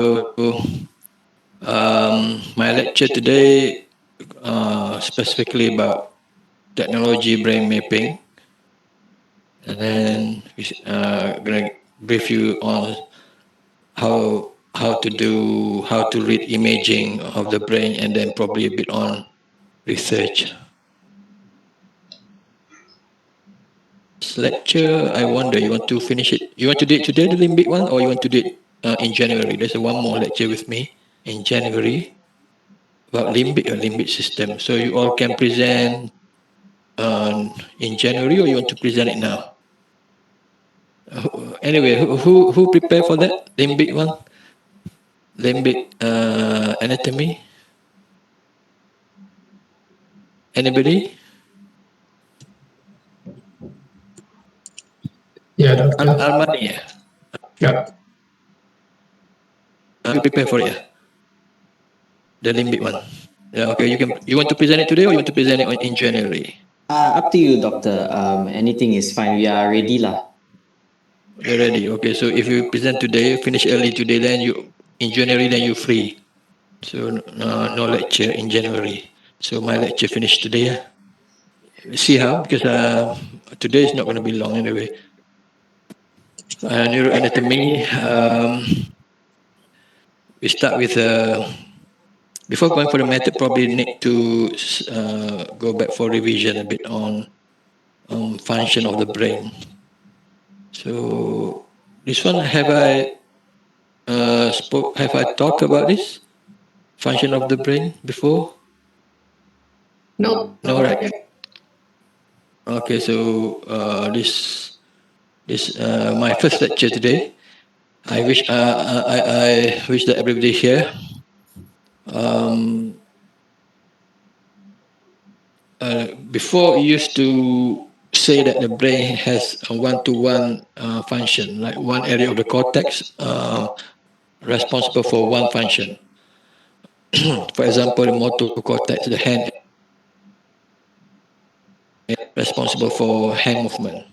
My lecture today specifically about technology brain mapping, and then we're gonna brief you on how to read imaging of the brain, and then probably a bit on research. This lecture, I wonder, you want to finish it? You want to do it today, the limbic one, or you want to do it in January? There's one more lecture with me in January about limbic system. So you all can present in January, or you want to present it now? Anyway, who prepare for that limbic one? Limbic anatomy? Anybody? Yeah, doctor. Armani, yeah. Yeah. You prepare for it, yeah? The limbic one. Yeah, okay. You want to present it today, or you want to present it in January? Up to you, doctor. Anything is fine. We are ready lah. You're ready. Okay, so if you present today, finish early today, then you in January, then you're free. So no lecture in January. So my lecture finished today. Yeah. See how? Because today is not going to be long anyway. Neuroanatomy. We start with before going for the method, probably need to go back for revision a bit on function of the brain. So this one, have I talked about this function of the brain before? No. No, right? Okay, so this my first lecture today. I wish that everybody here before it used to say that the brain has a one-to-one function, like one area of the cortex responsible for one function. For example, the motor cortex, the hand, responsible for hand movement.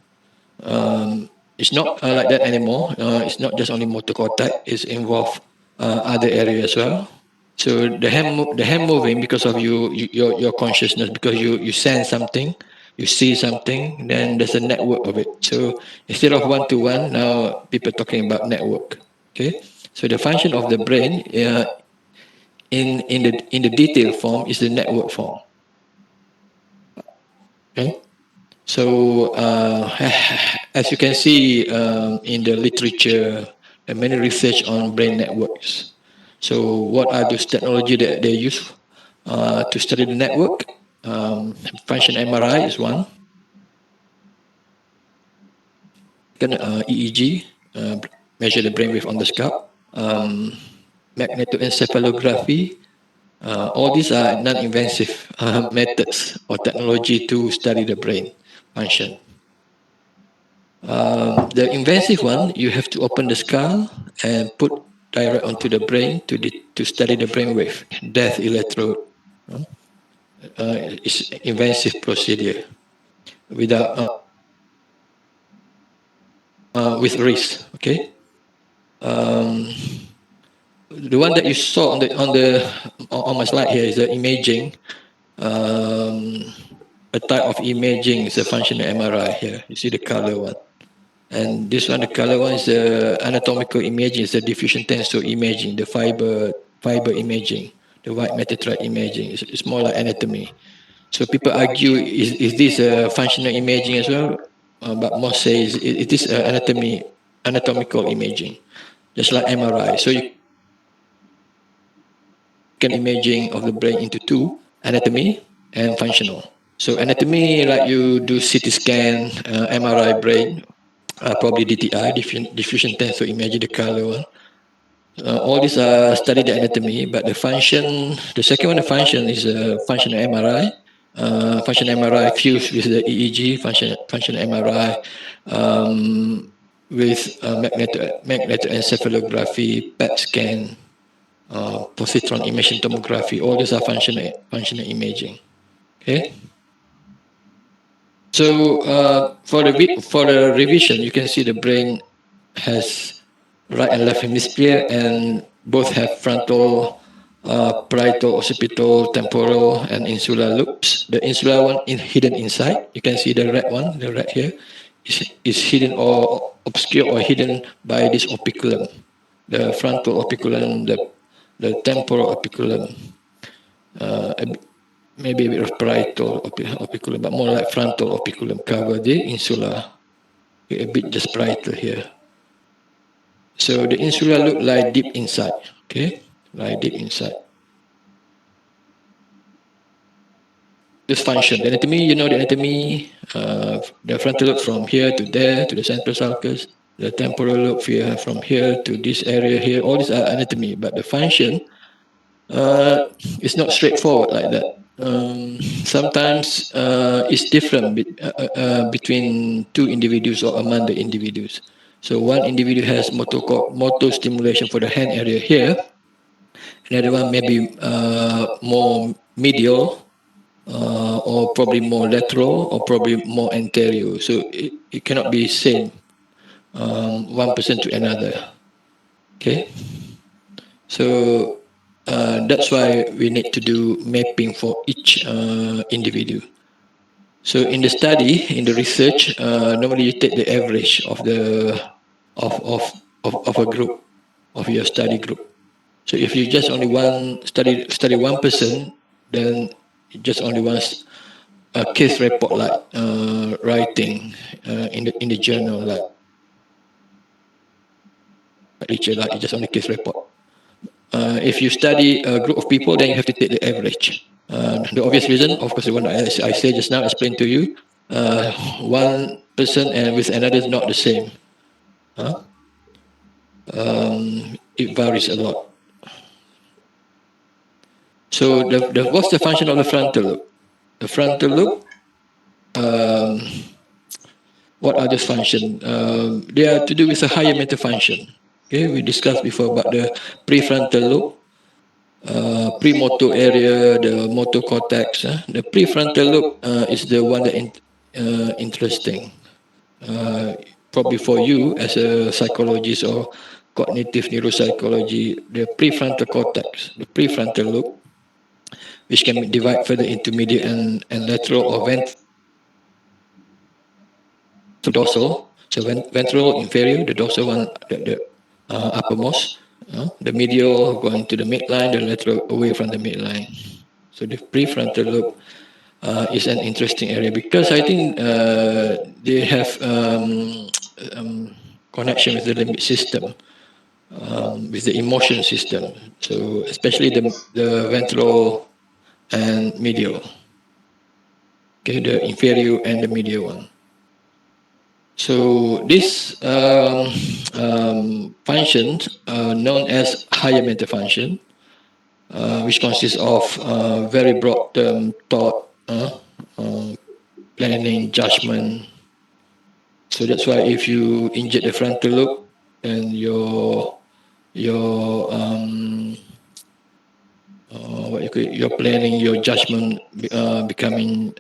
It's not like that anymore. It's not just only motor cortex. It's involved other areas as well. So the hand moving because of your consciousness, because you sense something, you see something, then there's a network of it. So instead of one to one, now people are talking about network. Okay. So the function of the brain in the detailed form is the network form. Okay. So as you can see in the literature, many research on brain networks. So what are those technology that they use to study the network? Function MRI is one. EEG, measure the brainwave on the scalp. Magnetoencephalography. All these are non-invasive methods or technology to study the brain function. The invasive one, you have to open the skull and put direct onto the brain to study the brain wave. Death electrode. It's invasive procedure without with risk. Okay. The one that you saw on my slide here is the imaging. A type of imaging is a functional MRI here. You see the color one. And this one, the color one is the anatomical imaging, it's the diffusion tensor imaging, the fiber imaging, the white matter trap imaging. It's more like anatomy. So people argue, is this a functional imaging as well? But most say it is anatomical imaging, just like MRI. So you can imaging of the brain into two, anatomy and functional. So anatomy, like you do CT scan, MRI brain, probably DTI, diffusion tensor imaging, the color one. All these are study the anatomy, but the function, the second one, the function is a functional MRI. Functional MRI fused with the EEG, functional MRI with magnetoencephalography, PET scan, positron emission tomography. All these are functional imaging. Okay. So for the revision, you can see the brain has right and left hemisphere, and both have frontal, parietal, occipital, temporal, and insular lobes. The insular one is hidden inside. You can see the red one, the red here, is hidden or obscured or hidden by this operculum. The frontal operculum, the temporal operculum, maybe a bit of parietal operculum, but more like frontal operculum cover the insula, a bit just parietal here. So the insula lobe lie deep inside, okay, lie deep inside. This function, the anatomy, you know the anatomy, the frontal lobe from here to there, to the central sulcus, the temporal lobe here, from here to this area here, all these are anatomy, but the function, it's not straightforward like that. Sometimes it's different between two individuals or among the individuals. So one individual has motor stimulation for the hand area here, another one may be more medial, or probably more lateral, or probably more anterior. So it cannot be same one person to another. Okay, so that's why we need to do mapping for each individual. So in the study, in the research, normally you take the average of the of a group, of your study group. So if you just only one study one person, then just only one case report like writing in the journal like literature, like just only case report. If you study a group of people, then you have to take the average. The obvious reason, of course, the one I say just now, explained to you, one person and with another is not the same. It varies a lot. So what's the function of the frontal lobe? The frontal lobe, what are the function? They are to do with a higher mental function. Okay, we discussed before about the prefrontal lobe, premotor area, the motor cortex. The prefrontal lobe is the one that interesting. Probably for you as a psychologist or cognitive neuropsychology, the prefrontal cortex, the prefrontal lobe, which can be divided further into medial and lateral or dorsal. So ventral, inferior, the dorsal one, the uppermost. The medial going to the midline, the lateral away from the midline. So the prefrontal lobe is an interesting area because I think they have connection with the limbic system, with the emotion system. So especially the ventral and medial. Okay, the inferior and the medial one. So these functions are known as higher mental function, which consists of very broad term thought, planning, judgment. So that's why if you inject the frontal lobe, and your what you call it, your planning, your judgment becoming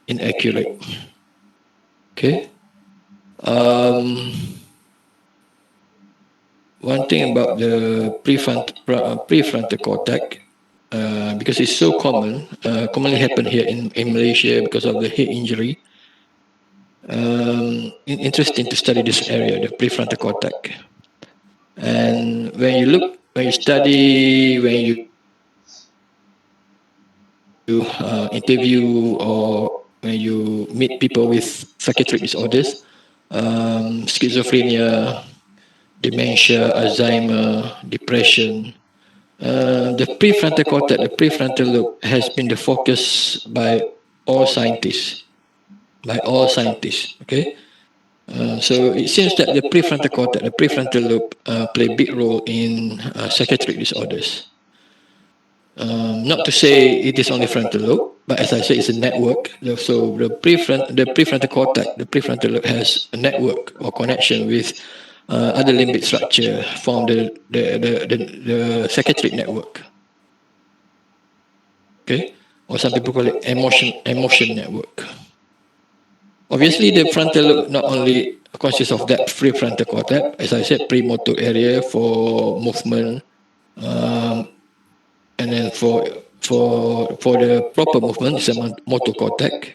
inaccurate. Okay. One thing about the prefrontal cortex, because it's so common, commonly happen here in Malaysia because of the head injury. Interesting to study this area, the prefrontal cortex. And when you study, when you interview, or when you meet people with psychiatric disorders, schizophrenia, dementia, Alzheimer, depression, the prefrontal cortex, the prefrontal lobe, has been the focus by all scientists. Okay. So it seems that the prefrontal cortex, the prefrontal lobe, play a big role in psychiatric disorders. Not to say it is only frontal lobe, but as I said, it's a network. So the prefrontal cortex, the prefrontal lobe, has a network or connection with other limbic structure, form the psychiatric network. Okay, or some people call it emotion network. Obviously, the frontal lobe not only consists of that prefrontal cortex. As I said, premotor area for movement, and then for the proper movement, it's a motor cortex.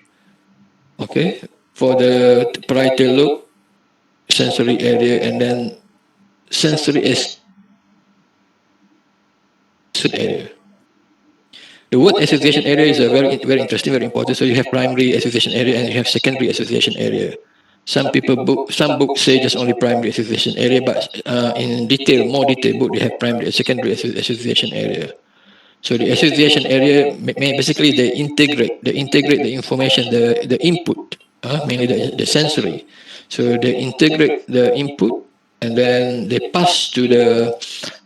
Okay, for the parietal lobe, sensory area, and then sensory area. The word association area is a very interesting, very important. So you have primary association area and you have secondary association area. Some books say just only primary association area, but in detail, more detailed book, they have primary and secondary association area. So the association area, basically they integrate the information, the input, mainly the sensory. So they integrate the input and then they pass to the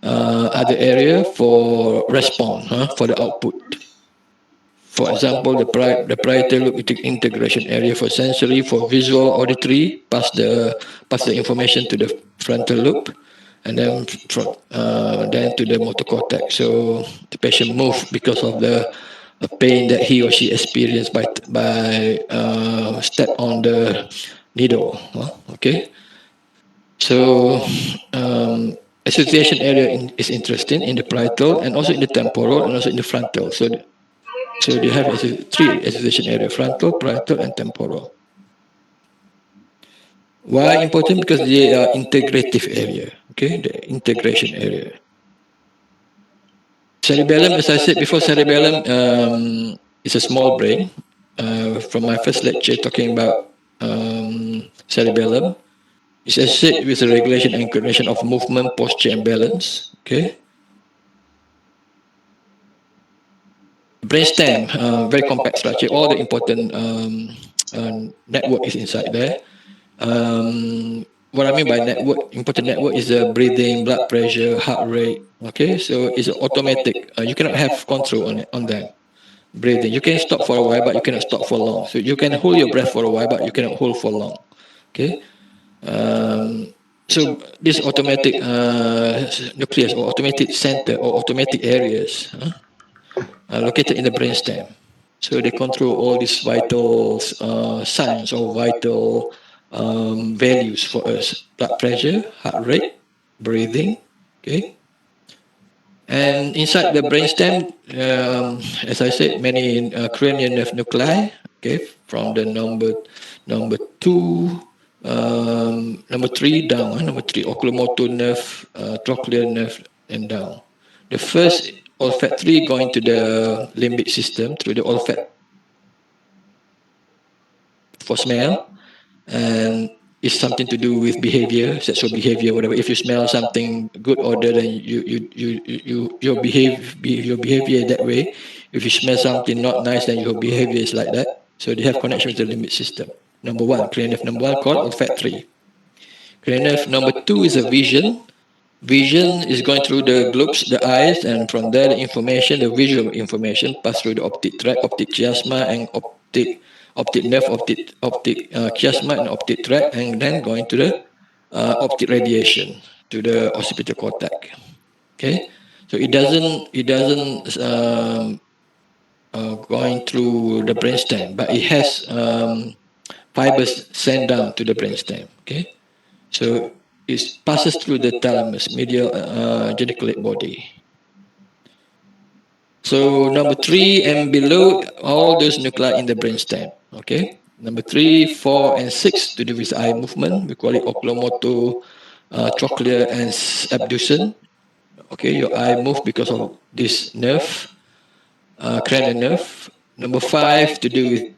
other area for response, for the output. For example, the parietal lobe integration area for sensory, for visual, auditory, pass the information to the frontal lobe, and then to the motor cortex. So the patient move because of the pain that he or she experienced by step on the needle. Okay, so association area is interesting in the parietal and also in the temporal and also in the frontal. So they have three association area: frontal, parietal, and temporal. Why important? Because they are integrative area. Okay, the integration area. Cerebellum, as I said before, cerebellum is a small brain. From my first lecture talking about cerebellum, it's associated with the regulation and coordination of movement, posture, and balance. Okay. Brainstem, very compact structure. All the important network is inside there. What I mean by important network is the breathing, blood pressure, heart rate. Okay, so it's automatic. You cannot have control on them. Breathing, you can stop for a while, but you cannot stop for long. So you can hold your breath for a while, but you cannot hold for long. Okay. So this automatic nucleus or automatic center or automatic areas are located in the brainstem. So they control all these vital signs or vital values for us: blood pressure, heart rate, breathing. Okay. And inside the brainstem, as I said, many cranial nerve nuclei. Okay, from the number two, number three down. Number three, oculomotor nerve, trochlear nerve, and down. The first olfactory going to the limbic system through the olfactory for smell, and it's something to do with behavior, sexual behavior, whatever. If you smell something good odor, then your behavior that way. If you smell something not nice, then your behavior is like that. So they have connection with the limbic system. Number one, cranial nerve number one called olfactory. Cranial nerve number two is a vision. Vision is going through the globes, the eyes, and from there the information, the visual information, pass through the optic tract, optic chiasma, and optic nerve, optic chiasma, and optic tract, and then going to the optic radiation to the occipital cortex. Okay, so it doesn't going through the brainstem, but it has fibers sent down to the brainstem. Okay, so it passes through the thalamus, medial geniculate body. So number three and below, all those nuclei in the brainstem. Okay. Number three, four, and six to do with eye movement. We call it oculomotor, trochlear, and abduction. Okay, your eye move because of this nerve, cranial nerve. Number five to do with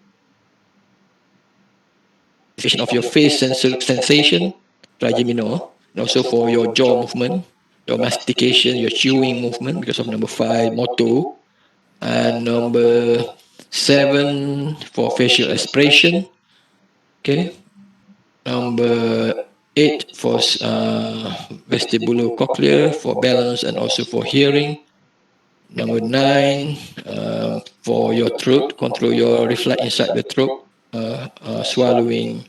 of your face sensation, trigeminal, and also for your jaw movement, your mastication, your chewing movement because of number five, motor, and number seven for facial expression. Okay, number eight for vestibulocochlear for balance and also for hearing. Number nine for your throat, control your reflex inside the throat, swallowing.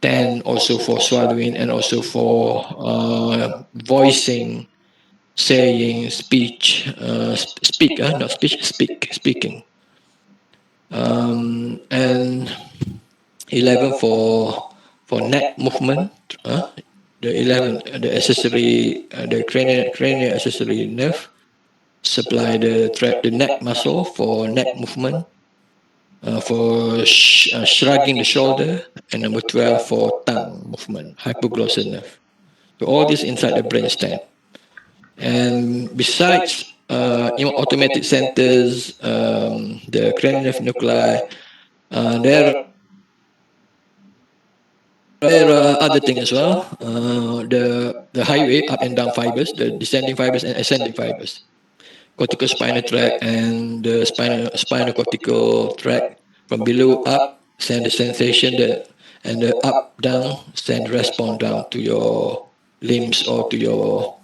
10 also for swallowing and also for voicing, saying, speech, not speech, speaking. And 11 for for neck movement, the 11, the accessory, the cranial accessory nerve supply the neck muscle for neck movement, for shrugging the shoulder, and number 12 for tongue movement, hypoglossal nerve. So all this inside the brainstem. And besides automatic centers, the cranial nerve nuclei, there are other things as well. The highway up and down fibers, the descending fibers and ascending fibers, cortical spinal tract and the spinal cortical tract. From below up, send the sensation that, and the up down send response down to your limbs or to your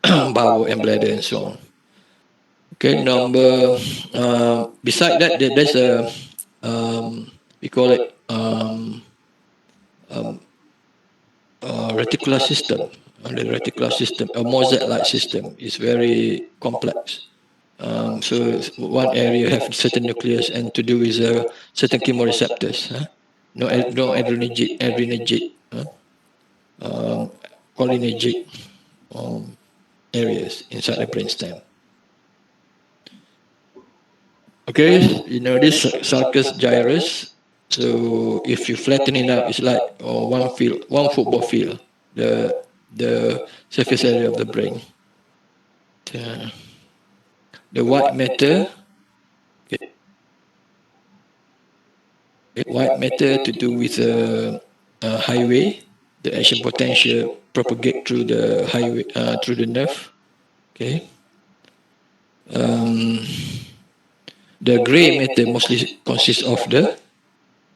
bowel and bladder and so on. Okay, beside that, there's a we call it reticular system. The reticular system, a mosaic-like system, is very complex. So one area have certain nucleus and to do with certain chemoreceptors, no adrenergic, cholinergic areas inside the brainstem. Okay, you know this sulcus gyrus. So if you flatten it out, it's like one football field, the surface area of the brain. The white matter, white matter to do with a highway. The action potential propagate through the highway, through the nerve. Okay. The grey matter mostly consists of the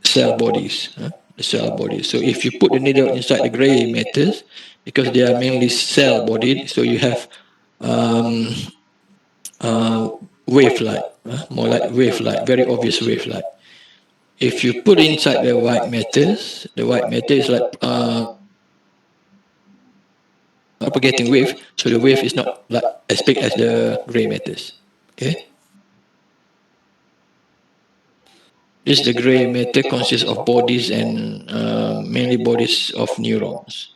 cell bodies. The cell bodies. So if you put the needle inside the grey matters, because they are mainly cell bodied, so you have wave-like, more like wave-like, very obvious wave-like. If you put inside the white matters, the white matter is like propagating wave, so the wave is not like as big as the grey matters. Okay. This the grey matter consists of bodies and mainly bodies of neurons.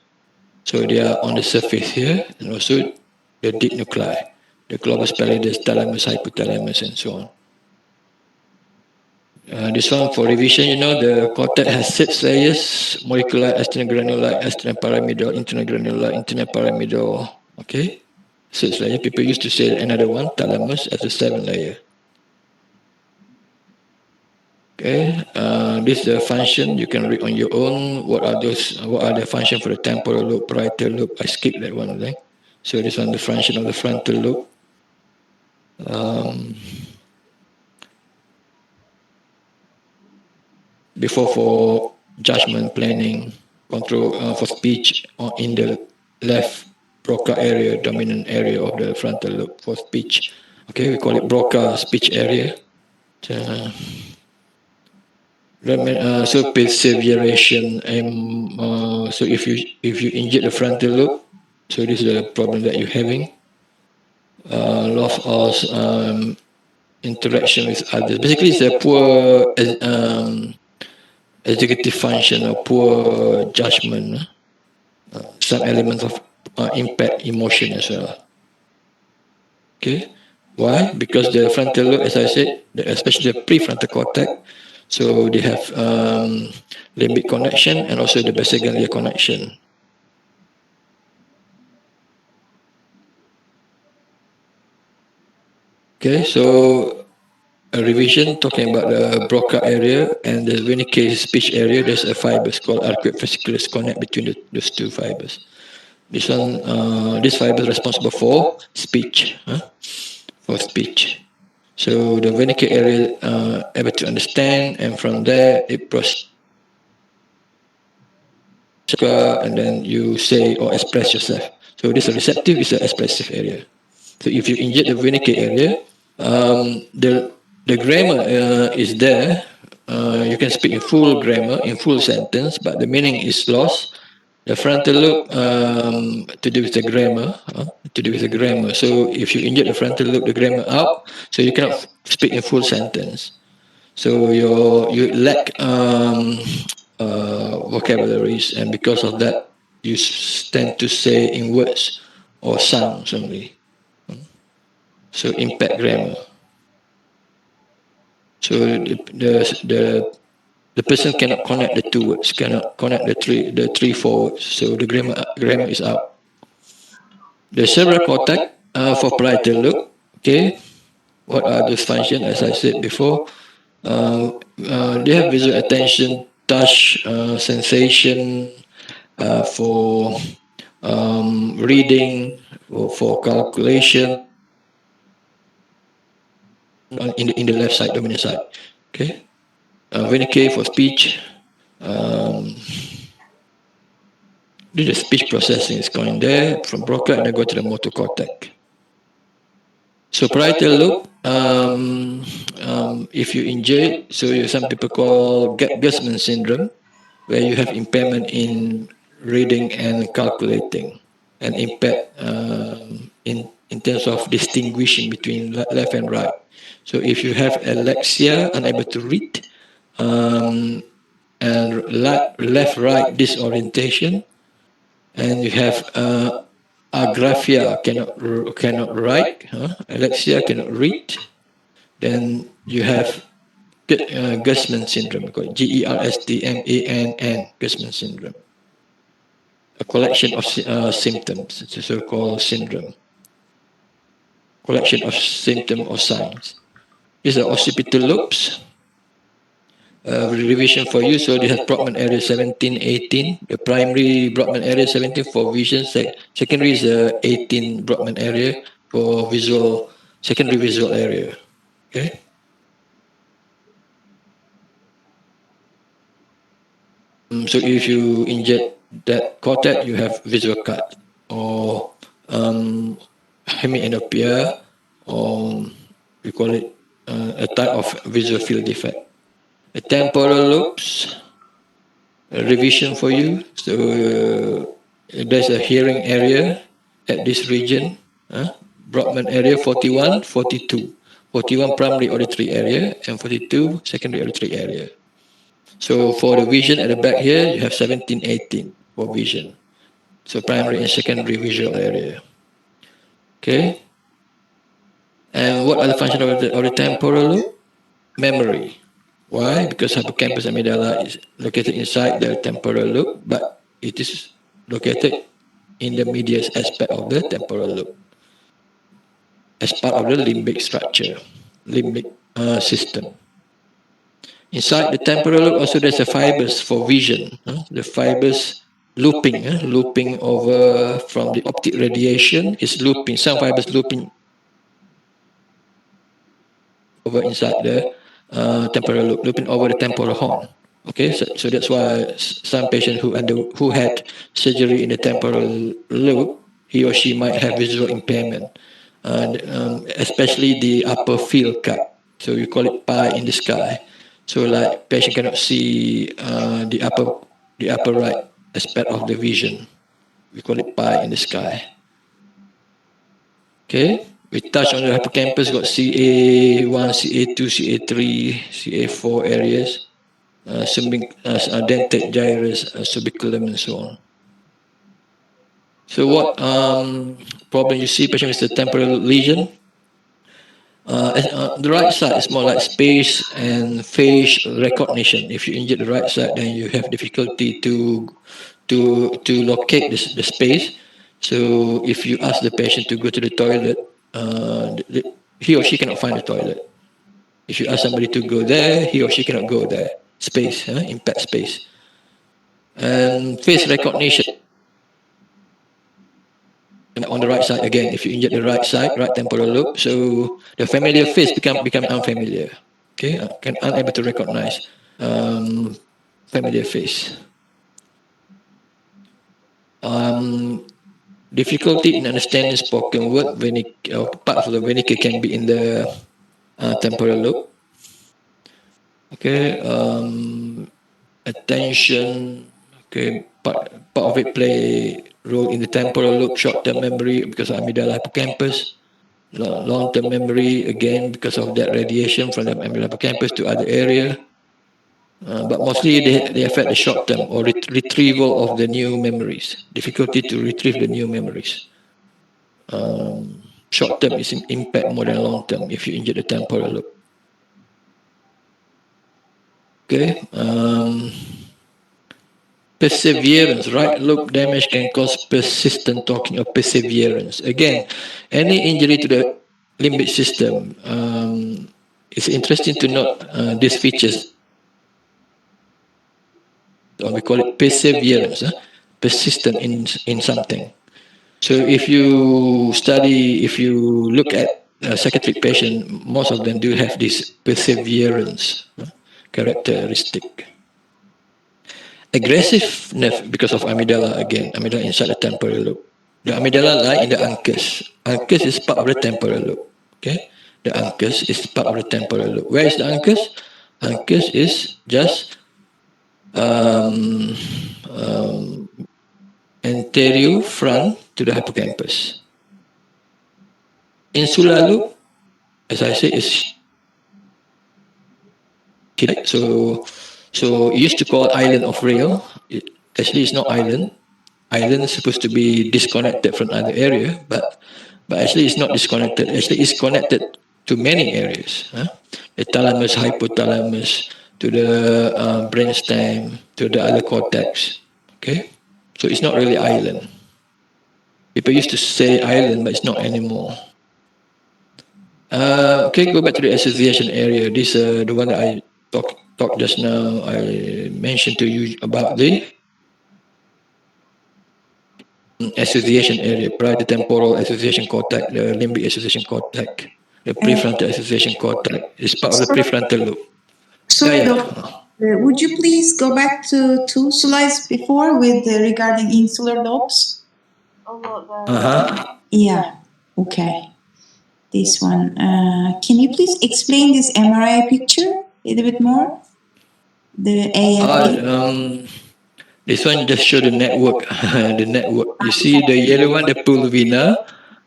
So they are on the surface here, and also the deep nuclei, the globus pallidus, thalamus, hypothalamus, and so on. This one for revision, you know, the cortex has 6 layers: molecular, extragranular, extrapyramidal, internagranular, internal pyramidal. Okay, 6 layers. People used to say another one, thalamus, as a 7 layer. Okay, this is the function you can read on your own. What are those? What are the function for the temporal lobe, parietal lobe? I skipped that one, right? So this one, the function of the frontal lobe. Before for judgment, planning, control, for speech, or in the left Broca area, dominant area of the frontal lobe for speech. Okay, we call it Broca speech area. So perseveration, and so if you injure the frontal lobe, so this is the problem that you're having. Loss of interaction with others. Basically, it's a poor executive function or poor judgment. Some elements of impact emotion as well. Okay, why? Because the frontal lobe, as I said, especially the prefrontal cortex, so they have limbic connection and also the basal ganglia connection. Okay, so a revision talking about the Broca area and the Wernicke speech area. There's a fibers called arcuate fasciculus connect between those two fibers. This one, this fiber is responsible for speech, for speech. So the Wernicke area able to understand, and from there it proceeds, and then you say or express yourself. So this receptive is an expressive area. So if you inject the Wernicke area, the grammar is there. You can speak in full grammar, in full sentence, but the meaning is lost. The frontal lobe to do with the grammar, So if you inject the frontal lobe, the grammar out, so you cannot speak in full sentence. So you lack vocabularies, and because of that, you tend to say in words or sounds only. So impact grammar. So the person cannot connect the two words, cannot connect the three four words. So the grammar is out. The cerebral cortex for parietal lobe. Okay, what are those functions? As I said before, they have visual attention, touch, sensation, for reading, or for calculation, in the left side, dominant side. Okay, Wernicke for speech. Um, the speech processing is going there from Broca, and then go to the motor cortex. So parietal lobe, if you injure it, so some people call Gusman syndrome, where you have impairment in reading and calculating, and impact in terms of distinguishing between left and right. So if you have alexia, unable to read, and left-right disorientation, and you have agraphia, cannot write, alexia, cannot read, then you have Gusman syndrome, called Gerstmann, Gusman syndrome, a collection of symptoms. It's a so-called syndrome, collection of symptom or signs. These are occipital lobes. Revision for you. So they have Broadman area 17, 18. The primary Broadman area 17 for vision. Secondary is 18 Broadman area for visual, secondary visual area. Okay. So if you inject that cortex, you have visual cut, or hemianopia, or we call it a type of visual field defect. The temporal lobes, revision for you. So there's a hearing area at this region. Broadman area 41, 42. 41 primary auditory area and 42 secondary auditory area. So for the vision at the back here, you have 17, 18 for vision. So primary and secondary visual area. Okay. And what are the functions of the temporal lobe? Memory. Why? Because hippocampus amygdala is located inside the temporal lobe, but it is located in the medius aspect of the temporal lobe, as part of the limbic structure, limbic system. Inside the temporal lobe also there's a fibers for vision. The fibers looping over from the optic radiation is looping. Some fibers looping over inside the temporal lobe, looping over the temporal horn. Okay, so that's why some patient who had surgery in the temporal lobe, he or she might have visual impairment, and especially the upper field cut. So you call it pie in the sky. So like patient cannot see the upper right aspect of the vision. We call it pie in the sky. Okay, we touch on the hippocampus, got CA1, CA2, CA3, CA4 areas, dentate gyrus, subiculum, and so on. So what problem you see, patient with the temporal lesion? The right side is more like space and face recognition. If you injure the right side, then you have difficulty to locate the space. So if you ask the patient to go to the toilet, he or she cannot find the toilet. If you ask somebody to go there, he or she cannot go there. Space, impact space. And face recognition. On the right side again, if you injure the right side, right temporal lobe, so the familiar face become unfamiliar. Okay, unable to recognize familiar face. Difficulty in understanding spoken word. Part of the Wernicke can be in the temporal lobe. Okay, attention. Okay, part of it play role in the temporal lobe, short-term memory because of amygdala hippocampus. Long-term memory again because of that radiation from the amygdala hippocampus to other area. But mostly they affect the short term or retrieval of the new memories, difficulty to retrieve the new memories. Short term is impact more than long term if you injure the temporal lobe. Okay. Perseverance, right lobe damage can cause persistent talking or perseverance. Again, any injury to the limbic system, it's interesting to note these features, or we call it perseverance, persistent in something. So if you study, if you look at a psychiatric patient, most of them do have this perseverance characteristic. Aggressive nerve because of amygdala again, amygdala inside the temporal lobe. The amygdala lie in the uncus. Uncus is part of the temporal lobe. Okay, the uncus is part of the temporal lobe. Where is the uncus? Uncus is just um, um, anterior front to the hippocampus. Insular lobe, as I say, is so it used to call island of rail. Actually, it's not island. Island is supposed to be disconnected from other area, but actually it's not disconnected. Actually, it's connected to many areas. The thalamus, hypothalamus, to the brainstem, to the other cortex. Okay, so it's not really island. People used to say island, but it's not anymore. Okay, go back to the association area. This the one that I talked just now. I mentioned to you about the association area, parietal temporal association cortex, the limbic association cortex, the prefrontal association cortex. It's part of the prefrontal lobe. Sorry, Yeah, Doc. Would you please go back to two slides before with regarding insular lobes? Yeah. Okay. This one. Can you please explain this MRI picture a little bit more? The AFP. This one just show the network. The network. You see the yellow one, the pulvina.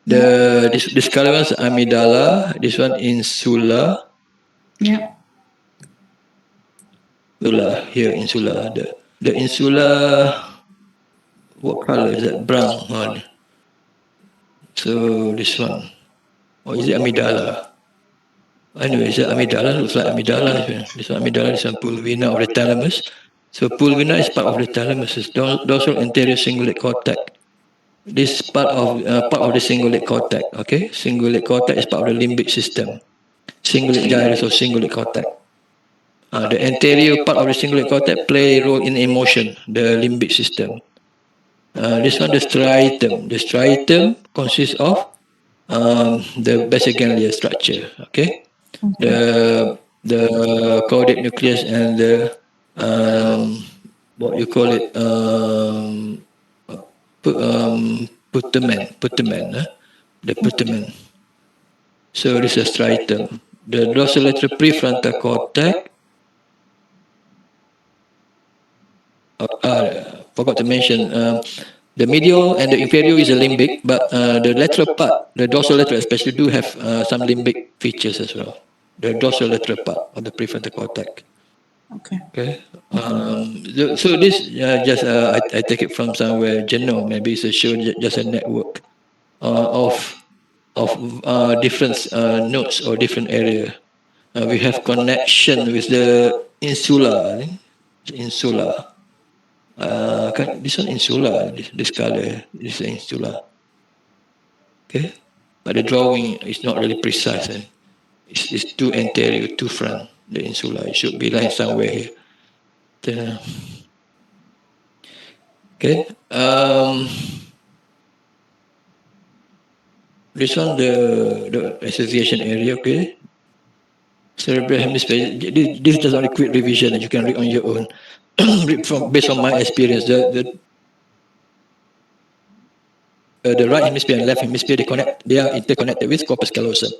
This color one's amygdala. This one insula. Yeah. Insula here, insula. The insula. What color is that? Brown. So this one. Or is it amygdala? Anyway, is it amygdala? Looks like amygdala. This one amygdala, this one pulvina of the thalamus. So pulvina is part of the thalamus. It's dorsal anterior cingulate cortex. This part of the cingulate cortex. Okay, cingulate cortex is part of the limbic system. Cingulate gyrus or cingulate cortex. The anterior part of the cingulate cortex play a role in emotion, the limbic system. This one, the striatum. The striatum consists of the basal ganglia structure. Okay, the caudate nucleus and the what you call it putamen, the putamen. So this is a striatum. The dorsolateral prefrontal cortex. Forgot to mention the medial and the inferior is a limbic, but the lateral part, the dorsolateral especially, do have some limbic features as well. The dorsolateral part of the prefrontal cortex. Okay. Okay. So this just I take it from somewhere general. Maybe it's a show just a network of different nodes or different area. We have connection with the insula. I think. Insula. This one insula. This color is insula. Okay. But the drawing is not really precise. It's too anterior, too front. The insula. It should be like somewhere here. Okay. This one the association area. Okay. Cerebral hemisphere. This is just only quick revision that you can read on your own. Based on my experience, the right hemisphere and left hemisphere they are interconnected with corpus callosum.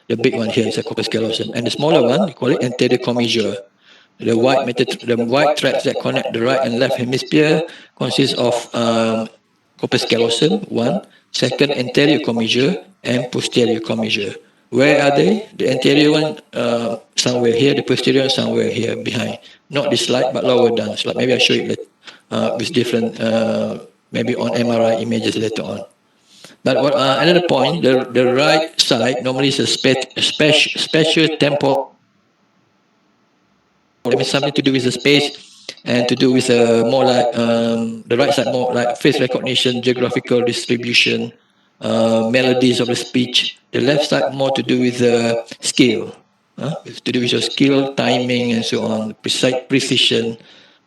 The big one here is a corpus callosum, and the smaller one we call it anterior commissure. The white threads that connect the right and left hemisphere consist of corpus callosum, one, second anterior commissure, and posterior commissure. Where are they? The anterior one somewhere here, the posterior one somewhere here behind. Not this slide, but lower down slide. Maybe I'll show it later, with different, maybe on MRI images later on. But what another point, the right side normally is a spatial temporal. That means something to do with the space and to do with more like the right side, more like face recognition, geographical distribution, melodies of the speech. The left side more to do with skill, to do with your skill, timing, and so on, precision.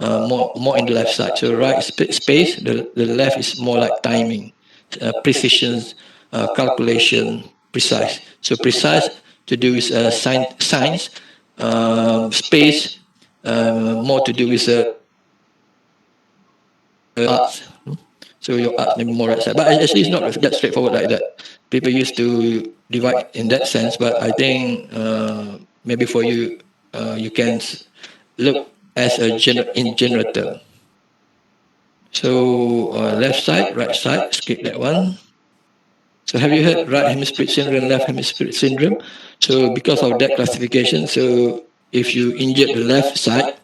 More in the left side. So right is space. The left is more like timing, precision, calculation, precise. So precise to do with science, space, more to do with arts. So your arts maybe more right side. But actually, it's not that straightforward like that. People used to divide in that sense, but I think maybe for you, you can look as a in general term. So left side, right side, skip that one. So have you heard right hemisphere syndrome, left hemisphere syndrome? So because of that classification, so if you injured the left side,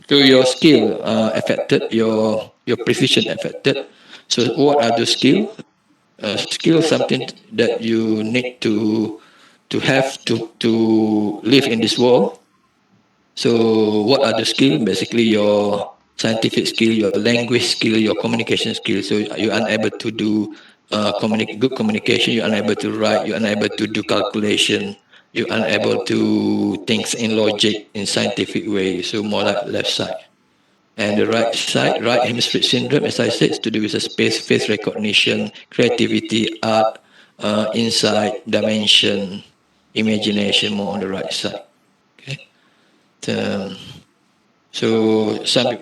so your skill affected, your precision affected. So what are the skill? Skill something that you need to have to live in this world. So what are the skill? Basically your scientific skill, your language skill, your communication skill. So you're unable to do good communication, you're unable to write, you're unable to do calculation, you're unable to think in logic, in scientific way. So more like left side. And the right side, right hemisphere syndrome, as I said, is to do with the space, face recognition, creativity, art, insight, dimension, imagination, more on the right side. Okay. So some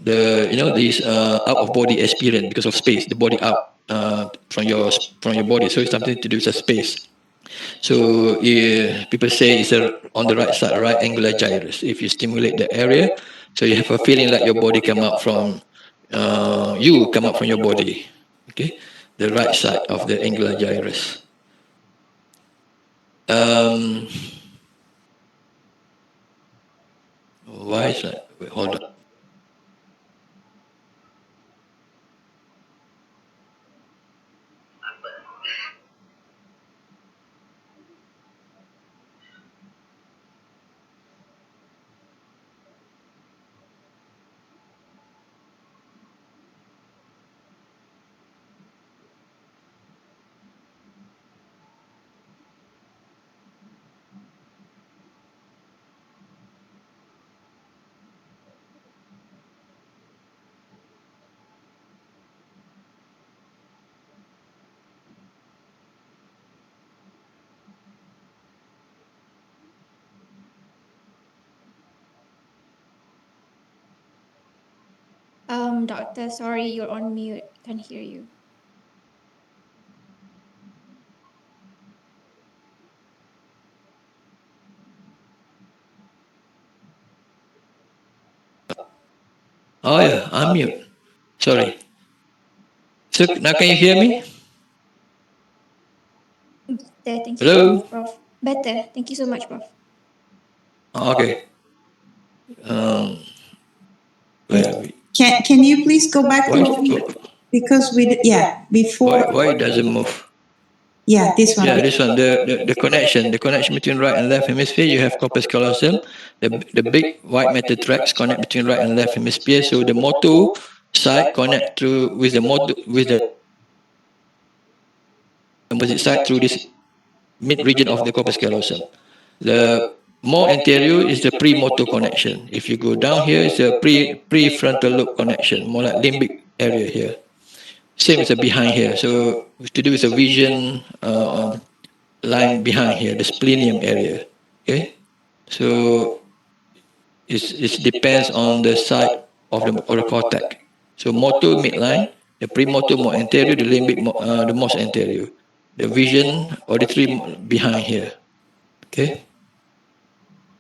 these out of body experience because of space, the body out from your body. So it's something to do with the space. So people say it's on the right side, right angular gyrus. If you stimulate the area, so you have a feeling like your body come out from your body. Okay, the right side of the angular gyrus. Why is that? Wait, hold on. Doctor, sorry, you're on mute. Can't hear you. Oh yeah, I'm mute. Sorry. So now can you hear me? There, thank you so Hello. much, Prof. Better. Thank you so much, Prof. Okay. Where are we? Can you please go back Why, to, because before, why it doesn't move? this one. Yeah, this one, the connection between right and left hemisphere, you have corpus callosum, the big white matter tracts connect between right and left hemisphere. So the motor side connect through with the opposite side through this mid region of the corpus callosum. The more anterior is the premotor connection. If you go down here, it's a prefrontal lobe connection, more like limbic area here. Same as the behind here. So to do with the vision line behind here, the splenium area. Okay, so it depends on the side of the cortex. So motor midline, the premotor more anterior, the limbic the most anterior. The vision auditory behind here. Okay.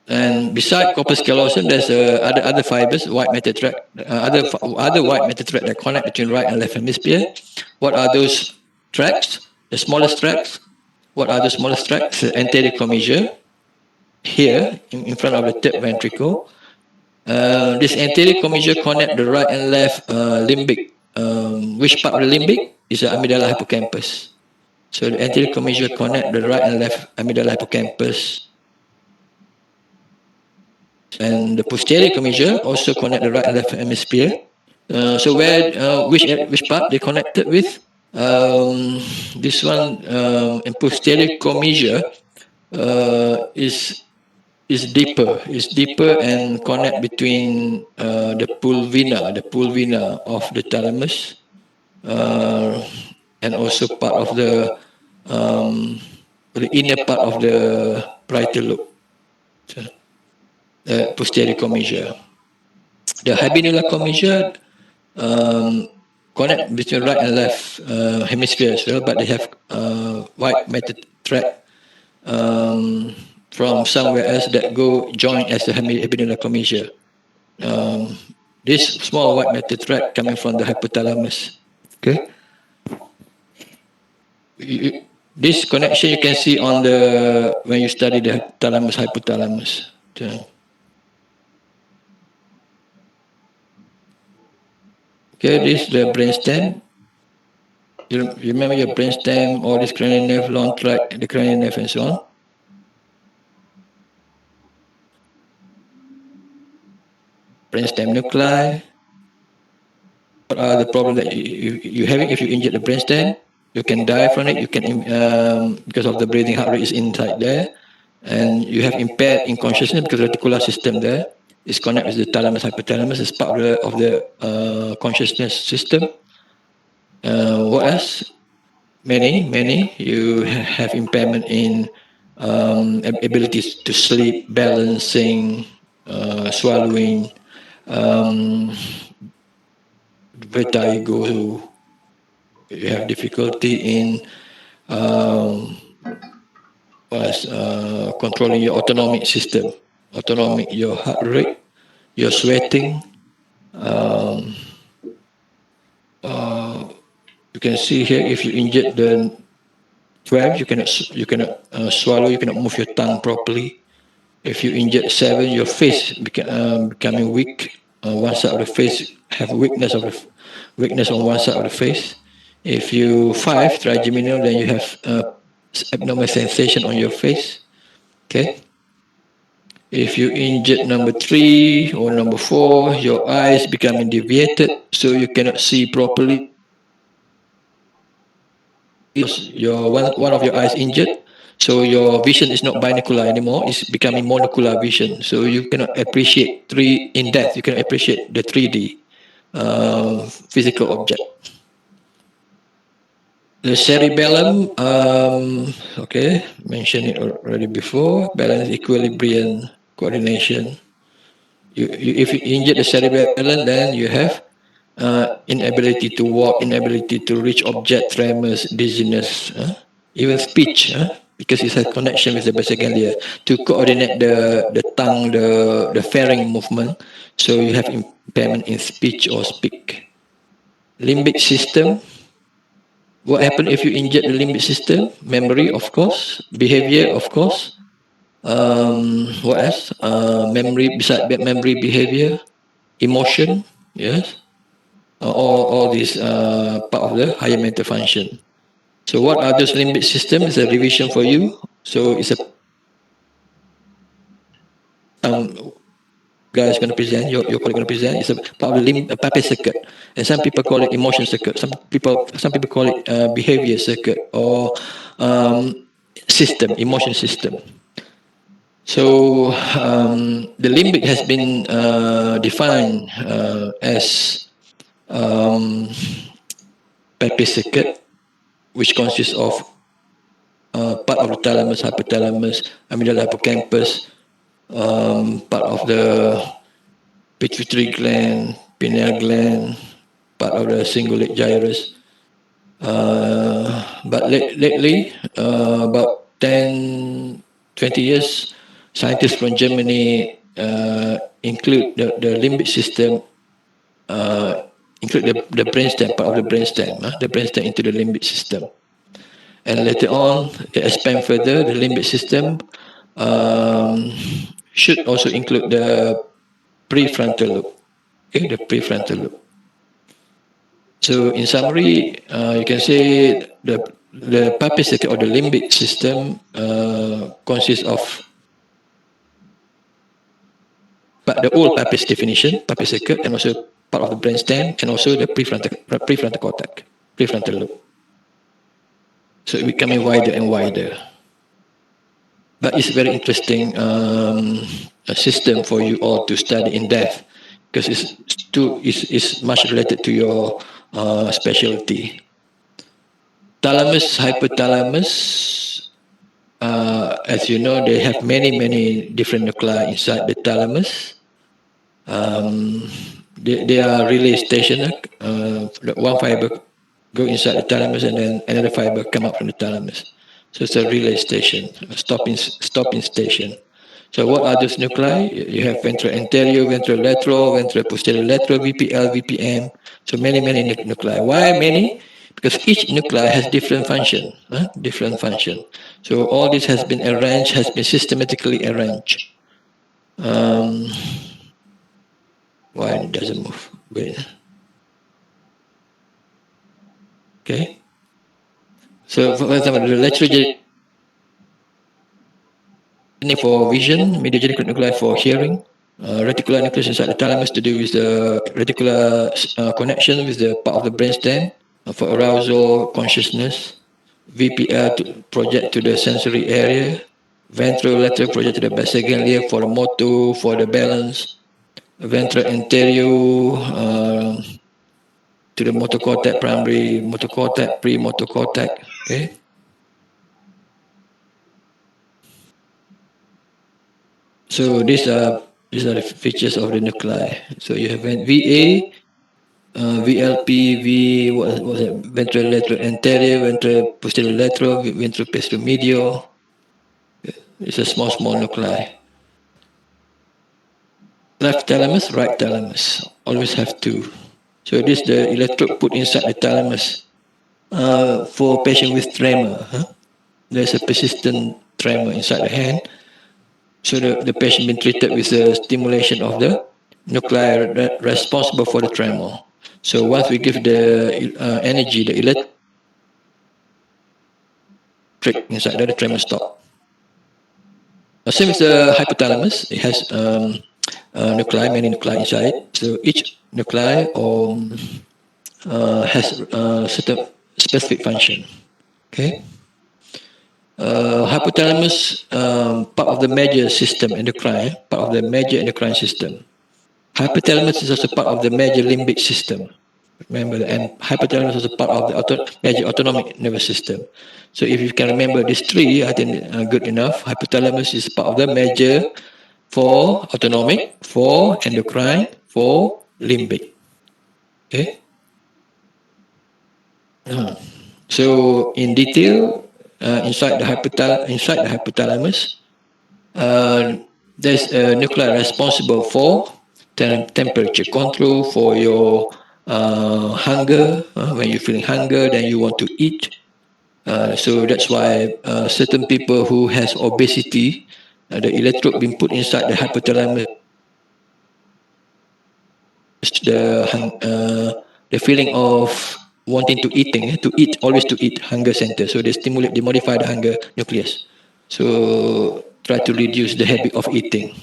And beside corpus callosum, there's other fibers, white matter tract, other white matter tract that connect between right and left hemisphere. What are those tracts? the smallest tracts. What are the smallest tracts? The anterior commissure here in front of the third ventricle. This anterior commissure connect the right and left limbic. Which part of the limbic is the amygdala hippocampus? So the anterior commissure connect the right and left amygdala hippocampus, and the posterior commissure also connect the right and left hemisphere. So which part they connected with? This one in posterior commissure is deeper and connect between the pulvina of the thalamus, and also part of the inner part of the parietal lobe, so, posterior commissure. The habenular commissure connect between right and left hemisphere as well, but they have white matter tract from somewhere else that go join as the habenular commissure. This small white matter tract coming from the hypothalamus. Okay. This connection you can see on the when you study the thalamus hypothalamus. Okay, this is the brainstem. You remember your brainstem, all this cranial nerve, long tract, the cranial nerve, and so on. Brainstem nuclei. What are the problems that you having if you injure the brainstem? You can die from it. You can because of the breathing heart rate is inside there, and you have impaired in consciousness because the reticular system there is connected with the thalamus hypothalamus. It's part of the consciousness system. What else? Many. You have impairment in abilities to sleep, balancing, swallowing, vertigo. You have difficulty in controlling your autonomic system, your heart rate, your sweating. You can see here if you injure the 12, you cannot swallow, you cannot move your tongue properly. If you injure 7, your face becoming weak. One side of the face have weakness on one side of the face. If you 5 trigeminal, then you have abnormal sensation on your face. Okay. If you injure number 3 or number 4, your eyes becoming deviated, so you cannot see properly. Your one of your eyes injured, so your vision is not binocular anymore, it's becoming monocular vision, so you cannot appreciate in depth, you can appreciate the 3D physical object. The cerebellum, okay, mentioned it already before, balance, equilibrium, coordination. If you injure the cerebellum, then you have inability to walk, inability to reach object, tremors, dizziness, even speech, because it has connection with the basal ganglia to coordinate the tongue, the pharynx movement. So you have impairment in speech or speak. Limbic system. What happens if you injure the limbic system? Memory, of course. Behavior, of course. What else? Memory, beside memory, behavior, emotion, yes. All these part of the higher mental function. So what are those limbic systems? It's a revision for you. So it's a guys going to present, your colleague going to present. It's a part of the pape circuit, and some people call it emotion circuit. Some people call it behavior circuit or system, emotion system. So the limbic has been defined as pape circuit, which consists of part of the thalamus, hypothalamus, amygdala hippocampus, part of the pituitary gland, pineal gland, part of the cingulate gyrus. But lately, about 10, 20 years, scientists from Germany include the limbic system, include the brainstem, part of the brainstem into the limbic system. and later on expand further. The limbic system should also include the prefrontal lobe. Okay, the prefrontal lobe. So in summary, you can say the puppet circuit or the limbic system consists of the old puppet definition, puppet circuit, and also part of the brainstem, and also the prefrontal cortex, prefrontal lobe. So it's becoming wider and wider. But it's very interesting a system for you all to study in depth because it's much related to your specialty. Thalamus, hypothalamus, as you know, they have many different nuclei inside the thalamus. They are relay station. One fiber go inside the thalamus, and then another fiber come out from the thalamus. So it's a relay station, a stopping station. So what are those nuclei? You have ventral anterior, ventral lateral, ventral posterior lateral, VPL, VPM. So many nuclei. Why many? Because each nuclei has different function. Different function. So all this has been arranged, has been systematically arranged. Why it doesn't move? Wait. Okay. So for example, the lateral for vision, mediogenic nuclei for hearing, reticular nucleus inside the thalamus to do with the reticular connection with the part of the brainstem for arousal, consciousness, VPL to project to the sensory area, ventrolateral project to the basal ganglia for the motor, for the balance, ventral anterior to the motor cortex, primary motor cortex, premotor cortex. Okay. So these are the features of the nuclei. So you have VA, VLP, what was it? Ventral lateral anterior, ventral posterior lateral, ventral posterior medial. It's a small nuclei. Left thalamus, right thalamus. Always have two. So this the electrode put inside the thalamus for patient with tremor. There's a persistent tremor inside the hand. So the patient been treated with the stimulation of the nuclei responsible for the tremor. So once we give the energy, the electric inside there, the tremor stop. Same as the hypothalamus, it has nuclei, many nuclei inside. So each nuclei has certain specific function. Okay. Hypothalamus, part of the major system endocrine, part of the major endocrine system. Hypothalamus is also part of the major limbic system. Remember, and hypothalamus is a part of the major autonomic nervous system. So if you can remember these three, I think good enough. Hypothalamus is part of the major for autonomic, for endocrine, for limbic. Okay. So in detail, inside the hypothalamus, there's a nuclei responsible for temperature control, for your hunger. When you're feeling hunger, then you want to eat. So that's why certain people who has obesity, the electrode being put inside the hypothalamus, the feeling of wanting to eat, always to eat, hunger center. So they modify the hunger nucleus. So try to reduce the habit of eating.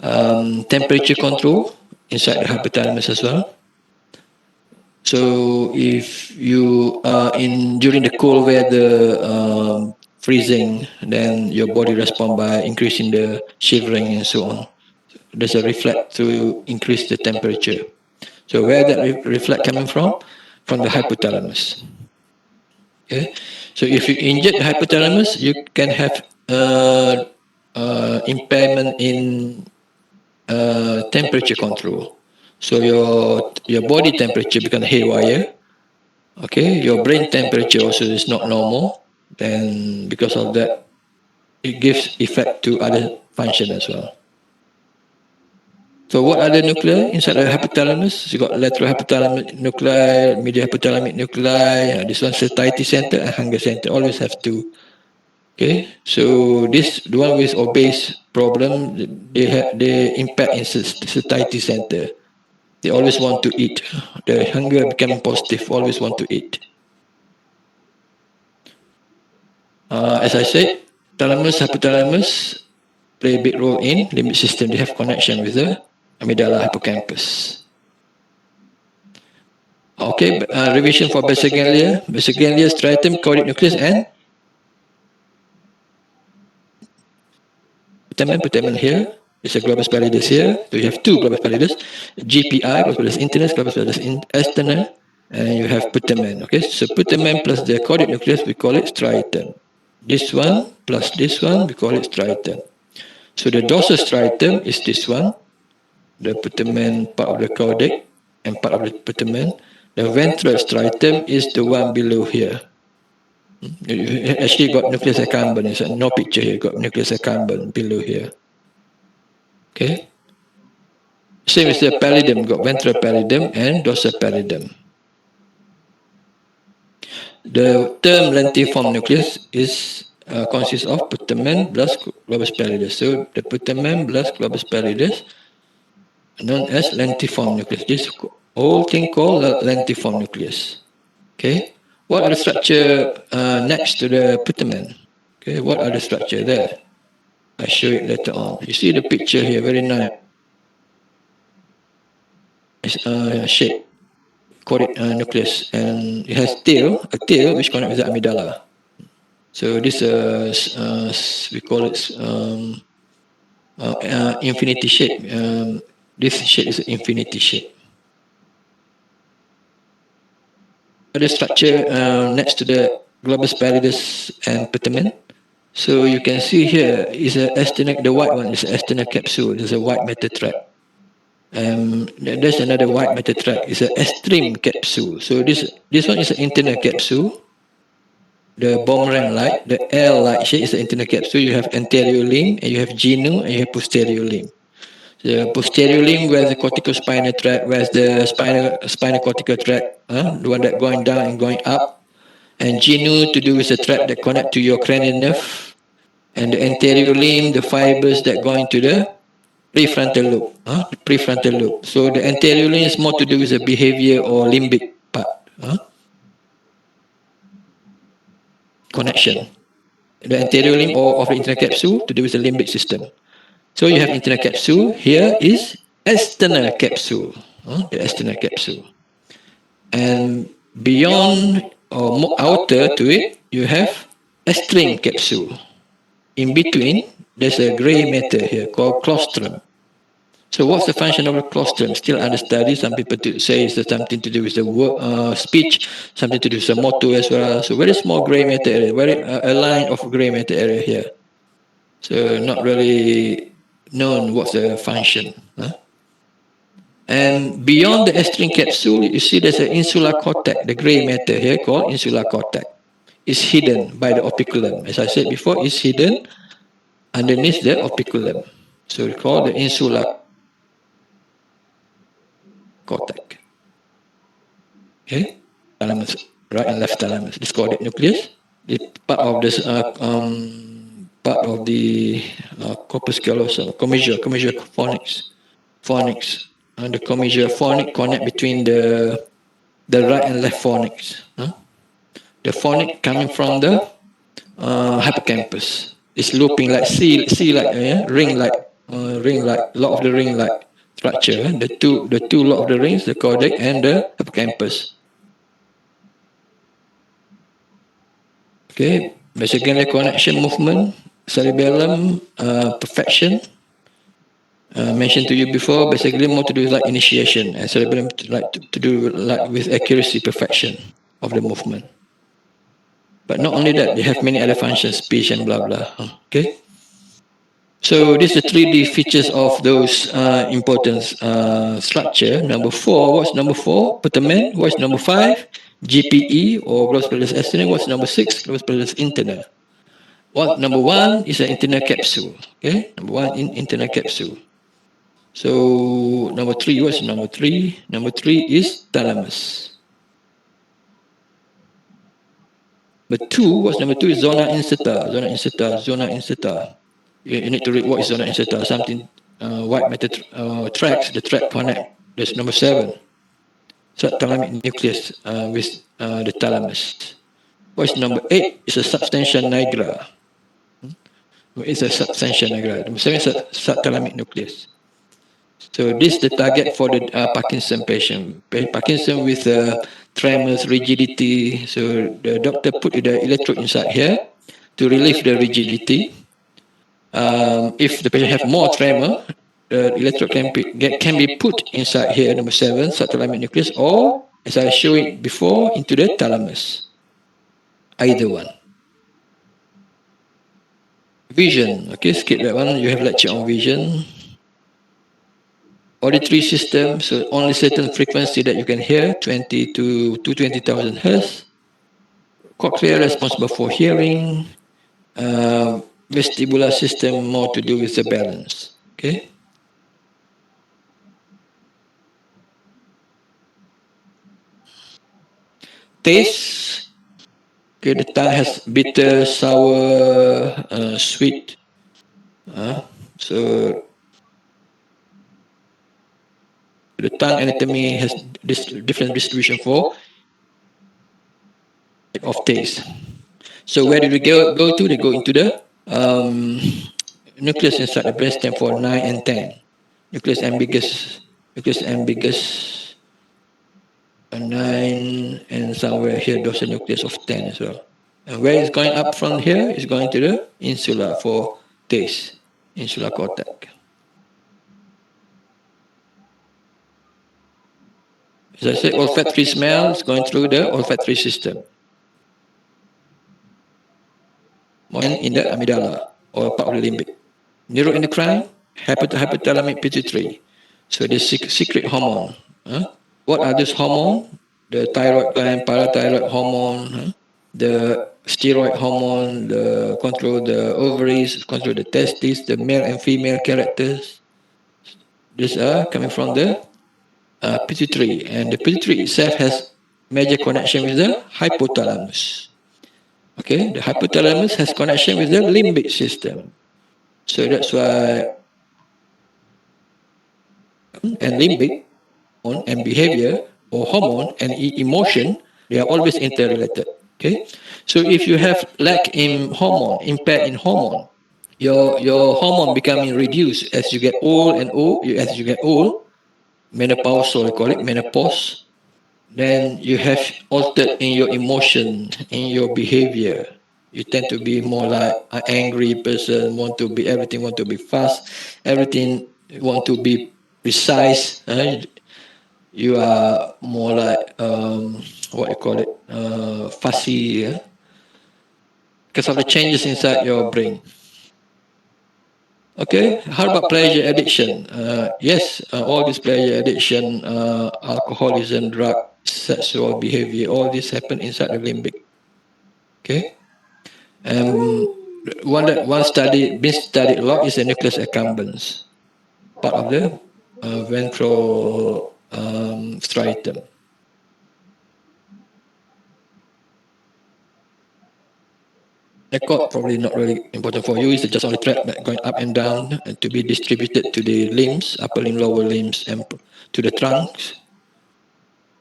Temperature control inside the hypothalamus as well. So if you are during the cold weather, freezing, then your body respond by increasing the shivering and so on. There's a reflex to increase the temperature. So where that reflex coming from? From the hypothalamus. Okay. So if you inject the hypothalamus, you can have impairment in temperature control. So your body temperature becomes haywire. Okay, your brain temperature also is not normal. Then because of that, it gives effect to other function as well. So what are the nuclei inside the hypothalamus? You got lateral hypothalamic nuclei, medial hypothalamic nuclei. This one satiety center and hunger center. Always have two. Okay, so this the one with obese problem, they impact in satiety center. They always want to eat. The hunger becoming positive. Always want to eat. As I said, thalamus, hypothalamus play a big role in limbic system. They have connection with the amygdala hippocampus. Okay, revision for basic ganglia. Basic ganglia, striatum, caudate nucleus, and putamen here. It's a globus pallidus here. So you have two globus pallidus. GPI, globus pallidus internus, globus pallidus externus, and you have putamen. Okay, so putamen plus the caudate nucleus, we call it striatum. This one plus this one, we call it striatum. So the dorsal striatum is this one, the putamen part of the caudate and part of the putamen. The ventral striatum is the one below here. You actually got nucleus accumbens. No picture here. Got nucleus accumbens below here. Okay. Same as the pallidum. Got ventral pallidum and dorsal pallidum. The term lentiform nucleus is consists of putamen plus globus pallidus. So the putamen plus globus pallidus, known as lentiform nucleus. This whole thing called lentiform nucleus. Okay. What are the structure next to the putamen? Okay. What are the structure there? I show it later on. You see the picture here, very nice. Shape. Caudate nucleus, and it has a tail which connects with the amygdala. So this we call it infinity shape. This shape is an infinity shape. The structure next to the globus pallidus and putamen. So you can see here is a external. The white one is an external capsule. There's a white metal tract. There's another white metal tract. It's an extreme capsule. So this one is an internal capsule. The boomerang-like, the L-like shape is the internal capsule. You have anterior limb, and you have genu, and you have posterior limb. The posterior limb, where's the corticospinal tract, where's the spinal cortical tract, the one that going down and going up, and genu to do with the tract that connect to your cranial nerve, and the anterior limb, the fibers that going to the prefrontal lobe, the prefrontal lobe. So the anterior limb is more to do with the behavior or limbic part. Connection. The anterior limb or of the internal capsule to do with the limbic system. So you have internal capsule. Here is external capsule. The external capsule. And beyond or more outer to it, you have extreme capsule. In between, there's a grey matter here called claustrum. So what's the function of the claustrum? Still under study. Some people say it's something to do with the speech, something to do with the motor as well. So very small grey matter area, a line of grey matter area here. So not really known what's the function. And beyond the extreme capsule, you see there's an insular cortex, the grey matter here called insular cortex. It's hidden by the operculum. As I said before, it's hidden underneath the operculum. So we call the insular cortex. Okay, thalamus, right and left thalamus. This caudate nucleus. This part of this part of the corpus callosum, commissure fornix. The commissure fornix connect between the right and left fornix. The fornix coming from the hippocampus. It's looping like ring like lot of the ring like structure. The two lot of the rings, the caudate and the hippocampus. Okay, basically connection movement, cerebellum, perfection. Mentioned to you before, basically more to do with like initiation, and cerebellum to do like with accuracy, perfection of the movement. But not only that, they have many other functions, speech and blah blah. Okay. So these are the 3D features of those important structure. Number 4, what's number 4? Putamen. What's number 5? GPE or globus pallidus externus. What's number 6? Globus pallidus internal. What number 1 is an internal capsule. Okay, number 1 in internal capsule. So number 3, what's number 3? Number 3 is thalamus. Number 2, what's number 2 is zona incerta. Zona incerta, zona incerta. You need to read what is zona incerta. Something white matter tracks, the track connect. That's number 7. Subthalamic nucleus with the thalamus. What's number 8 is a substantia nigra. It's a substantia nigra. Number 7 is a subthalamic nucleus. So this is the target for the Parkinson patient. Parkinson with tremors, rigidity. So the doctor put the electrode inside here to relieve the rigidity. If the patient have more tremor, the electrode can be put inside here, number 7, subthalamic nucleus, or as I showed it before, into the thalamus. Either one. Vision. Okay, skip that one. You have lecture on vision. Auditory system, so only certain frequency that you can hear, 20 to 220,000 Hz. Cochlea responsible for hearing. Vestibular system more to do with the balance. Okay. Taste. Okay, the tongue has bitter, sour, sweet. So the tongue anatomy has this different distribution for of taste. So where do they go to? They go into the nucleus inside the brainstem for 9 and 10. Nucleus ambiguous 9, and somewhere here dorsal nucleus of 10 as well. And where it's going up from here is going to the insula for taste, insular cortex. As I said, olfactory smell is going through the olfactory system. And in the amygdala, or part of the limbic. Neuroendocrine, hypothalamic pituitary. So the secret hormone. What are these hormones? The thyroid gland, parathyroid hormone, the steroid hormone, the control the ovaries, control the testes, the male and female characters. These are coming from the pituitary, and the pituitary itself has major connection with the hypothalamus. Okay, the hypothalamus has connection with the limbic system. So that's why, and limbic and behavior or hormone and emotion, they are always interrelated. Okay, so if you have lack in hormone, impaired in hormone, your hormone becoming reduced as you get old and old. As you get old, menopause, so they call it menopause. Then you have altered in your emotion, in your behavior. You tend to be more like an angry person, want to be everything, want to be fast, everything want to be precise. You are more like what you call it, fussy, because of the changes inside your brain. Okay, how about pleasure addiction? Yes, all this pleasure addiction, alcoholism, drug, sexual behavior, all this happen inside the limbic. Okay, one study been studied a lot is the nucleus accumbens, part of the ventral striatum. The cord probably not really important for you. It's just only track that going up and down and to be distributed to the limbs, upper limb, lower limbs, and to the trunks.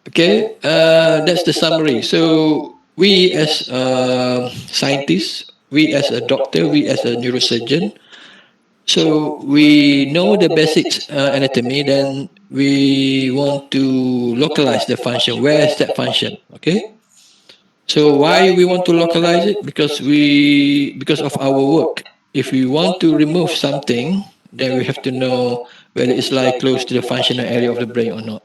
Okay, that's the summary. So we as scientists, we as a doctor, we as a neurosurgeon, so we know the basics anatomy, then we want to localize the function. Where is that function? Okay. So why we want to localize it? Because of our work. If we want to remove something, then we have to know whether it's lie close to the functional area of the brain or not.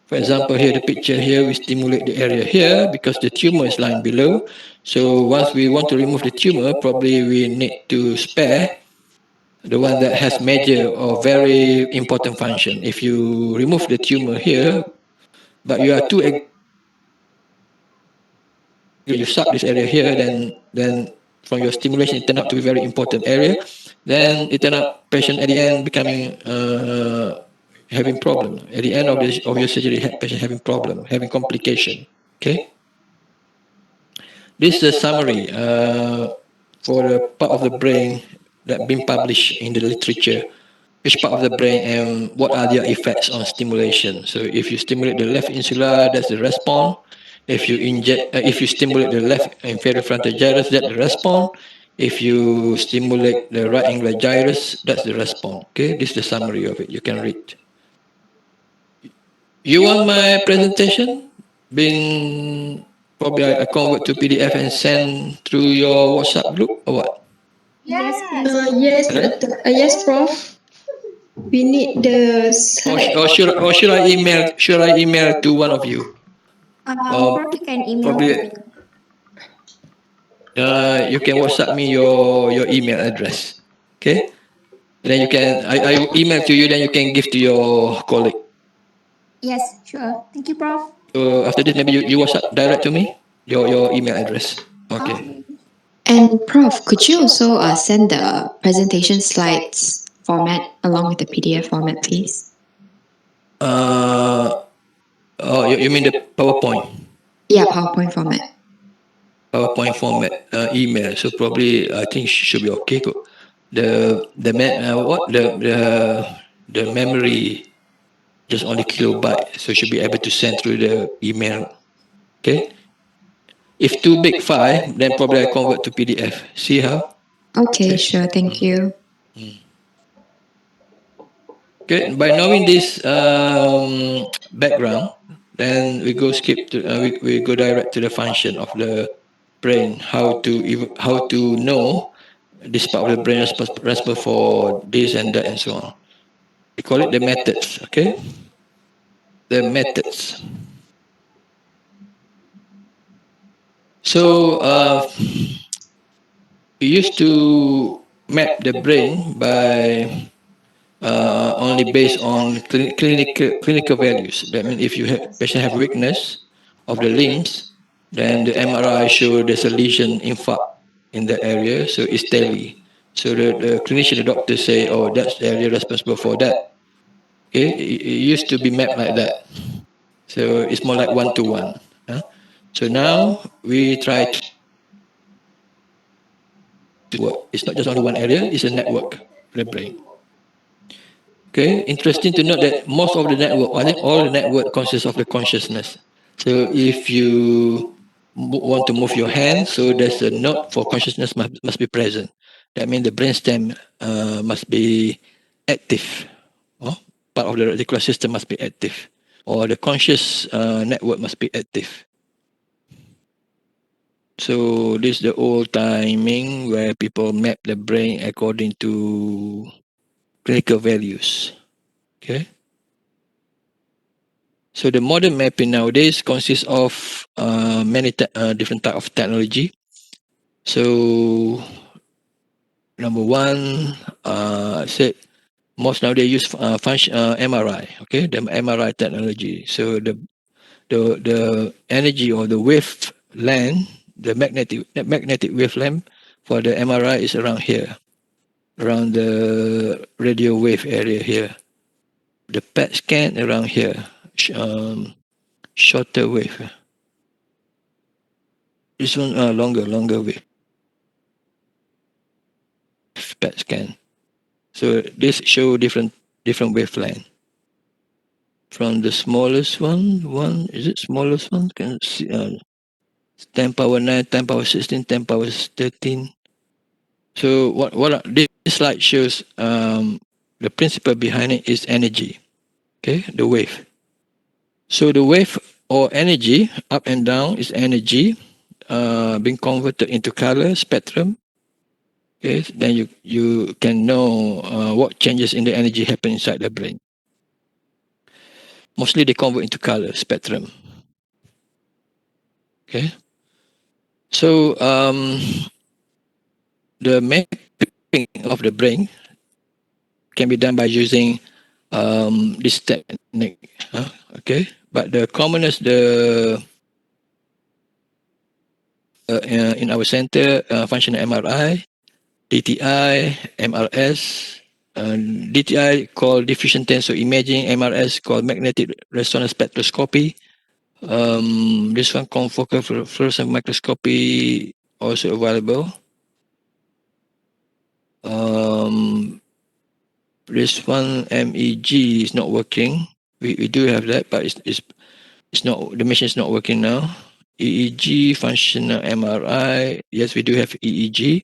For example, here the picture here, we stimulate the area here because the tumor is lying below. So once we want to remove the tumor, probably we need to spare the one that has major or very important function. If you remove the tumor here, but you are too you suck this area here, then from your stimulation, it turned out to be very important area. Then it turned out patient at the end becoming having problem. At the end of your surgery, patient having problem, having complication. Okay. This is a summary for the part of the brain that been published in the literature. Which part of the brain and what are their effects on stimulation? So if you stimulate the left insula, that's the response. If you stimulate the left inferior frontal gyrus, that's the response. If you stimulate the right angular gyrus, that's the response. Okay, this is the summary of it. You can read. You want my presentation? Been probably I convert to PDF and send through your WhatsApp group or what? Yes, please. Yes, Prof. We need the Or should I email to one of you? Prof, you can email Probably me. you can WhatsApp me your email address. Okay. Then you can I email to you. Then you can give to your colleague. Yes, sure. Thank you, Prof. So after this, maybe you WhatsApp direct to me your email address. Okay. And Prof, could you also send the presentation slides format along with the PDF format, please? Oh, you mean the PowerPoint? Yeah, PowerPoint format. PowerPoint format email. So probably I think should be okay. The memory just only kilobyte, so should be able to send through the email. Okay. If too big file, then probably I convert to PDF. See how? Okay, sure. Thank you. Good. By knowing this background, then we go skip to we go direct to the function of the brain. How to know this part of the brain responsible for this and that and so on. We call it the methods. Okay. The methods. So we used to map the brain by only based on clinical values. That means if patient have weakness of the limbs, then the MRI show there's a lesion infarct in that area, so it's tally. So the clinician, the doctor say, oh, that's the area responsible for that. Okay, it used to be mapped like that. So it's more like one-to-one. So now we try to work. It's not just only one area, it's a network, the brain. Okay, interesting to note that most of the network, I think all the network consists of the consciousness. So if you want to move your hand, so there's a node for consciousness must be present. That means the brainstem must be active. Oh? Part of the reticular system must be active, or the conscious network must be active. So this is the old timing where people map the brain according to clinical values. Okay. So the modern mapping nowadays consists of many different type of technology. So number one, I said most nowadays use MRI. Okay, the MRI technology. So the energy or the wavelength, the magnetic wavelength for the MRI is around here, around the radio wave area here. The PET scan around here, shorter wave. This one longer wave. PET scan. So this show different wavelength. From the smallest one is it smallest one? Can see 10 power 9, 10 power 16, 10 power 13. So this slide shows the principle behind it is energy. Okay, the wave. So the wave or energy up and down is energy being converted into color spectrum. Okay, then you can know what changes in the energy happen inside the brain. Mostly they convert into color spectrum. Okay. So the mapping of the brain can be done by using this technique. Okay. But the commonest, the in our center, functional MRI, DTI, MRS, DTI called diffusion tensor imaging, MRS called magnetic resonance spectroscopy. This one confocal fluorescent microscopy also available. This one MEG is not working. We do have that, but it's not, the machine is not working now. EEG, functional MRI. Yes, we do have EEG.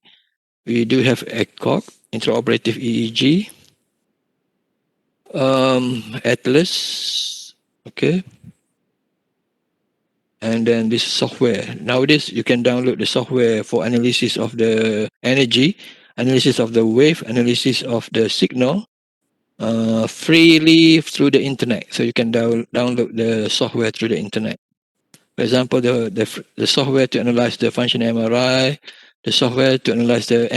We do have ECOG, intraoperative EEG. Atlas. Okay. And then this software. Nowadays, you can download the software for analysis of the energy, analysis of the wave, analysis of the signal, freely through the internet. So you can download the software through the internet. For example, the software to analyze the function MRI, the software to analyze the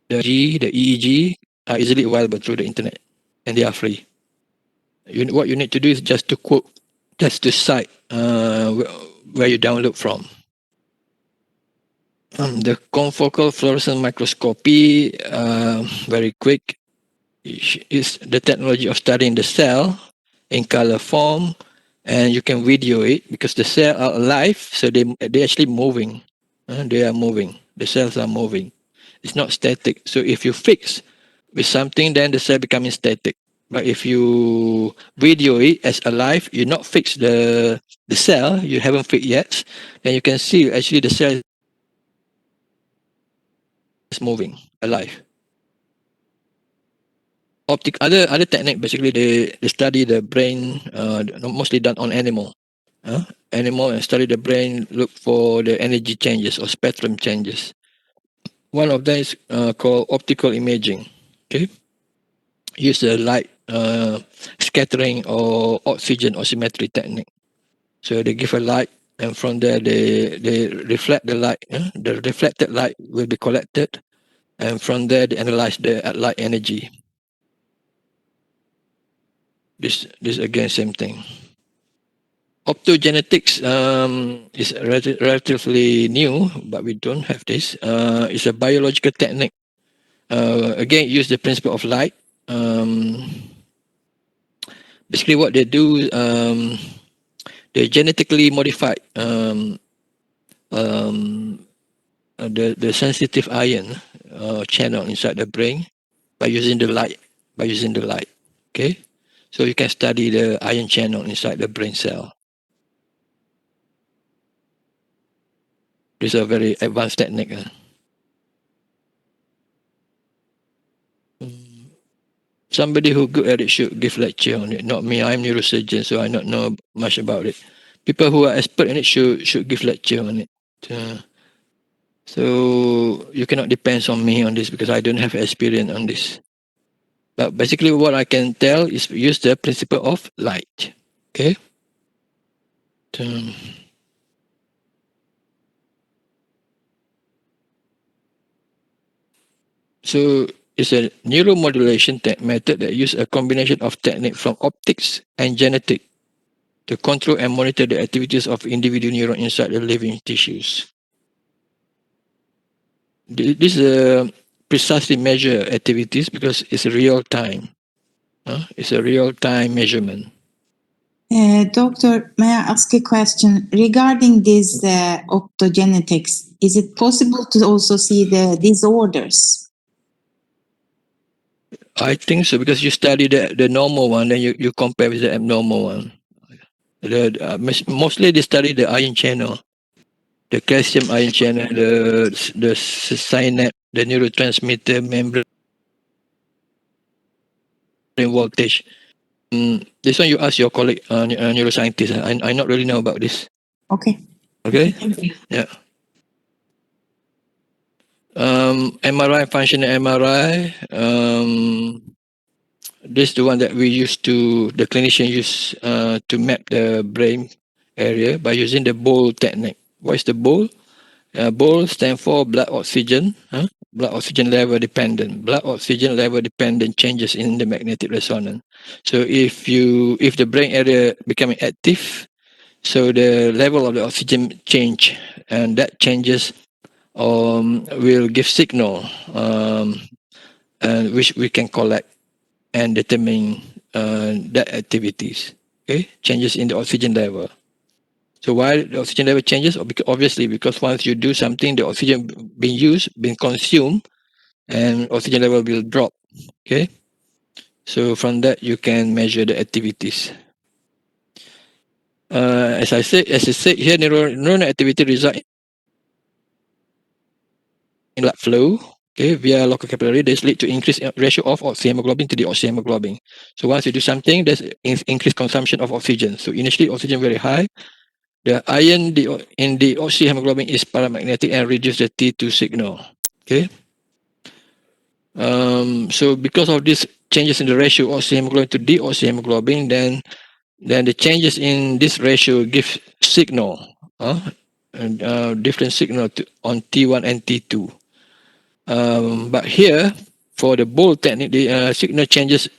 the EEG are easily available through the internet, and they are free. What you need to do is just to quote, just to cite where you download from. The confocal fluorescent microscopy, very quick, is the technology of studying the cell in color form, and you can video it because the cells are alive, so they're actually moving. They are moving. The cells are moving. It's not static. So if you fix with something, then the cell becoming static. But if you video it as alive, you not fix the cell, you haven't fixed yet, then you can see actually the cell is moving, alive. Other technique, basically they study the brain, mostly done on animal. Animal, and study the brain, look for the energy changes or spectrum changes. One of them is called optical imaging. Okay, use the light scattering or oxygen oscillometry technique. So they give a light, and from there they reflect the light. The reflected light will be collected, and from there they analyze the light energy. This again same thing. Optogenetics is relatively new, but we don't have this. It's a biological technique. Again, use the principle of light. Basically, what they do, they genetically modify the sensitive ion channel inside the brain by using the light. Okay, so you can study the ion channel inside the brain cell. This is a very advanced technique. Somebody who good at it should give lecture on it. Not me. I'm neurosurgeon, so I don't know much about it. People who are expert in it should give lecture on it. So you cannot depend on me on this because I don't have experience on this. But basically, what I can tell is use the principle of light. Okay. So it's a neuromodulation method that uses a combination of technique from optics and genetic to control and monitor the activities of individual neurons inside the living tissues. This precisely measure activities because it's real time. It's a real time measurement. Doctor, may I ask a question regarding this optogenetics? Is it possible to also see the disorders? I think so because you study the normal one, then you compare with the abnormal one. Mostly they study the ion channel, the calcium ion channel, the synapse, the neurotransmitter membrane voltage. This one you ask your colleague, neuroscientist. I not really know about this. Okay. Okay. Thank you. Yeah. MRI, functional MRI. This is the one that the clinician use to map the brain area by using the BOL technique. What is the BOL? BOL stands for blood oxygen. Blood oxygen level dependent. Blood oxygen level dependent changes in the magnetic resonance. So if the brain area becoming active, So the level of the oxygen change, and that changes will give signal which we can collect and determine that activities. Okay, changes in the oxygen level. So why the oxygen level changes? Obviously, because once you do something, the oxygen being used, being consumed, and oxygen level will drop. Okay, so from that you can measure the activities. As I said here, neuronal activity result in blood flow. Okay, via local capillary, this lead to increased ratio of oxyhemoglobin to deoxyhemoglobin. So once you do something, there's increased consumption of oxygen. So initially, oxygen very high. The iron in the oxyhemoglobin is paramagnetic and reduce the T2 signal. Okay. So because of these changes in the ratio of oxyhemoglobin to deoxyhemoglobin, then the changes in this ratio give signal, different signal on T1 and T2. But here, for the bold technique, the signal changes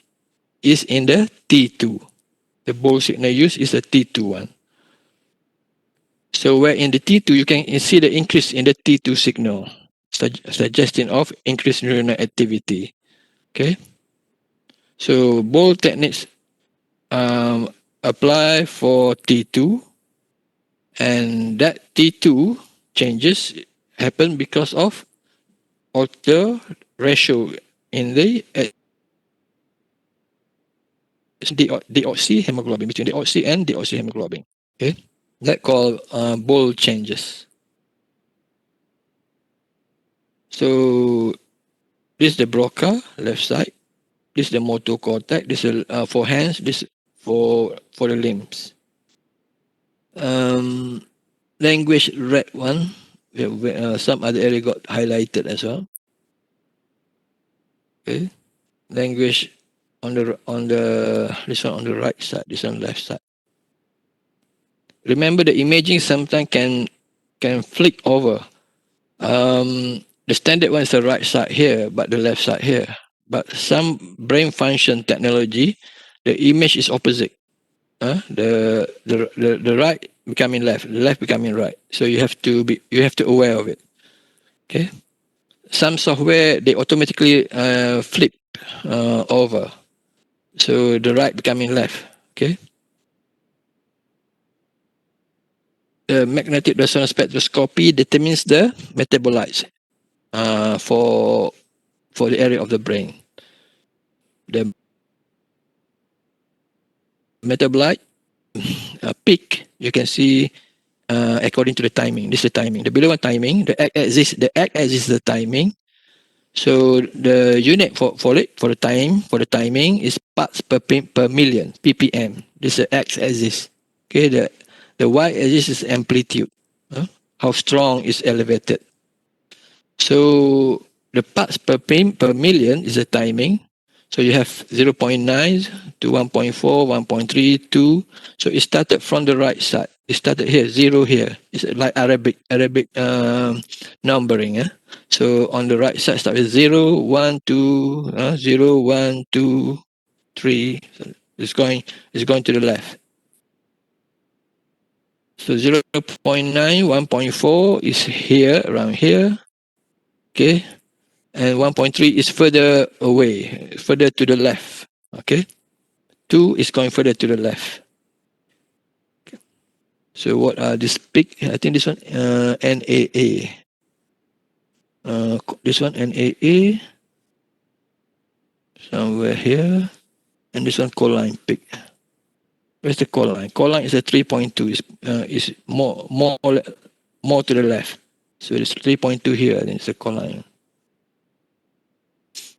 is in the T2. The bold signal used is the T2 one. So where in the T2, you can see the increase in the T2 signal, suggesting of increased neuronal activity. Okay. So bold techniques apply for T2, and that T2 changes happen because of alter ratio in the deoxyhemoglobin, between the oxy and deoxyhemoglobin. Okay, that called bold changes. So this is the Broca left side. This is the motor cortex. This is for hands. This for the limbs. Language red one. Some other area got highlighted as well. Okay, language on the this one on the right side. This one left side. Remember, the imaging sometimes can flick over. The standard one is the right side here, but the left side here. But some brain function technology, the image is opposite. The right becoming left, the left becoming right. So you have to aware of it. Okay. Some software they automatically flip over, so the right becoming left. Okay. The magnetic resonance spectroscopy determines the metabolites for the area of the brain. The metabolite peak you can see according to the timing. This is the timing. The below one timing. The x-axis is the timing. So the unit for the timing is parts per million, ppm. This is the x-axis. Okay, the y-axis is amplitude. How strong is elevated. So the parts per million is the timing. So you have 0.9 to 1.4, 1.3, 2. So it started from the right side. It started here, 0 here. It's like Arabic numbering. So on the right side, start with 0, 1, 2, 0, 1, 2, 3. So it's going to the left. So 0.9, 1.4 is here, around here. Okay. And 1.3 is further away, further to the left. Okay. 2 is going further to the left. Okay. So what are this peak? I think this one NAA. This one NAA. Somewhere here. And this one choline peak. Where's the choline? Choline is a 3.2. Is more to the left. So it's 3.2 here. And it's a choline.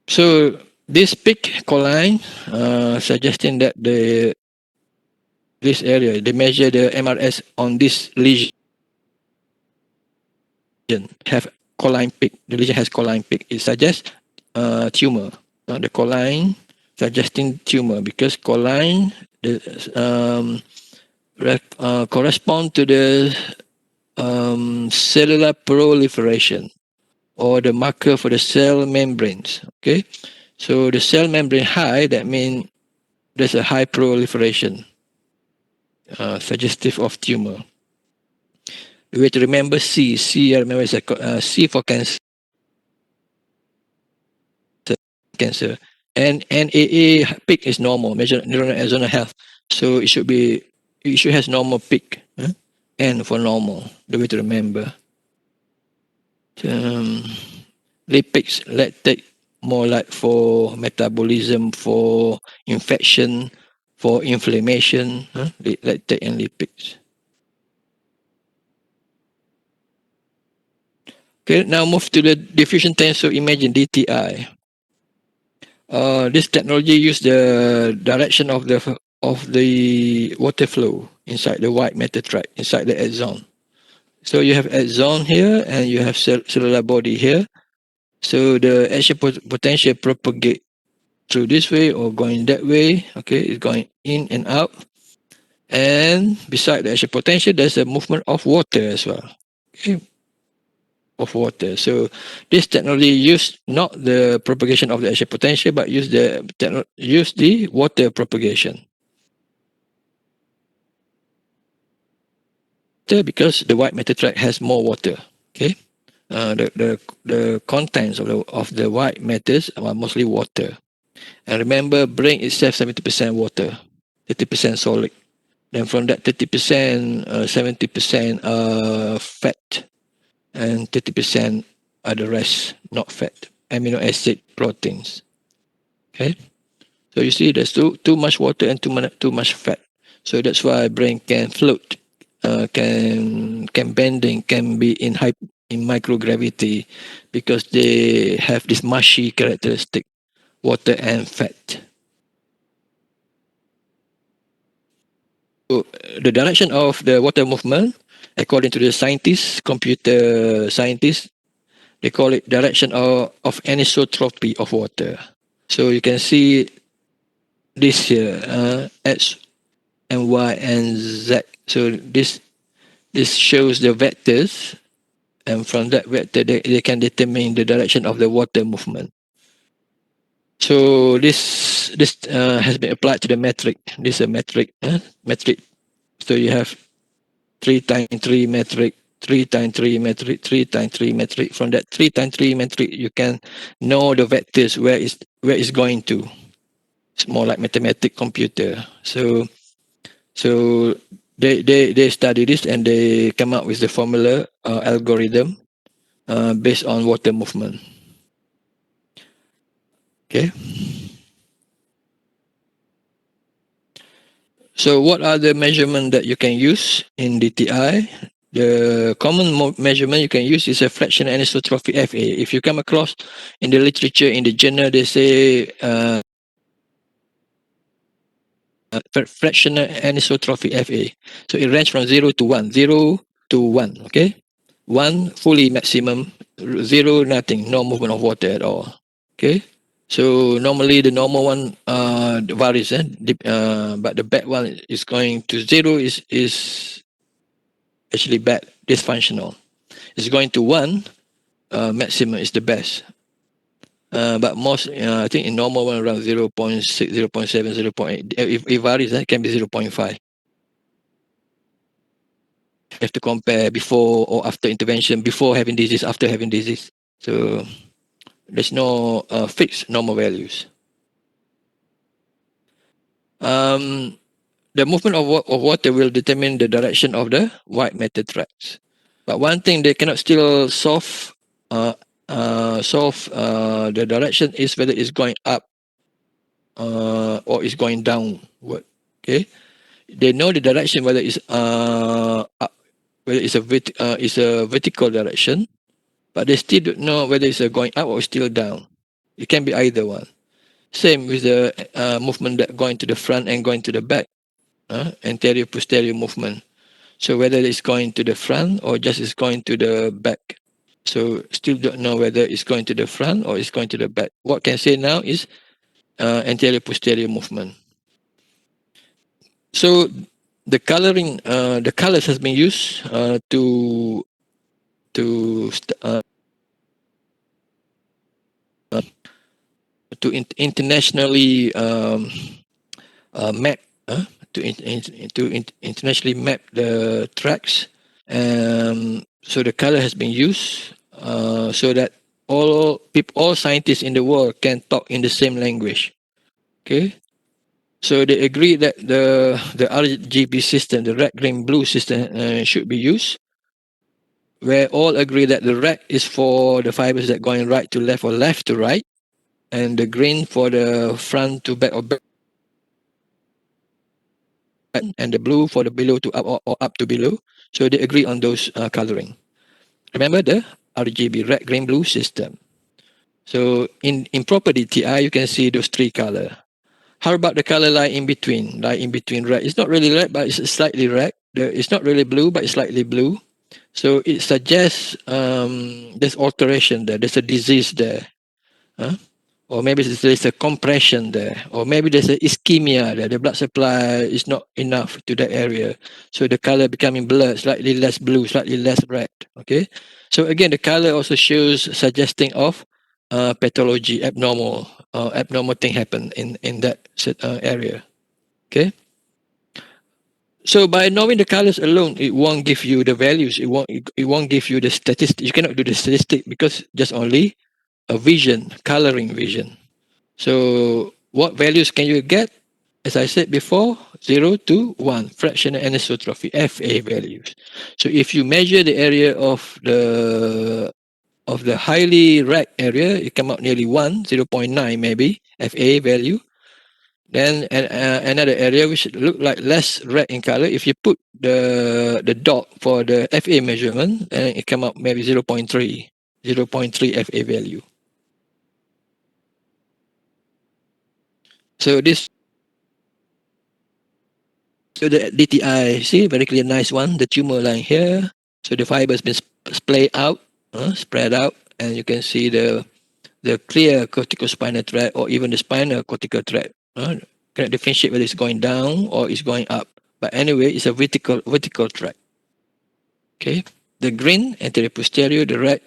So this peak choline suggesting that this area, they measure the MRS on this lesion, have choline peak. The lesion has choline peak. It suggests tumor. The choline suggesting tumor because choline correspond to the cellular proliferation or the marker for the cell membranes. Okay, so the cell membrane high, that means there's a high proliferation. suggestive of tumor. The way to remember C. C, I remember is C for cancer. And NAA peak is normal, measure neuronal axonal health. So it should has normal peak. N for normal, the way to remember. Lipids, lactate, more like for metabolism, for infection, for inflammation, lactate and lipids. Okay, now move to the diffusion tensor imaging, DTI. This technology use the direction of the water flow inside the white matter tract, inside the axon. So you have axon here and you have cellular body here. So the action potential propagate through this way or going that way. Okay, it's going in and out. And beside the action potential, there's a movement of water as well. Okay, of water. So this technology use not the propagation of the action potential, but use the water propagation. Because the white matter tract has more water. Okay, the contents of the white matters are mostly water. And remember, brain itself 70% water, 30% solid. Then from that 30%, 70% fat, and 30% are the rest, not fat, amino acid, proteins. Okay, so you see, there's too much water and too much fat. So that's why brain can float, can bending, can be in microgravity, because they have this mushy characteristic, water and fat. So the direction of the water movement, according to the scientists, computer scientists, they call it direction of anisotropy of water. So you can see this here, X and Y and Z. So this shows the vectors, and from that vector they can determine the direction of the water movement. So this has been applied to the metric. This is a metric. So you have 3 times 3 metric, 3 times 3 metric, 3 times 3 metric. From that 3 times 3 metric, you can know the vectors where it's going to. It's more like mathematical computer. So they study this and they come up with the formula algorithm based on water movement. Okay. So what are the measurements that you can use in DTI? The common measurement you can use is a fractional anisotropy FA. If you come across in the literature, in the journal, they say fractional anisotropy FA. So it ranges from 0 to 1. 0 to 1, okay? 1 fully maximum, 0 nothing, no movement of water at all. Okay? So normally the normal one varies, but the bad one is going to 0 is actually bad, dysfunctional. It's going to 1, maximum is the best. But most, I think in normal one around 0.6, 0.7, 0.8. If it varies, it can be 0.5. You have to compare before or after intervention, before having disease, after having disease. So there's no fixed normal values. The movement of water will determine the direction of the white matter tracts. But one thing they cannot still solve the direction is whether it's going up or it's going downward. Okay, they know the direction whether it's up, whether it's a vertical direction, but they still don't know whether it's going up or still down. It can be either one. Same with the movement that going to the front and going to the back, anterior posterior movement. So whether it's going to the front or just it's going to the back. So still don't know whether it's going to the front or it's going to the back. What can say now is anterior posterior movement. So the colors has been used to internationally map internationally map the tracks. So the color has been used so that all scientists in the world can talk in the same language. Okay. So they agree that the RGB system, the red, green, blue system, should be used. Where all agree that the red is for the fibers that going right to left or left to right, and the green for the front to back or back, and the blue for the below to up or up to below. So they agree on those coloring. Remember the RGB, red, green, blue system. So in proper DTI, you can see those three color. How about the color line in between? Like in between red. It's not really red, but it's slightly red. It's not really blue, but it's slightly blue. So it suggests there's alteration there. There's a disease there. Huh? Or maybe there's a compression there. Or maybe there's a ischemia there. The blood supply is not enough to that area. So the color becoming blurred, slightly less blue, slightly less red. Okay. So again, the color also shows suggesting of pathology, abnormal thing happen in that area. Okay. So by knowing the colors alone, it won't give you the values. It won't give you the statistics. You cannot do the statistic because just only a vision, coloring vision. So what values can you get? As I said before, 0 to 1, fractional anisotropy, FA values. So if you measure the area of the highly red area, it come out nearly 1, 0.9 maybe, FA value. Then another area which look like less red in color, if you put the dot for the FA measurement, and it come out maybe 0.3 FA value. So the DTI, see, very clear, nice one. The tumor line here. So the fiber has been spread out, and you can see the clear corticospinal tract or even the spinal cortical tract. Cannot differentiate whether it's going down or it's going up. But anyway, it's a vertical tract. Okay. The green, anterior posterior, the right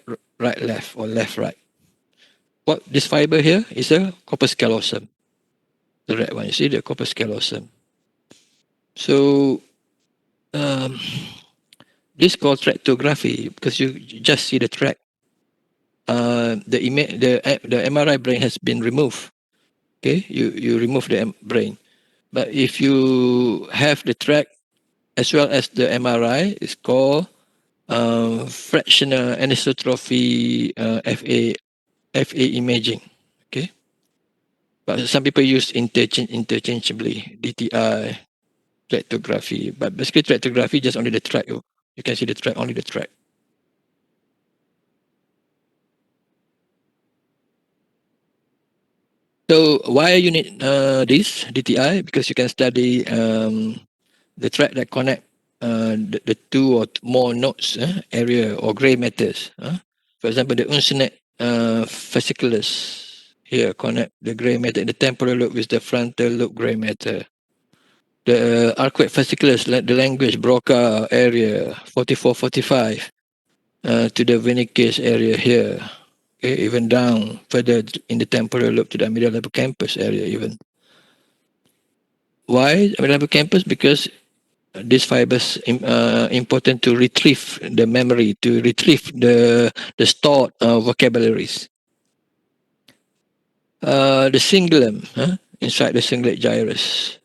left or left right. What this fiber here is a corpus callosum. The red one, you see the corpus callosum. So this called tractography because you just see the tract. The MRI brain has been removed. Okay, you remove the brain, but if you have the tract as well as the MRI, it's called fractional anisotropy FA imaging. Okay, but some people use interchangeably DTI, tractography, but basically tractography just only the tract. You can see the tract, only the tract. So why you need this DTI? Because you can study the tract that connect the two or more nodes area or gray matters. For example, the uncinate fasciculus here connect the gray matter in the temporal lobe with the frontal lobe gray matter. The arcuate fasciculus, the language Broca area 44-45 to the vena cava area here. Okay, even down further in the temporal lobe to the amygdala hippocampus area even. Why amygdala hippocampus? Because these fibers important to retrieve the memory, to retrieve the stored vocabularies. The cingulum inside the cingulate gyrus.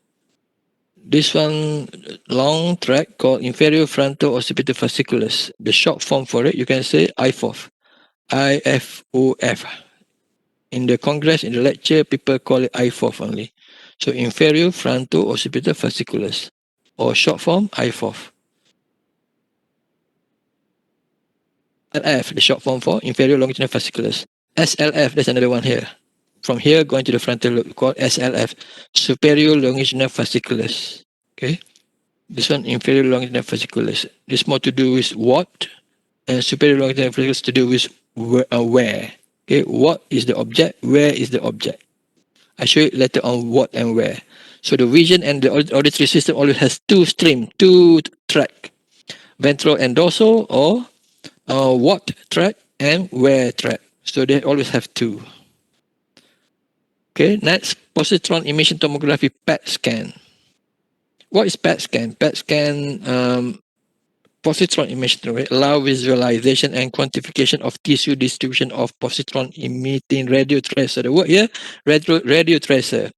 This one long tract called inferior frontal occipital fasciculus. The short form for it, you can say IFOF. IFOF. In the congress, in the lecture, people call it IFOF only. So inferior frontal occipital fasciculus, or short form IFOF. LF, the short form for inferior longitudinal fasciculus. SLF, there's another one here. From here going to the frontal lobe, called SLF, superior longitudinal fasciculus. Okay, this one inferior longitudinal fasciculus. This more to do with what, and superior longitudinal fasciculus to do with where. Okay, what is the object? Where is the object? I show you later on what and where. So the vision and the auditory system always has two track, ventral and dorsal, or what track and where track. So they always have two. Okay, next, positron emission tomography PET scan. what is PET scan? PET scan positron emission rate allow visualization and quantification of tissue distribution of positron emitting radio tracer. The word here, radio tracer.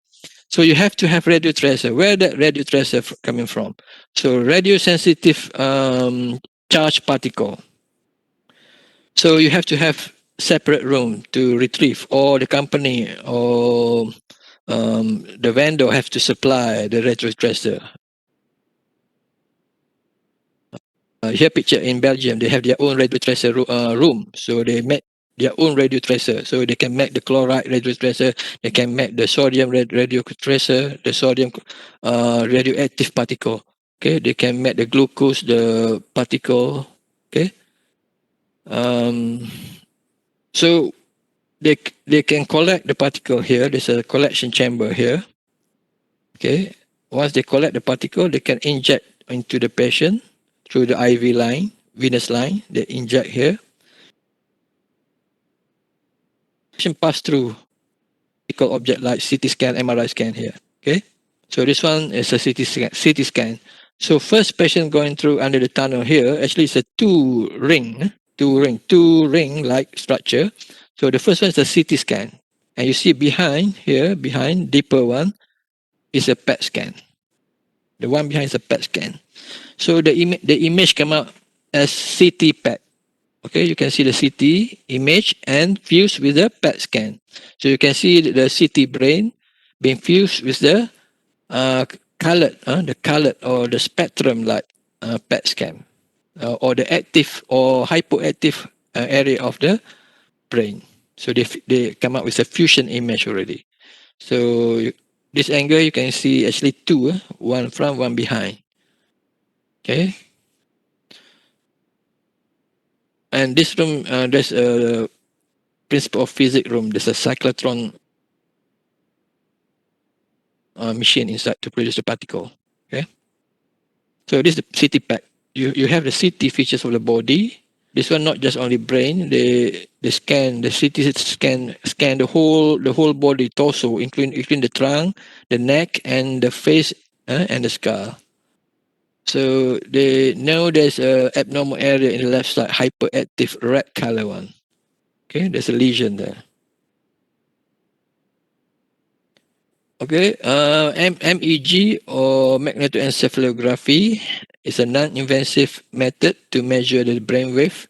So you have to have radio tracer. Where that radio tracer coming from? So radio sensitive charged particle. So you have to have separate room to retrieve, or the company or the vendor have to supply the radio tracer. Here picture in Belgium, they have their own radio tracer room. So they make their own radio tracer. So they can make the chloride radio tracer, they can make the sodium radio tracer, the sodium radioactive particle. Okay, they can make the glucose, the particle. Okay. So they can collect the particle here. There's a collection chamber here. Okay. Once they collect the particle, they can inject into the patient through the IV line, venous line. They inject here. Patient pass through physical object like CT scan, MRI scan here. Okay. So this one is a CT scan. So first patient going through under the tunnel here, actually it's a two ring like structure. So the first one is a CT scan. And you see behind here, behind deeper one, is a PET scan. The one behind is a PET scan. So the image come out as CT PET. Okay, you can see the CT image and fused with the PET scan. So you can see the CT brain being fused with the colored or the spectrum like PET scan or the active or hypoactive area of the brain. So they come up with a fusion image already. So this angle you can see actually two, one front, one behind. Okay. And this room, there's a principle of physics room. There's a cyclotron machine inside to produce the particle. Okay. So this is the CT pack. You have the CT features of the body. This one not just only brain. They scan the CT scan the whole body, torso, including the trunk, the neck, and the face and the skull. So they know there's a abnormal area in the left side, hyperactive red color one. Okay, there's a lesion there. Okay, MEG or magnetoencephalography is a non-invasive method to measure the brainwave.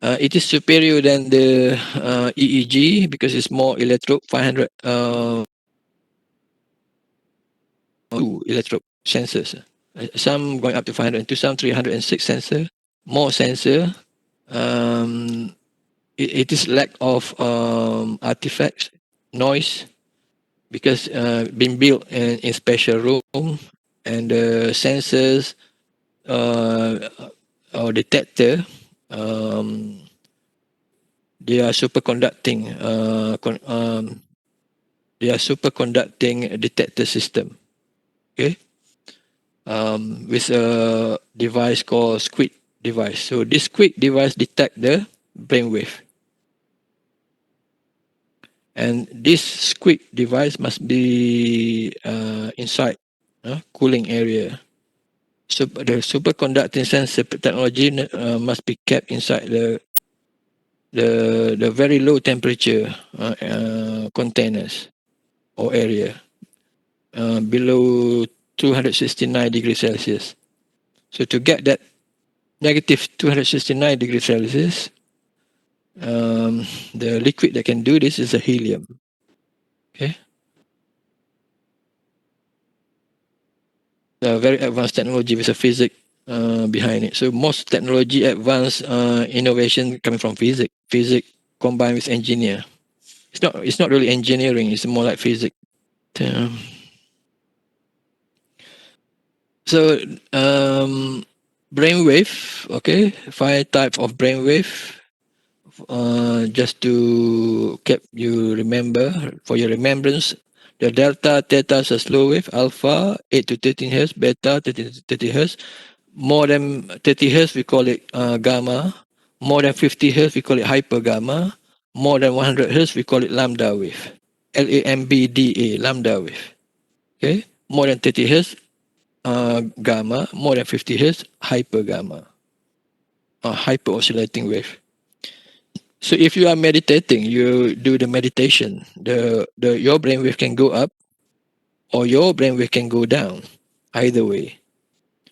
It is superior than the EEG because it's more electrode, 500 two electrode sensors. Some going up to 502, some 306 sensor, more sensor. It is lack of artifacts, noise, because being built in special room, and the sensors or detector, they are superconducting. They are superconducting detector system. Okay, with a device called squid device. So this squid device detect the brainwave. And this squid device must be inside cooling area. So the superconducting sensor technology must be kept inside the very low temperature containers or area below 269 degrees Celsius. So to get that negative 269 degrees Celsius, the liquid that can do this is a helium. Okay. A very advanced technology with a physics behind it. So most technology advanced innovation coming from physics. Physics combined with engineer. It's not really engineering. It's more like physics. So brainwave. Okay, 5 types of brainwave. Just to keep you remember for your remembrance. The delta, theta is a slow wave, alpha 8 to 13 hertz, beta 30 hertz. More than 30 hertz, we call it gamma. More than 50 hertz, we call it hyper gamma. More than 100 hertz, we call it lambda wave. LAMBDA, lambda wave. Okay. More than 30 hertz, gamma, more than 50 hertz, hyper gamma, or hyper oscillating wave. So if you are meditating, you do the meditation, your brainwave can go up or your brainwave can go down, either way.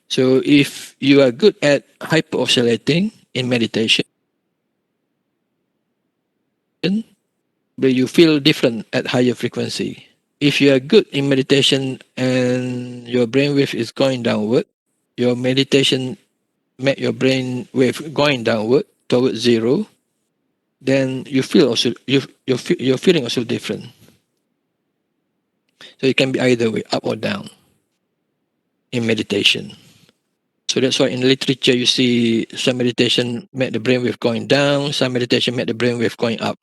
So if you are good at hyper oscillating in meditation, but you feel different at higher frequency. If you are good in meditation and your brainwave is going downward, your meditation make your brain wave going downward towards zero, then you feel also you're feeling also different. So it can be either way, up or down, in meditation. So that's why in literature you see some meditation make the brainwave going down, some meditation make the brainwave going up.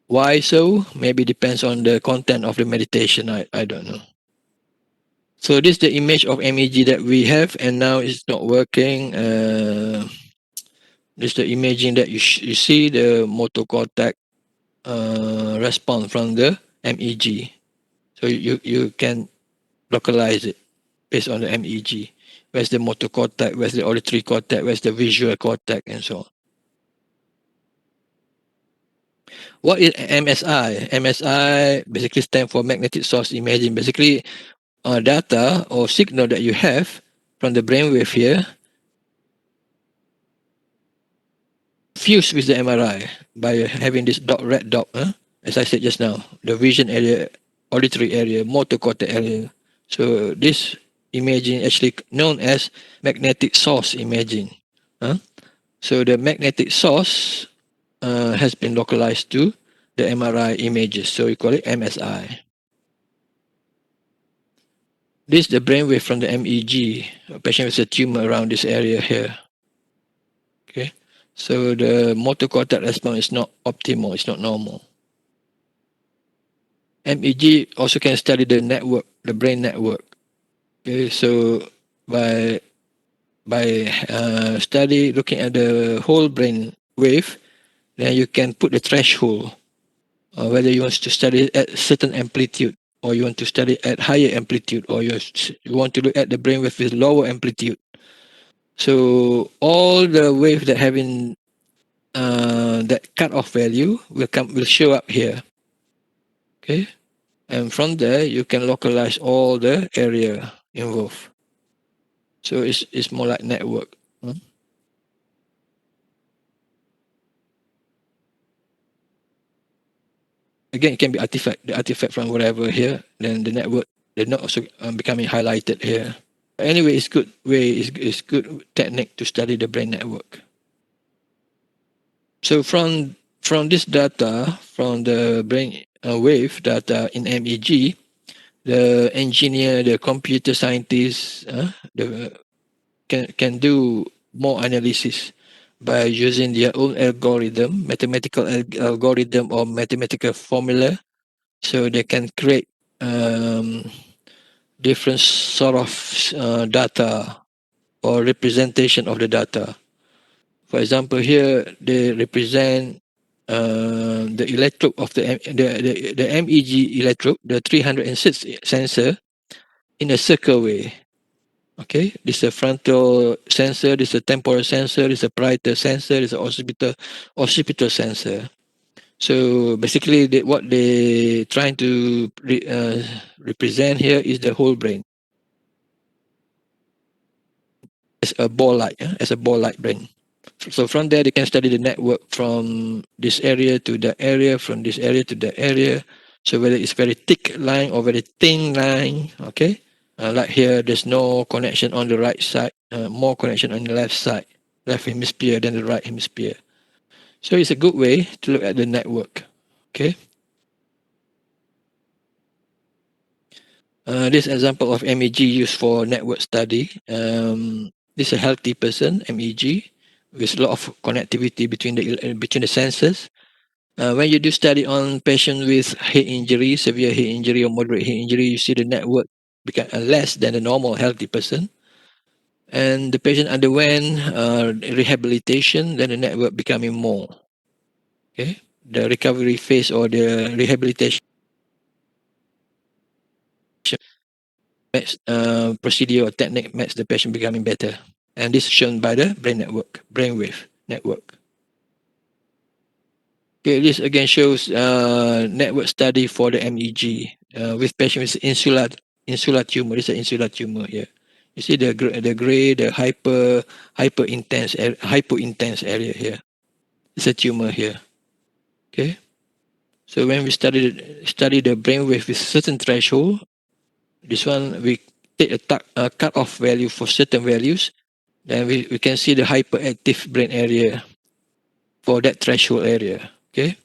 Why so? Maybe depends on the content of the meditation. I don't know. So this is the image of MEG that we have, and now it's not working. This is the imaging that you see the motor cortex response from the MEG. So you can localize it based on the MEG. Where's the motor cortex? Where's the auditory cortex? Where's the visual cortex, and so on. What is MSI? MSI basically stands for magnetic source imaging. Basically, data or signal that you have from the brainwave here fused with the MRI by having this red dot, as I said just now, the vision area, auditory area, motor cortex area. So this imaging actually known as magnetic source imaging. So the magnetic source has been localized to the MRI images. So we call it MSI. This is the brainwave from the MEG. A patient with a tumor around this area here. Okay. So the motor cortex response is not optimal, it's not normal. MEG also can study the network, the brain network. Okay, so by study looking at the whole brain wave, then you can put the threshold, whether you want to study at certain amplitude or you want to study at higher amplitude, or you want to look at the brain wave with lower amplitude. So all the waves that having that cutoff value will show up here. Okay, and from there you can localize all the area involved. So it's more like network. Again, it can be artifact. The artifact from whatever here, then the network, they're not also becoming highlighted here. Anyway, it's good way. It's good technique to study the brain network. So from this data, from the brain wave data in MEG, the engineer, the computer scientists, can do more analysis by using their own algorithm, mathematical algorithm or mathematical formula, so they can create different sort of data or representation of the data. For example, here they represent the electrode of the MEG electrode, the 306 sensor, in a circle way. Okay, this is a frontal sensor, this is a temporal sensor, this is a parietal sensor, this is an occipital sensor. So basically, what they trying to represent here is the whole brain as a ball-like brain. So from there, they can study the network from this area to that area, from this area to that area. So whether it's very thick line or very thin line, okay. Like here, there's no connection on the right side, more connection on the left hemisphere than the right hemisphere. So it's a good way to look at the network, okay. This example of MEG used for network study. This is a healthy person, MEG, with a lot of connectivity between the sensors. When you do study on patient with head injury, severe head injury or moderate head injury, you see the network become less than the normal healthy person. And the patient underwent rehabilitation, then the network becoming more. Okay, the recovery phase or the rehabilitation procedure or technique makes the patient becoming better. And this is shown by the brainwave network. Okay, this again shows network study for the MEG with patients with insular tumor. This is an insular tumor here. You see the gray, the hyper intense area here. It's a tumor here. Okay. So when we study the brainwave with certain threshold, this one we take a cut-off value for certain values, then we can see the hyperactive brain area for that threshold area. Okay.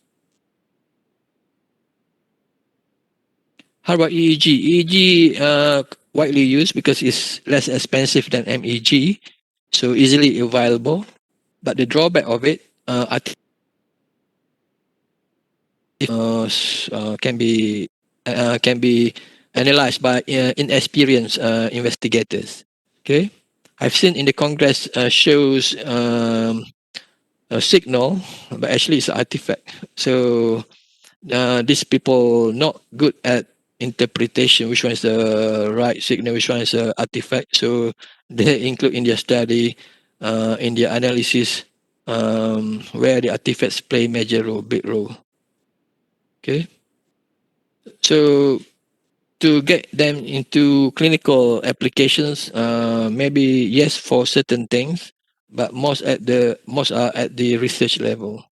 How about EEG? EEG widely used because it's less expensive than MEG, so easily available. But the drawback of it, can be analyzed by inexperienced investigators. Okay, I've seen in the Congress shows a signal, but actually it's an artifact. So these people not good at interpretation, which one is the right signal, which one is the artifact. So they include in their study, in their analysis, where the artifacts play major role, big role. Okay. So to get them into clinical applications, maybe yes for certain things, but most are at the research level.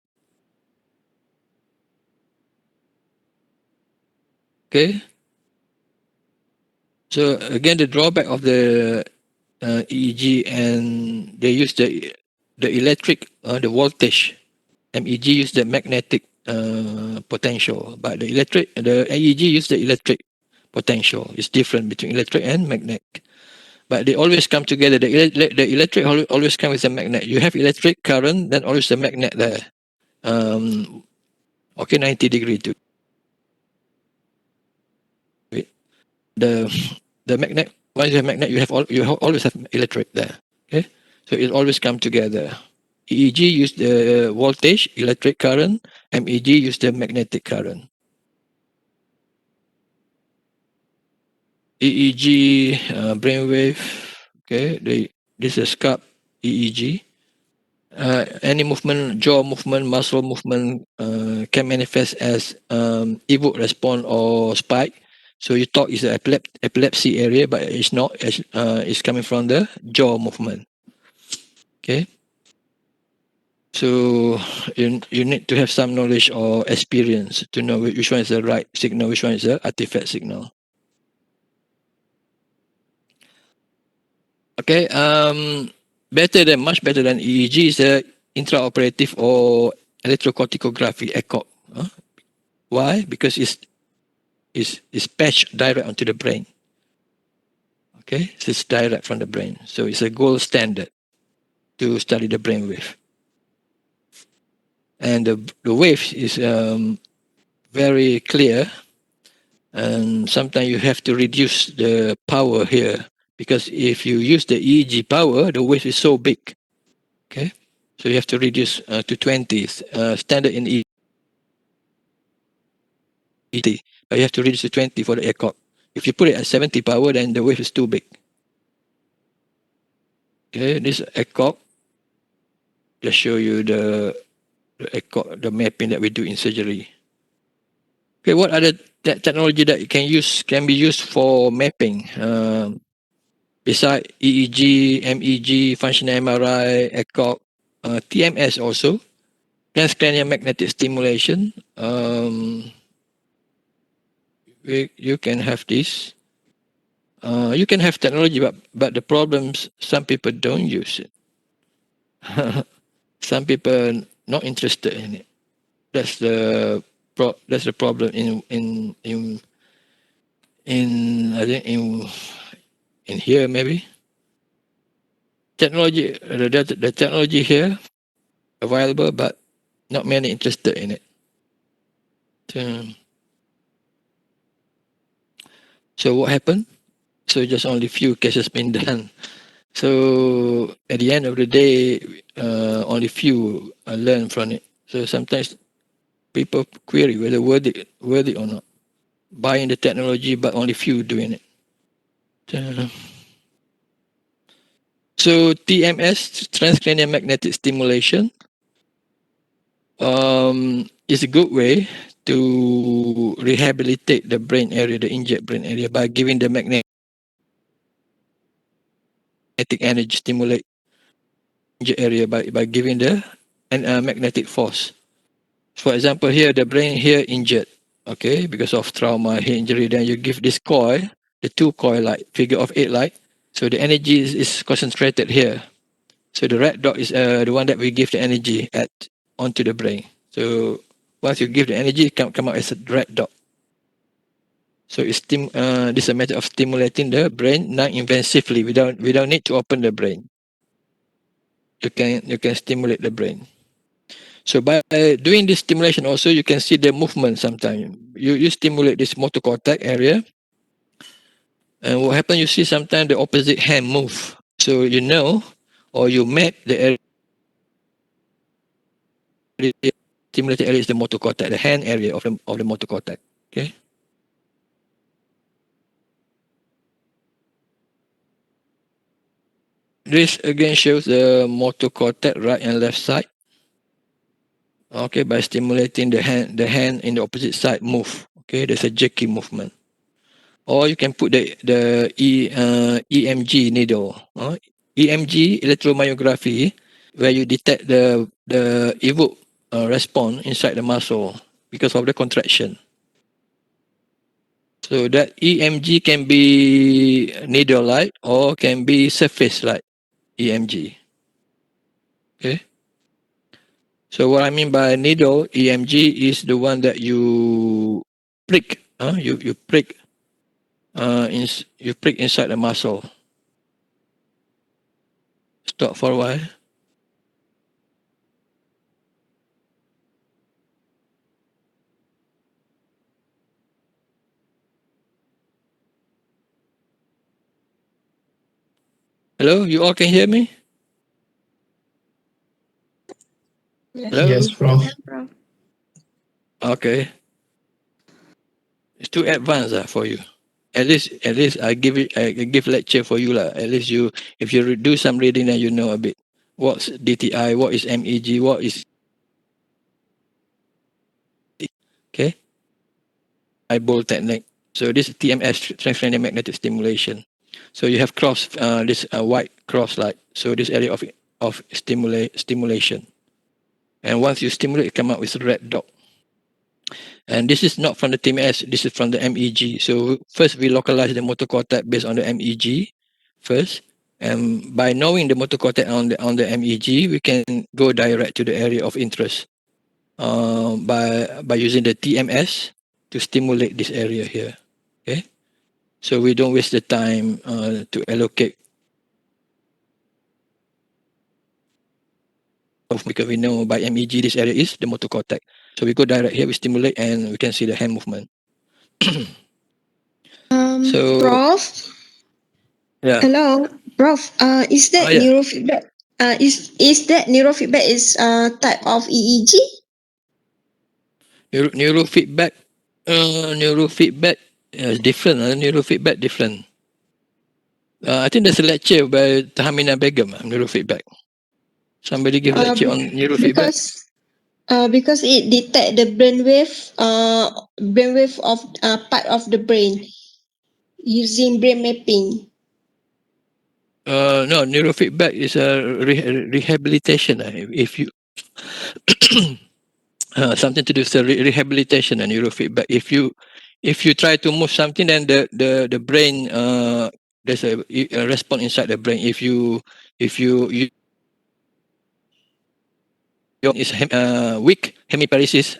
Okay. So again, the drawback of the EEG, and they use the electric, the voltage. MEG use the magnetic potential, but the EEG use the electric potential. It's different between electric and magnetic. But they always come together. The electric always come with a magnet. You have electric current, then always a magnet there. Okay, 90-degree to it. The magnet. Once you have magnet, you always have electric there. Okay, so it always come together. EEG use the voltage, electric current. MEG use the magnetic current. EEG, brainwave. Okay, this is SCAP EEG. Any movement, jaw movement, muscle movement can manifest as evoke response or spike. So you thought it's an epilepsy area, but it's not. It's coming from the jaw movement. Okay. So you need to have some knowledge or experience to know which one is the right signal, which one is the artifact signal. Okay. Much better than EEG is the intraoperative or electrocorticography (ECOG). Why? Because it's patched direct onto the brain. Okay, so it's direct from the brain. So it's a gold standard to study the brain wave. And the wave is very clear. And sometimes you have to reduce the power here, because if you use the EEG power, the wave is so big. Okay, so you have to reduce to 20. Standard in EEG, but you have to reduce to 20 for the ECOG. If you put it at 70 power, then the wave is too big. Okay, this ECOG just show you the ECOG, the mapping that we do in surgery. Okay, what other technology that can be used for mapping? Beside EEG, MEG, functional MRI, ECOG, TMS also, transcranial magnetic stimulation. You can have this. You can have technology, but the problems, some people don't use it. Some people not interested in it. That's the problem I think in here maybe. Technology, the technology here available, but not many interested in it. So what happened? So just only few cases been done. So at the end of the day, only few learn from it. So sometimes people query whether worthy or not. Buying the technology, but only few doing it. So TMS, transcranial magnetic stimulation, is a good way to rehabilitate the brain area, the injured brain area, by giving the magnetic energy, stimulate injured area by giving the magnetic force. For example, here the brain here injured, okay, because of trauma, head injury. Then you give this coil, the 2 coil light, figure of 8 light. So the energy is concentrated here. So the red dot is the one that we give the energy at onto the brain. So once you give the energy, it come out as a red dot. So this is a method of stimulating the brain non-invasively without need to open the brain. You can stimulate the brain. So by doing this stimulation also, you can see the movement sometimes. You stimulate this motor cortex area. And what happens, you see sometimes the opposite hand move. So you know, or you map the area, stimulated area is the motor cortex, the hand area of the motor cortex. Okay. This again shows the motor cortex right and left side. Okay, by stimulating the hand in the opposite side move. Okay, there's a jerky movement. Or you can put the EMG needle. EMG, electromyography, where you detect the evoke response inside the muscle because of the contraction. So that EMG can be needle light or can be surface light EMG. Okay. So what I mean by needle EMG is the one that you prick. You prick. You prick inside the muscle. Stop for a while. Hello, you all can hear me? Hello? Yes, Prof. Prof. Okay. It's too advanced for you. At least I give lecture for you lah. At least if you do some reading, then you know a bit. What's DTI? What is MEG? What is okay? Eyeball technique. So this is TMS, transcranial magnetic stimulation. So you have this white cross light. So this area of stimulation. And once you stimulate, it come out with a red dot. And this is not from the TMS, this is from the MEG. So first we localize the motor cortex based on the MEG first. And by knowing the motor cortex on the MEG, we can go direct to the area of interest by using the TMS to stimulate this area here. Okay, so we don't waste the time to allocate, because we know by MEG this area is the motor cortex. So we go direct here, we stimulate, and we can see the hand movement. So Prof. yeah. Hello, Prof. Is that Yeah. neurofeedback? Is that neurofeedback is type of EEG? Neurofeedback is different. Neurofeedback different. I think there's a lecture by Tahamina Begum, neurofeedback. Somebody give a lecture on neurofeedback. Because it detect the brainwave of part of the brain using brain mapping. No, neurofeedback is a rehabilitation. If you something to do with the rehabilitation and neurofeedback. If you try to move something, then the brain there's a response inside the brain. If you is weak hemiparesis,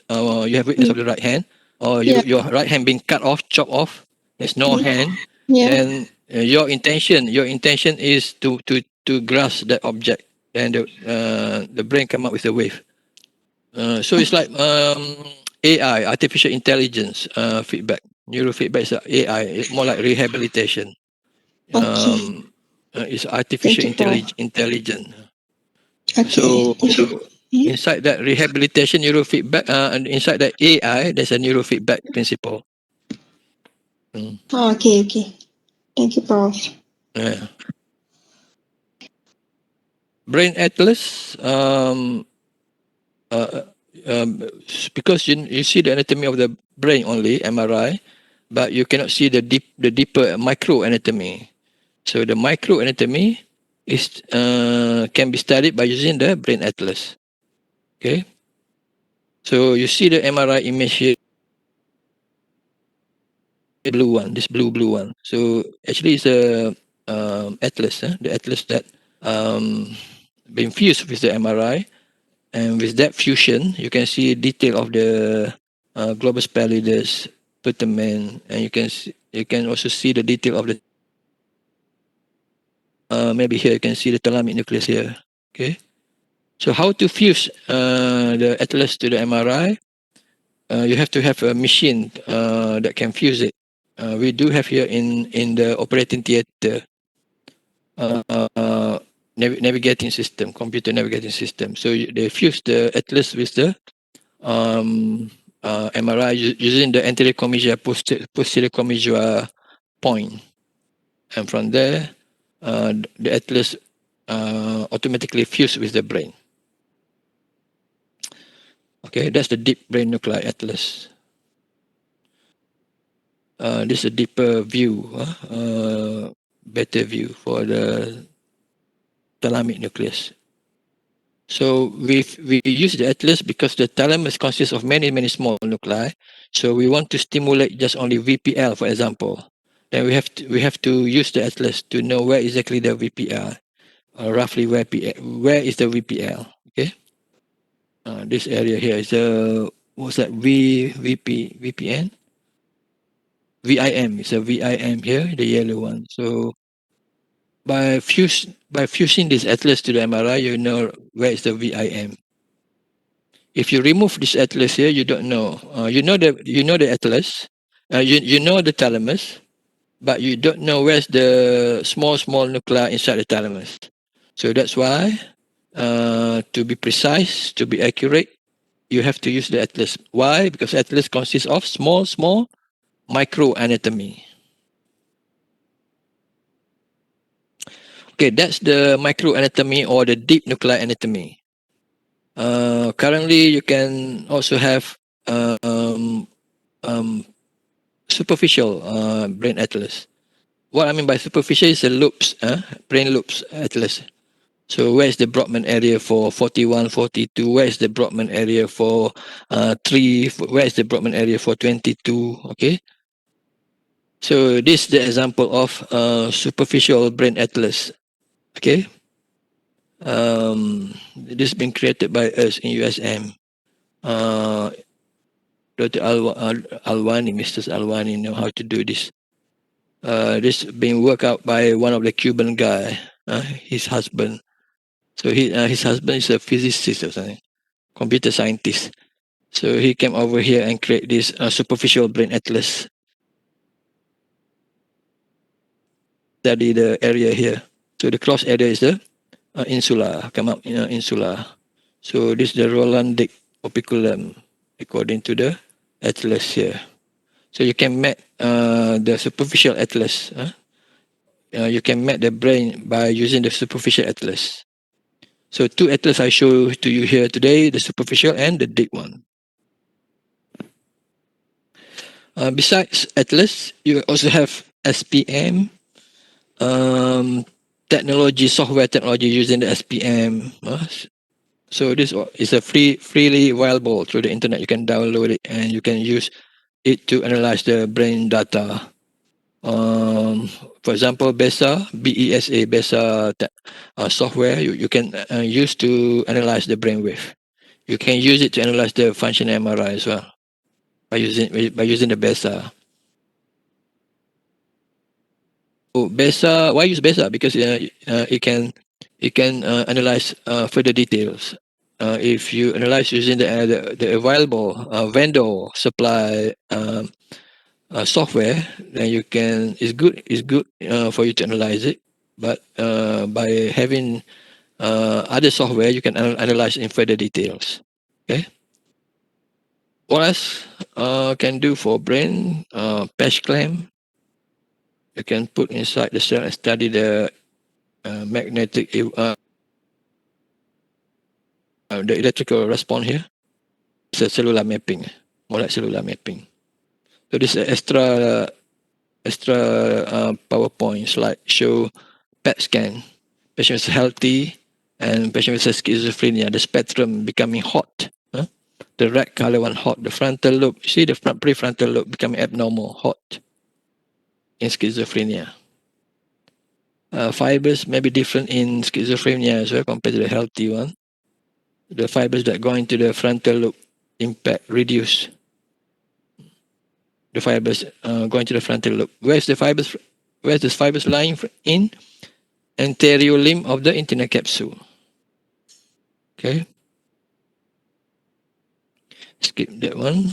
you have weakness of the right hand, or your right hand being cut off, chopped off, there's no hand, then your intention is to grasp that object, and the brain come up with a wave. So it's like AI, artificial intelligence feedback. Neurofeedback is AI. It's more like rehabilitation. It's artificial intelligence. Okay. So inside that rehabilitation neurofeedback, and inside that AI, there's a neurofeedback principle. Okay. Thank you, Prof. Yeah. Brain atlas. Uh, because you see the anatomy of the brain only MRI, but you cannot see the deeper micro anatomy. So the micro anatomy is can be studied by using the brain atlas. Okay. So you see the MRI image here, blue one, this blue one. So actually it's a atlas, the atlas that been fused with the MRI, and with that fusion, you can see detail of the globus pallidus, putamen, and you can also see the detail of the maybe here you can see the thalamic nucleus here. Okay. So how to fuse the atlas to the MRI? You have to have a machine that can fuse it. We do have here in the operating theater navigating system, computer navigating system. So they fuse the atlas with the MRI using the anterior commissure posterior commissure point, and from there the atlas automatically fuse with the brain. Okay, that's the deep brain nuclei atlas. This is a deeper view, better view for the thalamic nucleus. So we use the atlas because the thalamus consists of many small nuclei. So we want to stimulate just only VPL, for example. Then we have to use the atlas to know where exactly the VPL, roughly where is the VPL. Okay. This area here is a what's that VPN VIM. It's a VIM here, the yellow one. So by fusing this atlas to the MRI, you know where is the VIM. If you remove this atlas here, you don't know. You know the atlas, you know the thalamus, but you don't know where's the small nuclei inside the thalamus. So that's why, to be precise, to be accurate, you have to use the atlas. Why? Because atlas consists of small micro anatomy. Okay, that's the micro anatomy or the deep nuclear anatomy. Currently, you can also have superficial brain atlas. What I mean by superficial is the loops, brain loops atlas. So where is the Brodmann area for 41, 42? Where is the Brodmann area for 3? Where is the Brodmann area for 22? Okay. So this is the example of superficial brain atlas. Okay. This has been created by us in USM. Dr. Alwani, Mr. Alwani know how to do this. This being worked out by one of the Cuban guy, his husband. So his husband is a physicist or something, computer scientist. So he came over here and create this superficial brain atlas. Study the area here. So the cross area is the insula, come up insula. So this is the Rolandic operculum according to the atlas here. So you can map the superficial atlas. You can map the brain by using the superficial atlas. So two atlas I show to you here today, the superficial and the deep one. Besides atlas, you also have SPM, technology, software technology using the SPM. So this is a freely available through the internet. You can download it and you can use it to analyze the brain data. For example, BESA software you can use to analyze the brainwave. You can use it to analyze the function MRI as well by using the BESA. So BESA, why use BESA? Because it can analyze further details. If you analyze using the available vendor supply software, then you can it's good for you to analyze it. But by having other software, you can analyze in further details. Okay. What else can do for brain patch clamp? you can put inside the cell and study the magnetic, the electrical response here. It's a cellular mapping, more like cellular mapping. So this is extra PowerPoint slide show PET scan. Patient is healthy and patient with schizophrenia. The spectrum becoming hot. The red color one hot. The frontal lobe, you see the prefrontal lobe becoming abnormal, hot in schizophrenia. Fibers may be different in schizophrenia as well compared to the healthy one. The fibers that go into the frontal lobe impact reduce. The fibers going to the frontal lobe. Where's the fibers? Where's the fibers lying in? Anterior limb of the internal capsule. Okay. Skip that one.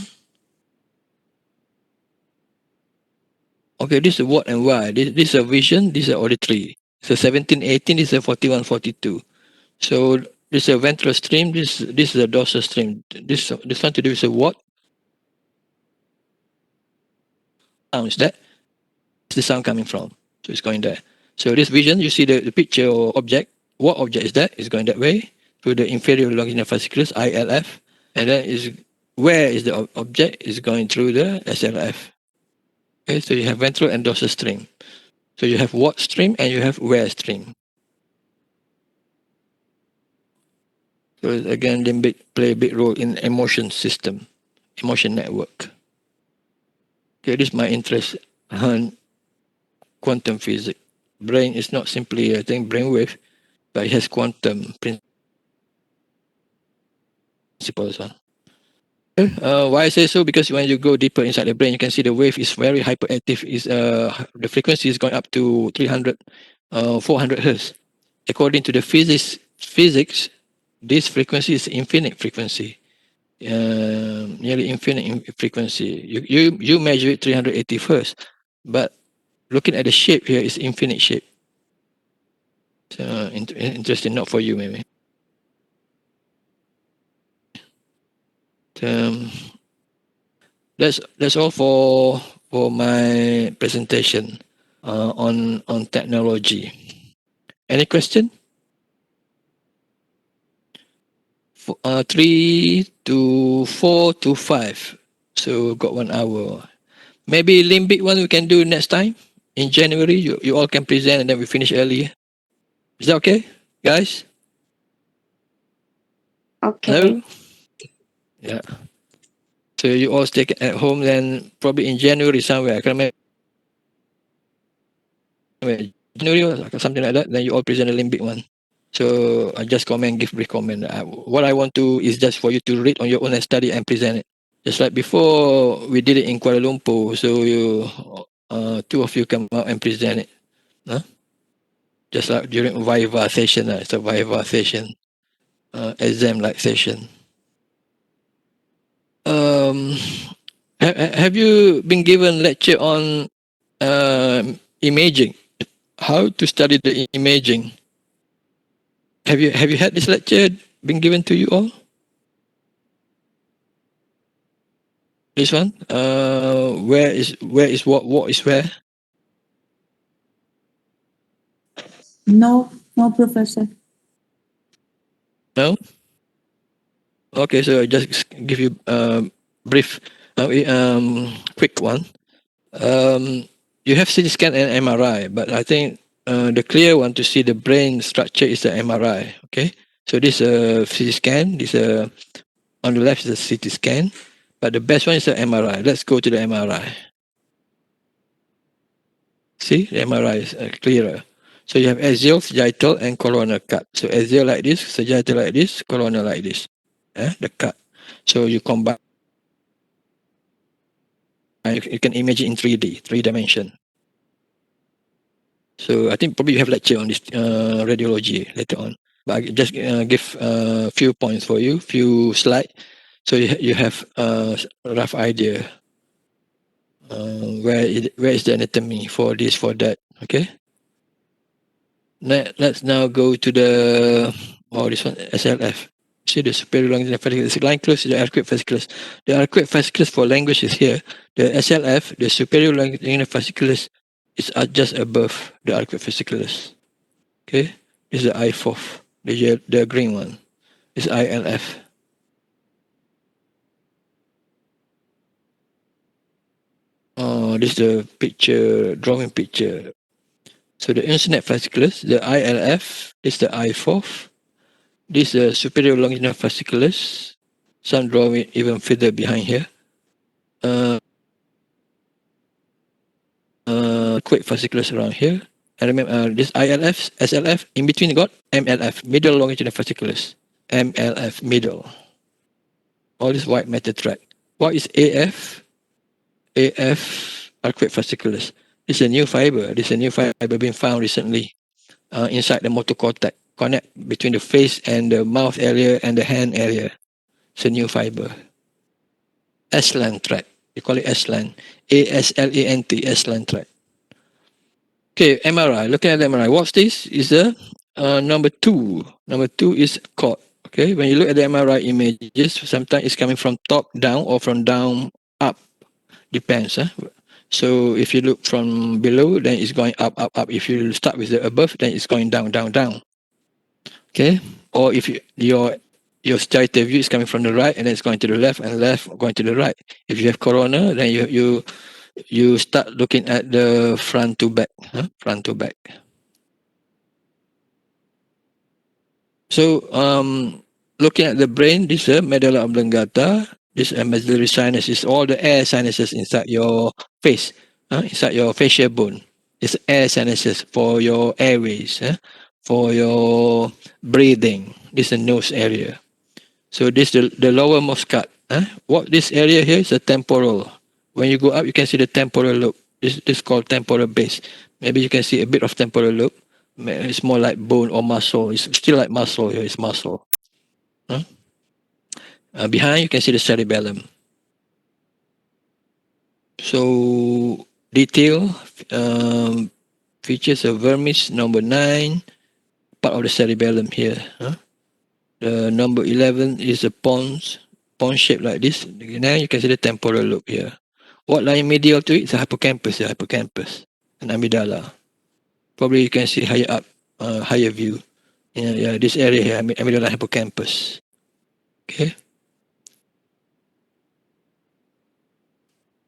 Okay, this is what and why. This is a vision, this is auditory. So 17, 18, this is 41, 42. So this is a ventral stream, this is a dorsal stream. This one to do with a what? Sound is that? It's the sound coming from. So it's going there. So this vision, you see the picture or object. What object is that? It's going that way to the inferior longitudinal fasciculus, ILF. And then is where is the object? Is going through the SLF. Okay, so you have ventral and dorsal stream. So you have what stream and you have where stream. So again, limbic play a big role in emotion system, emotion network. Okay, this is my interest on quantum physics. Brain is not simply, I think, brainwave, but it has quantum principles. Why I say so? Because when you go deeper inside the brain, you can see the wave is very hyperactive. Is the frequency is going up to 300, 400 hertz. According to the physics, this frequency is infinite frequency, nearly infinite frequency. You measure it 380 hertz, but looking at the shape here is infinite shape. So interesting, not for you maybe. That's all for my presentation on technology. Any question? 3 to 4 to 5. So got 1 hour. Maybe limbic one we can do next time in January. You all can present and then we finish early. Is that okay, guys? Okay. Hello? Yeah. So you all stay at home then probably in January somewhere. I can remember January or something like that. Then you all present a limbic one. So I just give brief comment. What I want to is just for you to read on your own and study and present it. Just like before we did it in Kuala Lumpur. So you, 2 of you come out and present it. Huh? Just like during Viva session. It's a Viva session. Exam-like session. Have you been given lecture on imaging? How to study the imaging? Have you had this lecture been given to you all? This one? Where is what? What is where? No, Professor. No? Okay, so I just give you a brief, quick one. You have CT scan and MRI, but I think the clear one to see the brain structure is the MRI. Okay, so this is a CT scan. This on the left is a CT scan, but the best one is the MRI. Let's go to the MRI. See, the MRI is clearer. So you have axial, sagittal, and coronal cut. So axial like this, sagittal like this, coronal like this. The cut. So you combine. You can image it in 3D, 3D. So I think probably you have lecture on this radiology later on. But I just give a few points for you, few slides. So you have a rough idea where is the anatomy for this, for that. Okay. Let's now go to the this one SLF. See the superior longitudinal fasciculus. It's lying close to the arcuate fasciculus. The arcuate fasciculus for language is here. The SLF, the superior longitudinal fasciculus, It's just above the arcuate fasciculus. Okay, this is the I4, the green one. It's ILF. This is the picture, drawing picture. So the insonate fasciculus, the ILF, this is the I4. This is the superior longitudinal fasciculus. Some drawing even further behind here. Quick fasciculus around here. And remember, this ILF, SLF, in between got MLF, middle longitudinal fasciculus. MLF, middle. All this white matter tract. What is AF? AF, arcuate fasciculus. This is a new fiber. This is a new fiber being found recently inside the motor cortex. Connect between the face and the mouth area and the hand area. It's a new fiber. Aslan tract. We call it Aslan. ASLANT, Aslan tract. Okay, MRI. Looking at the MRI. What's this? Is the number 2. Number 2 is cord. Okay, when you look at the MRI images, sometimes it's coming from top down or from down up. Depends. So if you look from below, then it's going up, up, up. If you start with the above, then it's going down, down, down. Okay, or if your sagittal view is coming from the right and then it's going to the left and left going to the right. If you have corona, then you start looking at the front to back, front to back. So looking at the brain, this is medulla oblongata. This medullary sinus is all the air sinuses inside your face, inside your facial bone. It's air sinuses for your airways, for your breathing. This is the nose area. So this is the lowermost cut. What this area here is a temporal. When you go up, you can see the temporal lobe. This is called temporal base. Maybe you can see a bit of temporal lobe. It's more like bone or muscle. It's still like muscle here. It's muscle. Behind, you can see the cerebellum. So detail features of vermis number 9, part of the cerebellum here. The number 11 is a pons shape like this. Now you can see the temporal lobe here. What lying medial to it is the hippocampus, and amygdala. Probably you can see higher up, higher view. Yeah, this area here, amygdala hippocampus. Okay.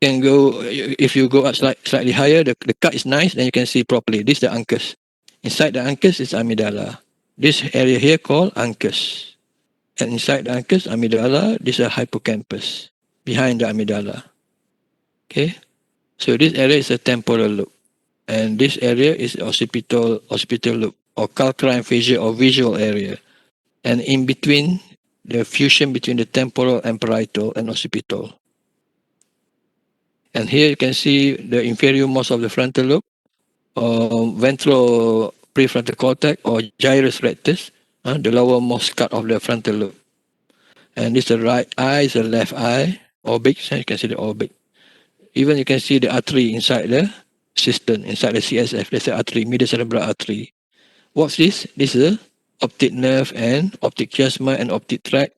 Can go if you go up slightly higher, the cut is nice, then you can see properly. This is the uncus. Inside the uncus is amygdala. This area here called uncus. And inside the uncus, amygdala, this is a hippocampus behind the amygdala. Okay, so this area is a temporal lobe, and this area is occipital lobe or calcarine fascia or visual area, and in between the fusion between the temporal and parietal and occipital. And here you can see the inferior most of the frontal lobe, or ventral prefrontal cortex, or gyrus rectus, the lowermost cut of the frontal lobe. And this is the right eye, is the left eye, orbic. So you can see the orbic. Even you can see the artery inside the cistern, inside the CSF. There's the artery, medial cerebral artery. What's this? This is a optic nerve and optic chiasma and optic tract.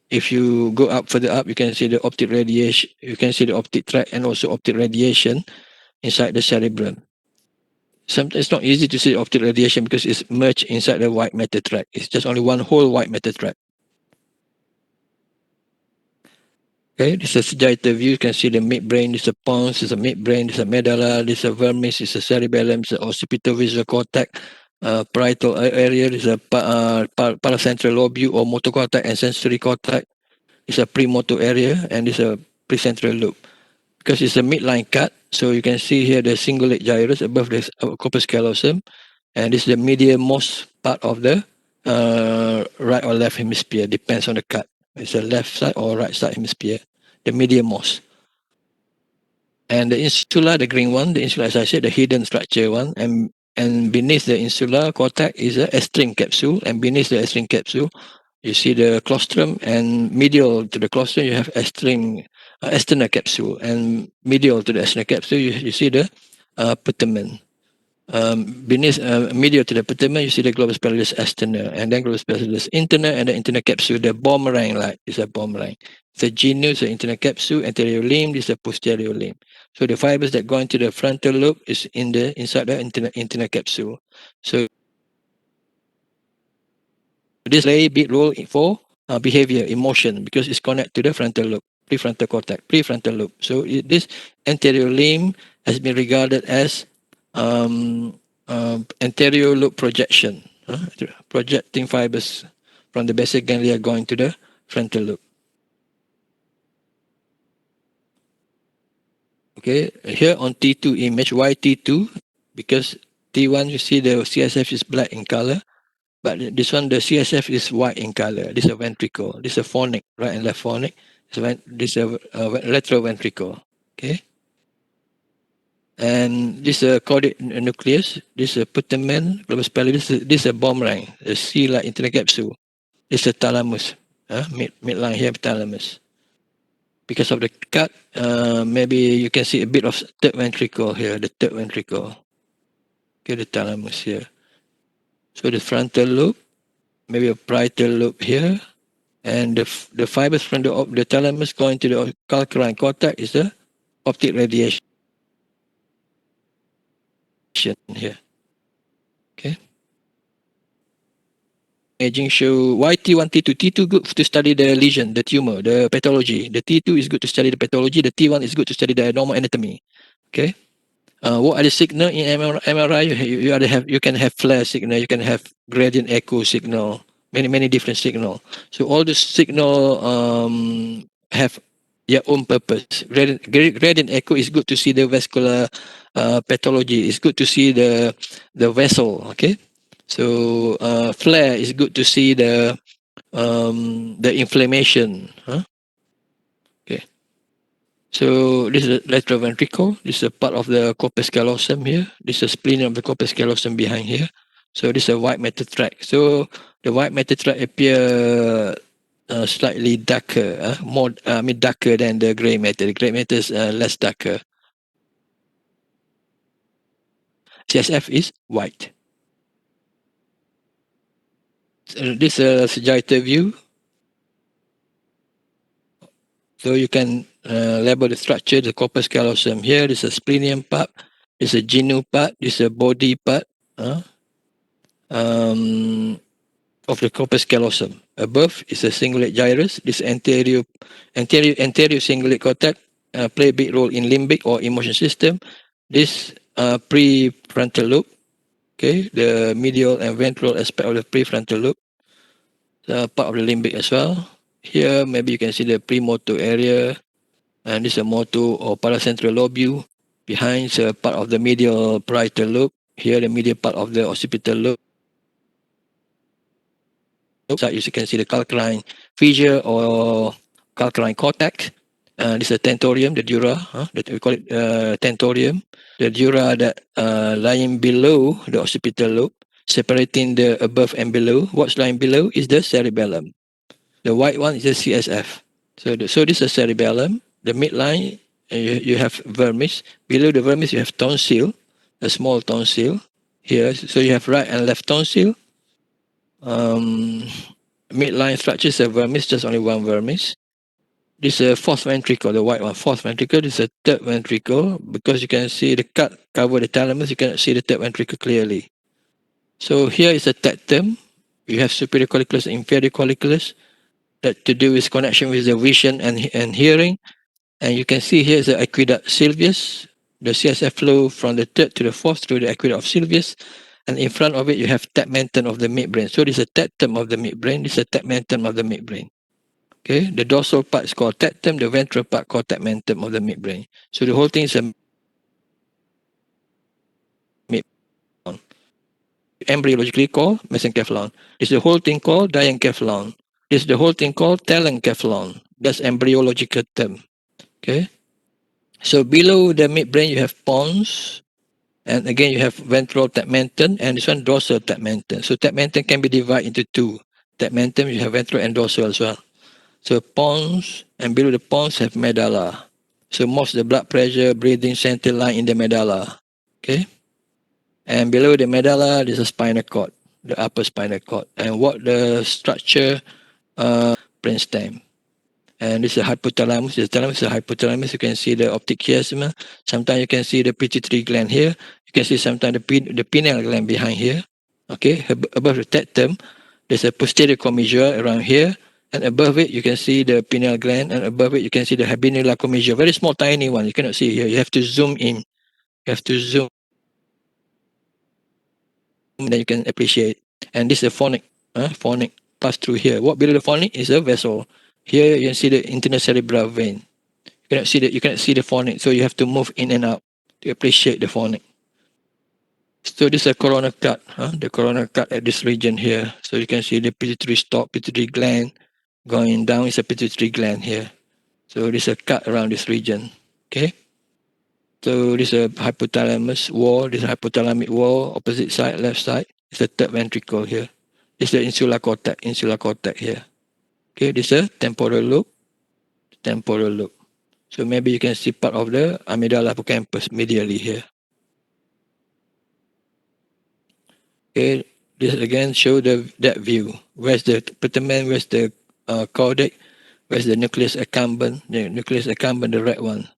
If you go up further up, you can see the optic radiation. You can see the optic tract and also optic radiation inside the cerebrum. Sometimes it's not easy to see optic radiation because it's merged inside the white matter tract. It's just only one whole white matter tract. Okay, this is a sagittal view. You can see the midbrain. This is a pons. This is a midbrain. This is a medulla. This is a vermis. This is a cerebellum. This is occipital visual cortex. Parietal area. This is a paracentral lobule or motor cortex and sensory cortex. It's a premotor area, and this is a precentral lobe. Because it's a midline cut, so you can see here the cingulate gyrus above the corpus callosum, and this is the medialmost part of the right or left hemisphere. Depends on the cut. It's a left side or right side hemisphere, the medialmost. And the insula, the green one, the insula, as I said, the hidden structure one, and beneath the insular cortex is a S-string capsule, and beneath the S-string capsule, you see the claustrum, and medial to the claustrum, you have S-string, external capsule, and medial to the external capsule, you see the putamen. Beneath medial to the putamen, you see the globus pallidus external, and then globus pallidus internal, and the internal capsule, the boomerang like is a boomerang. It's a genus, the internal capsule, anterior limb, this is a posterior limb. So the fibers that go into the frontal lobe is inside the internal capsule. So this play a big role for behavior, emotion, because it's connected to the frontal lobe, prefrontal cortex, prefrontal lobe. So this anterior limb has been regarded as anterior lobe projection, projecting fibers from the basal ganglia going to the frontal lobe. Okay, here on T2 image, why T2? Because T1 you see the CSF is black in color, but this one the CSF is white in color. This is a ventricle. This is a phonic, right and left phonic. This is a retroventricle. Okay, and this is a caudate nucleus. This is a putamen, globus pallidus. This is a boomerang, a C-like internal capsule. This is a thalamus, midline here, thalamus. Because of the cut, maybe you can see a bit of third ventricle here, the third ventricle. Okay, the thalamus here. So the frontal lobe, maybe a parietal lobe here, and the fibers from the thalamus going to the calcarine cortex is the optic radiation here. Okay. Imaging show why T1, T2. T2 good to study the lesion, the tumor, the pathology. The T2 is good to study the pathology. The T1 is good to study the normal anatomy. Okay. What are the signal in MRI? You can have flare signal, you can have gradient echo signal, many different signal. So all the signal have their own purpose. Gradient echo is good to see the vascular pathology. It's good to see the vessel. Okay, so flare is good to see the inflammation. Huh? Okay. So this is the lateral ventricle. This is a part of the corpus callosum here. This is a spleen of the corpus callosum behind here. So this is a white matter tract. So the white matter tract appear slightly darker, darker than the grey matter. The grey matter is less darker. CSF is white. This is a sagittal view. So you can label the structure, the corpus callosum here. This is a splenium part. This is a genu part. This is a body part of the corpus callosum. Above is a cingulate gyrus. This anterior cingulate cortex play a big role in limbic or emotion system. This prefrontal lobe, okay, the medial and ventral aspect of the prefrontal lobe, part of the limbic as well. Here, maybe you can see the premotor area, and this is a motor or paracentral lobule. Behind is a part of the medial parietal lobe. Here, the medial part of the occipital lobe. Side, you can see the calcarine fissure or calcarine cortex. This is a tentorium, the dura, that we call it tentorium. The dura that lying below the occipital lobe, separating the above and below. What's lying below is the cerebellum. The white one is the CSF. So this is a cerebellum. The midline, you have vermis. Below the vermis, you have tonsil, a small tonsil here. So you have right and left tonsil. Midline structures of vermis, just only one vermis. This is a fourth ventricle, the white one, fourth ventricle. This is a third ventricle. Because you can see the cut cover the thalamus, you cannot see the third ventricle clearly. So here is a tectum. You have superior colliculus, inferior colliculus. That to do with connection with the vision and hearing. And you can see here is the aqueduct sylvius. The CSF flow from the third to the fourth through the aqueduct of sylvius. And in front of it, you have tegmentum of the midbrain. So this is a tectum of the midbrain. This is a tegmentum of the midbrain. Okay, the dorsal part is called tectum, the ventral part called tegmentum of the midbrain. So the whole thing is a midbrain. Embryologically called mesencephalon. It's the whole thing called diencephalon. It's the whole thing called telencephalon. That's embryological term. Okay. So below the midbrain, you have pons. And again, you have ventral tegmentum and this one dorsal tegmentum. So tegmentum can be divided into two. Tegmentum, you have ventral and dorsal as well. So pons, and below the pons have medulla. So most of the blood pressure, breathing center line in the medulla. Okay. And below the medulla, there's a spinal cord, the upper spinal cord. And what the structure, brainstem. And this is the hypothalamus. The thalamus is the hypothalamus. You can see the optic chiasma. Sometimes you can see the pituitary gland here. You can see sometimes the pineal gland behind here. Okay, above the tectum, there's a posterior commissure around here. And above it, you can see the pineal gland. And above it, you can see the habenular commissure. Very small, tiny one. You cannot see here. You have to zoom in. You have to zoom. Then you can appreciate. And this is a phonic. Phonic pass through here. What below the phonic is a vessel. Here you can see the internal cerebral vein. You cannot see the phonic, so you have to move in and out to appreciate the phonic. So this is a coronal cut, the coronal cut at this region here. So you can see the pituitary stalk, pituitary gland going down is a pituitary gland here. So this is a cut around this region. Okay. So this is a hypothalamus wall. This is a hypothalamic wall, opposite side, left side. It's the third ventricle here. This is the insular cortex here. Okay, this is a temporal lobe. So maybe you can see part of the amygdala hippocampus medially here. Okay, this again show that view. Where's the putamen? Where's the caudate? Where's the nucleus accumbens? The nucleus accumbens, the red one.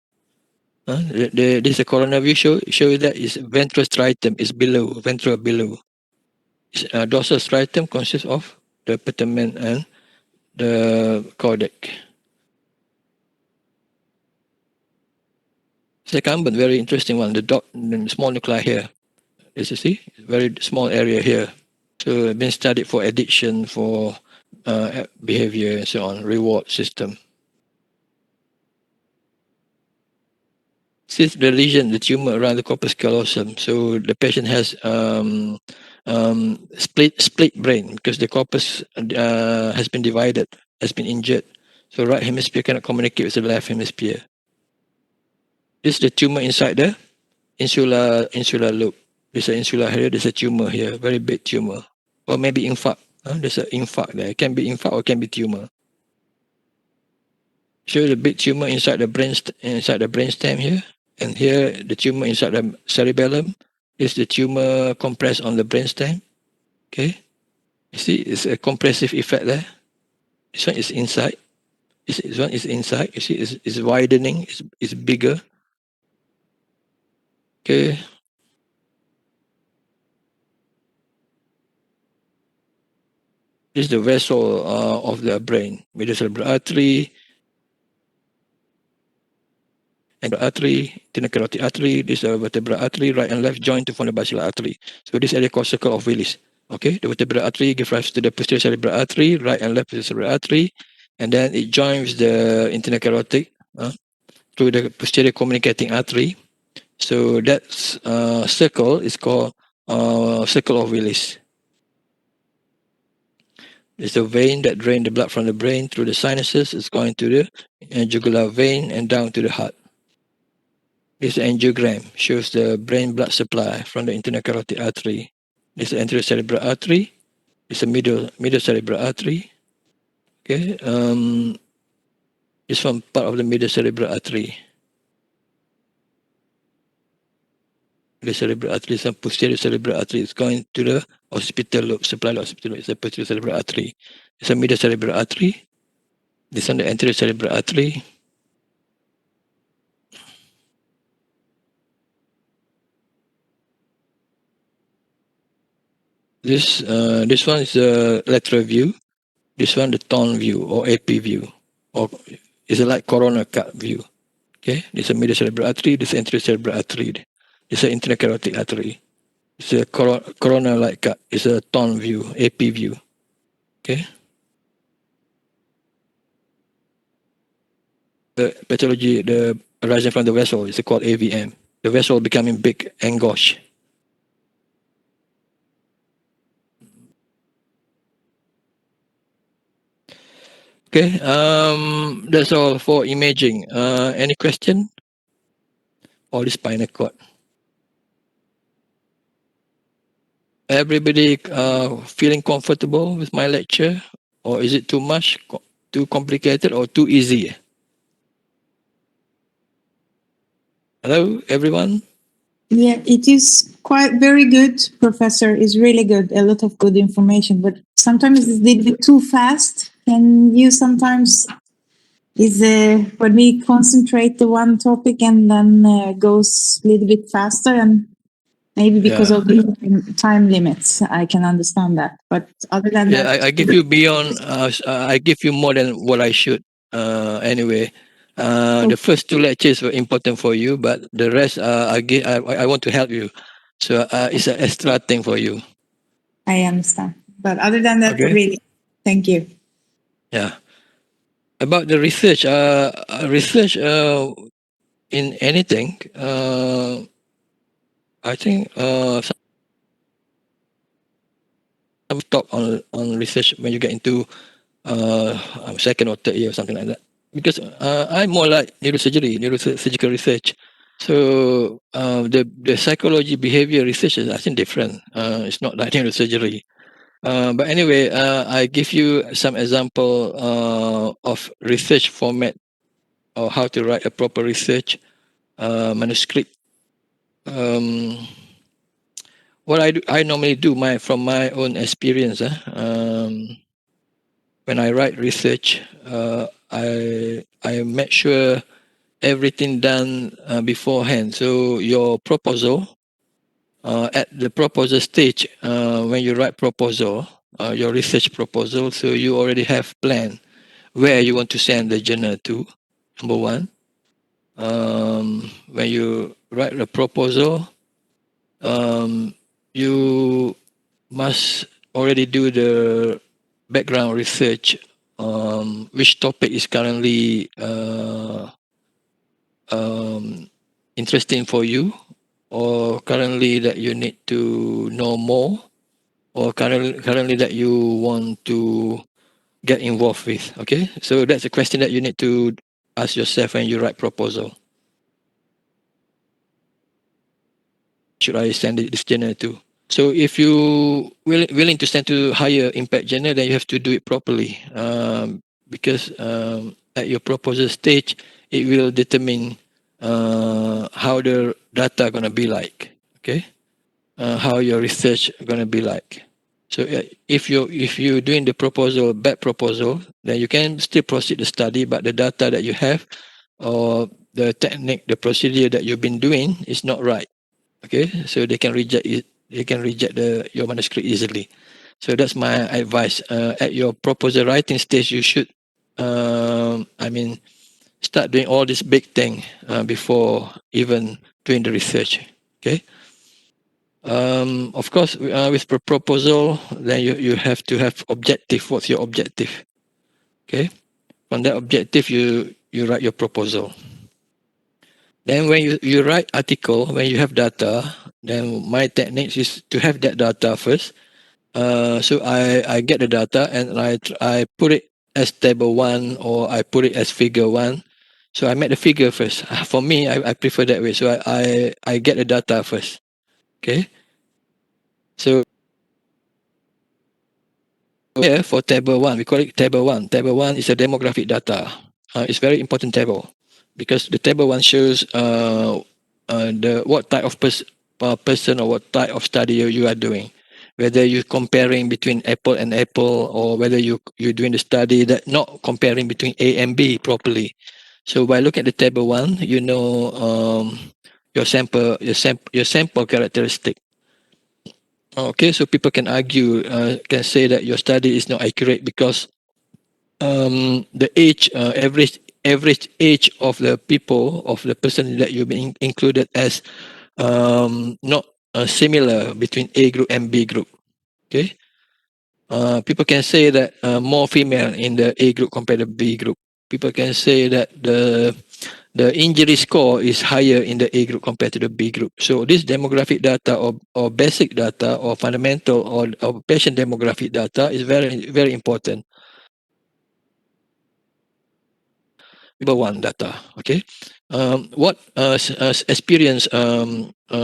This is a coronal view show that is ventral striatum is below, ventral below. Dorsal striatum consists of the putamen and the caudate. Accumbens, very interesting one. The small nuclei here. As you see, very small area here. So it's been studied for addiction, for behavior and so on, reward system. This is the lesion, the tumor around the corpus callosum. So the patient has split brain because the corpus has been divided, has been injured. So right hemisphere cannot communicate with the left hemisphere. This is the tumor inside the insular lobe. There's an insular here, there's a tumor here, very big tumor. Or maybe infarct. There's an infarct there. It can be infarct or it can be tumor. Show the big tumor inside the brainstem here. And here, the tumor inside the cerebellum. Is the tumor compressed on the brainstem. Okay. You see, it's a compressive effect there. This one is inside. This one is inside. You see, it's widening. It's bigger. Okay. This is the vessel of the brain. Middle cerebral artery, and artery, internal carotid artery. This is a vertebral artery, right and left joined to form the basilar artery. So this area called circle of Willis. Okay, the vertebral artery gives rise to the posterior cerebral artery, right and left cerebral artery, and then it joins the internal carotid through the posterior communicating artery. So that circle is called circle of Willis. It's a vein that drains the blood from the brain through the sinuses. It's going to the jugular vein and down to the heart. This angiogram shows the brain blood supply from the internal carotid artery. This is anterior cerebral artery. It's a middle cerebral artery. Okay. It's one part of the middle cerebral artery. The cerebral artery is a posterior cerebral artery. It's going to the occipital lobe, supply the occipital lobe. It's a posterior cerebral artery. It's a middle cerebral artery. This one the anterior cerebral artery. This one is a lateral view. This one the torn view or AP view, or is a like coronal cut view. Okay, this is a middle cerebral artery. This is anterior cerebral artery. This is an internal carotid artery. It's a coronal like cut. It's a torn view, AP view. Okay. The pathology, the arising from the vessel is called AVM. The vessel becoming big and gauche. Okay, that's all for imaging. Any question? All the spinal cord. Everybody feeling comfortable with my lecture? Or is it too much, too complicated, or too easy? Hello, everyone? Yeah, it is quite very good, Professor. It's really good. A lot of good information, but sometimes it's a little bit too fast. Can you sometimes is when we concentrate the one topic and then goes a little bit faster, and maybe because Yeah. of the time limits, I can understand that. But other than Yeah, that, I give you beyond. I give you more than what I should. Anyway, the first two lectures were important for you, but the rest, I want to help you. So it's an extra thing for you. I understand. But other than that, Okay. really, thank you. Yeah. About the research, in anything, I think some talk on research when you get into second or third year or something like that. Because I'm more like neurosurgical research. So the psychology behavior research is I think different. It's not like neurosurgery. But anyway, I give you some example of research format or how to write a proper research manuscript. What I normally do from my own experience. When I write research, I make sure everything done beforehand. So your proposal, at the proposal stage, when you write proposal, your research proposal, so you already have plan where you want to send the journal to. Number one, when you write the proposal, you must already do the background research, which topic is currently interesting for you, or currently that you need to know more, or currently that you want to get involved with. Okay, so that's a question that you need to ask yourself when you write proposal. Should I send this journal to? So if you willing to send to higher impact journal, then you have to do it properly, because at your proposal stage, it will determine how the data gonna be like. Okay, how your research gonna be like. So if you're doing the proposal bad proposal, then you can still proceed the study, but the data that you have or the technique, the procedure that you've been doing is not right. Okay, so they can reject it. They can reject your manuscript easily. So that's my advice. At your proposal writing stage, you should, start doing all this big thing before even doing the research. Okay. Of course, with proposal, then you have to have objective. What's your objective? Okay. From that objective, you write your proposal. Then when you write article, when you have data, then my technique is to have that data first. So I get the data and I put it as table 1 or I put it as figure 1. So I make the figure first. For me, I prefer that way. So I get the data first. Okay. So here for table 1, we call it table 1. Table 1 is a demographic data. It's very important table because the table 1 shows the what type of person or what type of study you are doing. Whether you're comparing between apple and apple, or whether you're doing the study that not comparing between A and B properly. So by looking at the table 1, you know your sample characteristic. Okay, so people can argue, can say that your study is not accurate because the age, average age of the people, of the person that you've been included as, not similar between A group and B group. Okay, people can say that more female in the A group compared to B group. People can say that the injury score is higher in the A group compared to the B group. So this demographic data or basic data or fundamental or patient demographic data is very, very important. Number one data. Okay. What experienced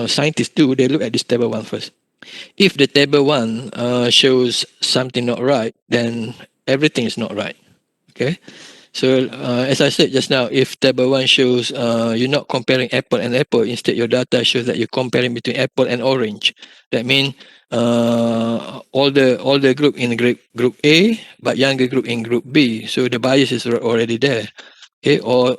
scientists do, they look at this table 1 first. If the table 1 shows something not right, then everything is not right. Okay. So as I said just now, if table 1 shows you're not comparing apple and apple, instead your data shows that you're comparing between apple and orange. That means older group in group A, but younger group in group B. So the bias is already there. Okay, or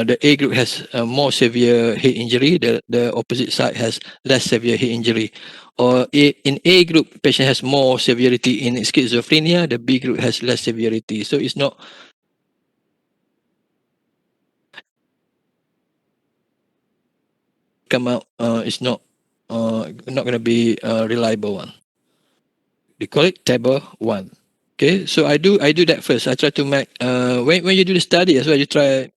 the A group has more severe head injury, the opposite side has less severe head injury. Or in A group, patient has more severity in schizophrenia, the B group has less severity. So it's not come out, it's not going to be a reliable one. They call it table 1. Okay, so I do that first. I try to make when you do the study as well, you try.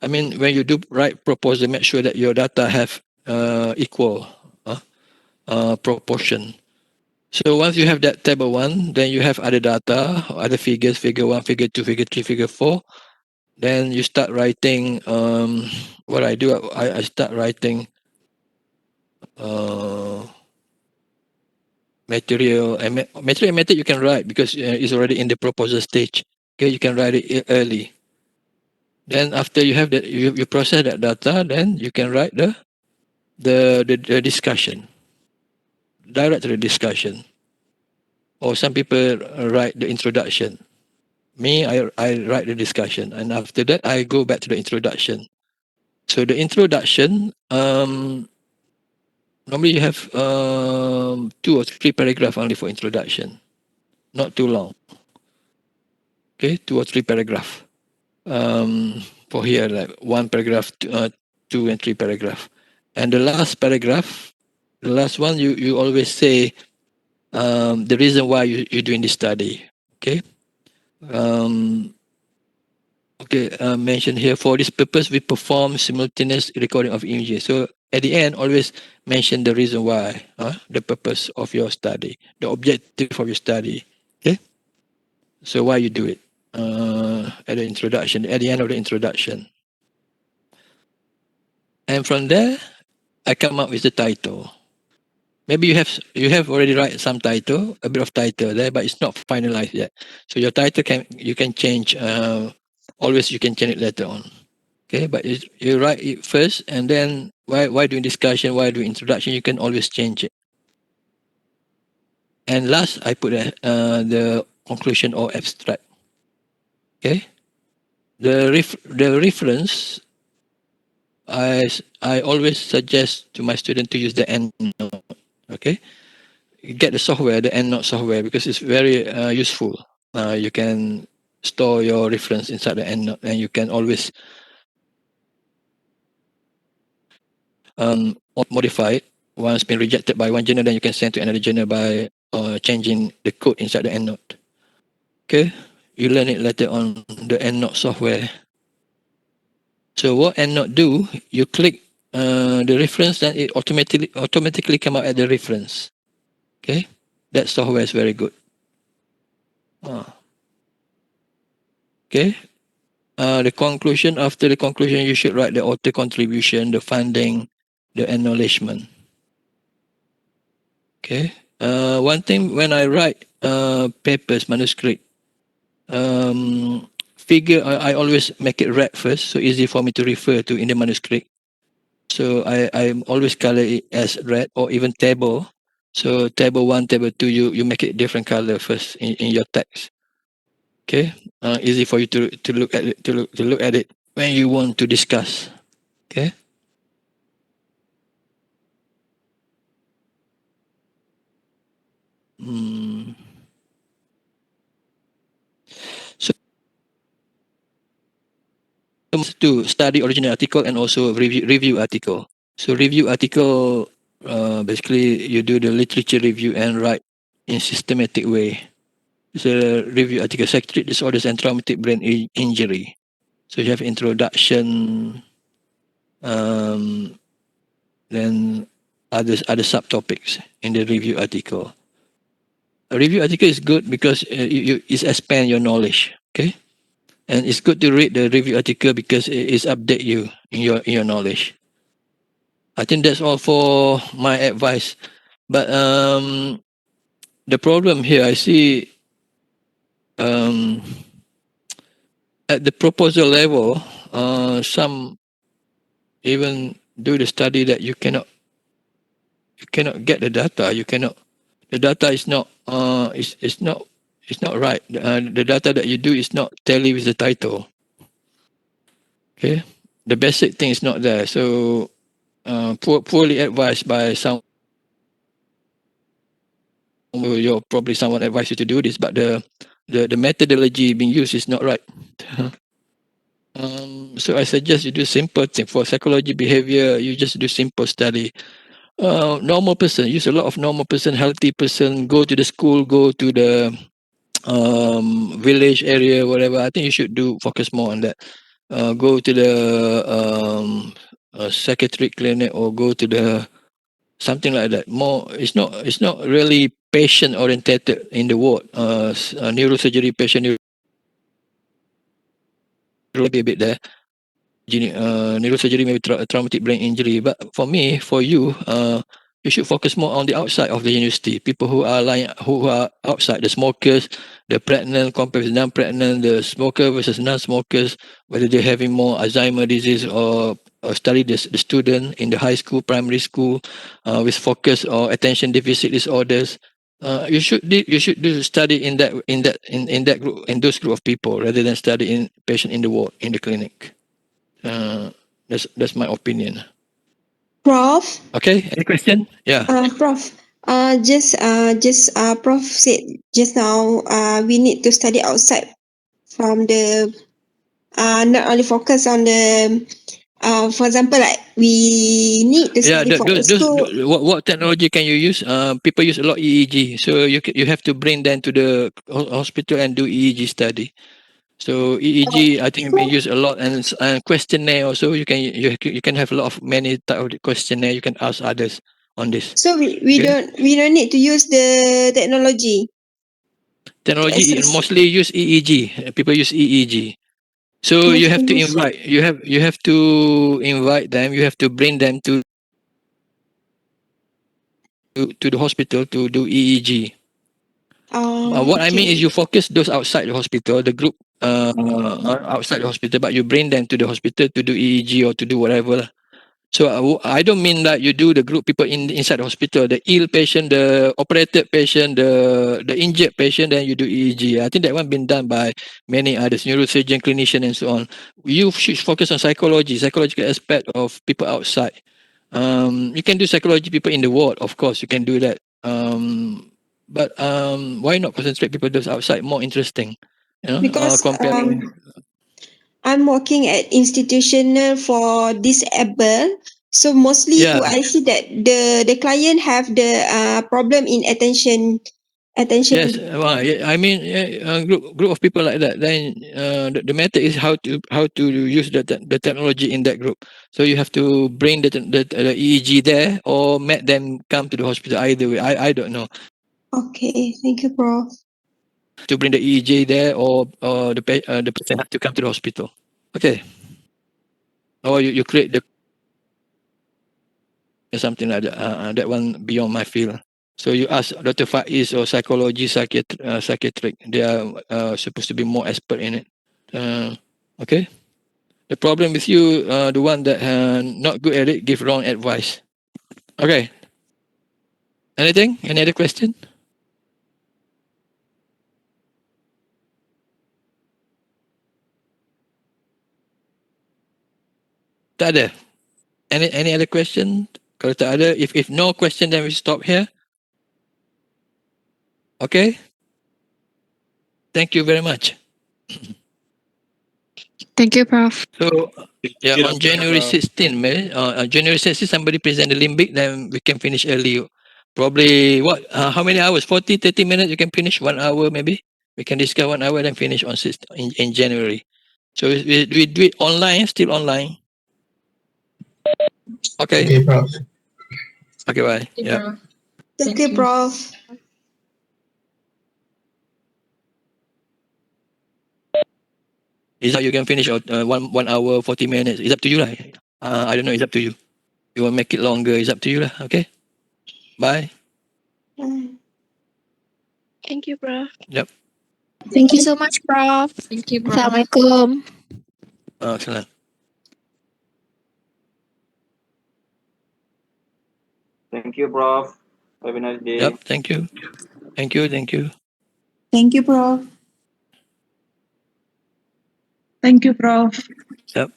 I mean, when you do write proposal, make sure that your data have equal proportion. So once you have that table 1, then you have other data, other figures, figure 1, figure 2, figure 3, figure 4. Then you start writing. What I do, I start writing material and method you can write because it's already in the proposal stage. Okay, you can write it early. Then after you have that, you process that data, then you can write the discussion, direct to the discussion. Or some people write the introduction. Me, I write the discussion, and after that I go back to the introduction. So the introduction, normally you have 2 or 3 paragraph only for introduction, not too long. Okay, 2 or 3 paragraph. For here, like 1 paragraph, 2 and 3 paragraph, and the last paragraph, the last one, you always say the reason why you're doing this study. Okay. Um, okay. Mentioned here, for this purpose, we perform simultaneous recording of images. So at the end, always mention the reason why, the purpose of your study, the objective of your study. Okay. So why you do it at the introduction, at the end of the introduction. And from there, I come up with the title. Maybe you have already write some title, a bit of title there, but it's not finalized yet. So your title you can change. Always you can change it later on. Okay, but you write it first, and then why doing discussion, why doing introduction, you can always change it. And last, I put the conclusion or abstract. Okay, the reference. I always suggest to my student to use the EndNote. Okay, get the software, the EndNote software, because it's very useful. You can store your reference inside the EndNote, and you can always modify it. Once been rejected by one journal, then you can send to another journal by changing the code inside the EndNote. Okay, you learn it later on the EndNote software. So what EndNote do? You click the reference, then it automatically come out at the reference. Okay, that software is very good. Okay. The conclusion, after the conclusion, you should write the author contribution, the funding, the acknowledgement. Okay. One thing when I write papers, manuscript, figure, I always make it red first, so easy for me to refer to in the manuscript. So I always color it as red, or even table. So table 1, table 2, you make it different color first in your text. Okay. Easy for you to look at it, to look at it when you want to discuss. Okay. So to study original article and also review article. So review article, basically you do the literature review and write in systematic way. It's a review article, psychiatric disorders and traumatic brain injury. So you have introduction, then other subtopics in the review article. A review article is good because it expand your knowledge. Okay. And it's good to read the review article because it update you in your knowledge. I think that's all for my advice. But the problem here, I see at the proposal level, some even do the study that you cannot get the data. The data is not it's not right. The data that you do is not tally with the title. Okay, the basic thing is not there. So poorly advised by some. You're probably someone advised you to do this, but the methodology being used is not right. So I suggest you do simple thing for psychology behavior. You just do simple study. Normal person, use a lot of normal person, healthy person. Go to the school, go to the village area, whatever. I think you should do focus more on that. Go to the psychiatric clinic or go to the something like that. More, it's not really patient orientated in the ward. Neurosurgery patient maybe a bit there. Neurosurgery maybe traumatic brain injury. But for me, for you, you should focus more on the outside of the university. People who are who are outside, the smokers, the pregnant compared with non-pregnant, the smoker versus non-smokers, whether they're having more Alzheimer disease or study the student in the high school, primary school, with focus or attention deficit disorders. You should do study in that group, in those group of people, rather than study in patient in the ward, in the clinic. That's my opinion. Prof. Okay, any question? Yeah. Prof. Prof said just now. We need to study outside from the. Not only focus on the. For example, like we need to Yeah, study for the school. what technology can you use? People use a lot EEG, so you have to bring them to the hospital and do EEG study. So EEG, I think we use a lot, and questionnaire also. You can have a lot of many type of questionnaire. You can ask others on this. So we Okay. don't need to use the technology. Technology Assess. mostly use EEG. People use EEG. So you have to invite. You have to invite them. You have to bring them to the hospital to do EEG. What I mean is you focus those outside the hospital, the group outside the hospital, but you bring them to the hospital to do EEG or to do whatever. So I don't mean that you do the group people inside the hospital, the ill patient, the operated patient, the injured patient, then you do EEG. I think that one been done by many others, neurosurgeon, clinician, and so on. You should focus on psychological aspect of people outside. You can do psychology people in the ward, of course, you can do that. But why not concentrate people those outside more interesting? Because Comparing. I'm working at institutional for disabled. So mostly Yeah. I see that the client have the problem in attention. Yes, I mean, group of people like that. Then the matter is how to use the technology in that group. So you have to bring the EEG there or make them come to the hospital. Either way, I don't know. Okay, thank you, Prof. To bring the EEG there or the person have to come to the hospital. Okay. Or you create something like that. That one beyond my field. So you ask Dr. Faiz or psychiatric. They are supposed to be more expert in it. Okay. The problem with you, the one that not good at it, give wrong advice. Okay. Anything? Any other question? Tak ada. Any other question? Kalau tak ada, if no question, then we stop here. Okay. Thank you very much. Thank you, Prof. So yeah, on January 16, January 16, somebody present the limbic, then we can finish early. Probably what? How many hours? 40, 30 minutes. You can finish 1 hour maybe. We can discuss 1 hour then finish on in January. So we do it online, still online. Okay. Okay, Prof. Okay, bye. Yeah. Thank you, Prof. Is that you can finish 1 hour 40 minutes? It's up to you lah. I don't know. It's up to you. You want to make it longer? It's up to you lah. Okay. Bye. Thank you, Prof. Yep. Thank you so much, Prof. Thank you, Prof. Assalamualaikum. Excellent. Thank you, Prof. Have a nice day. Yep. Thank you. Thank you. Thank you. Thank you, Prof. Thank you, Prof. Yep.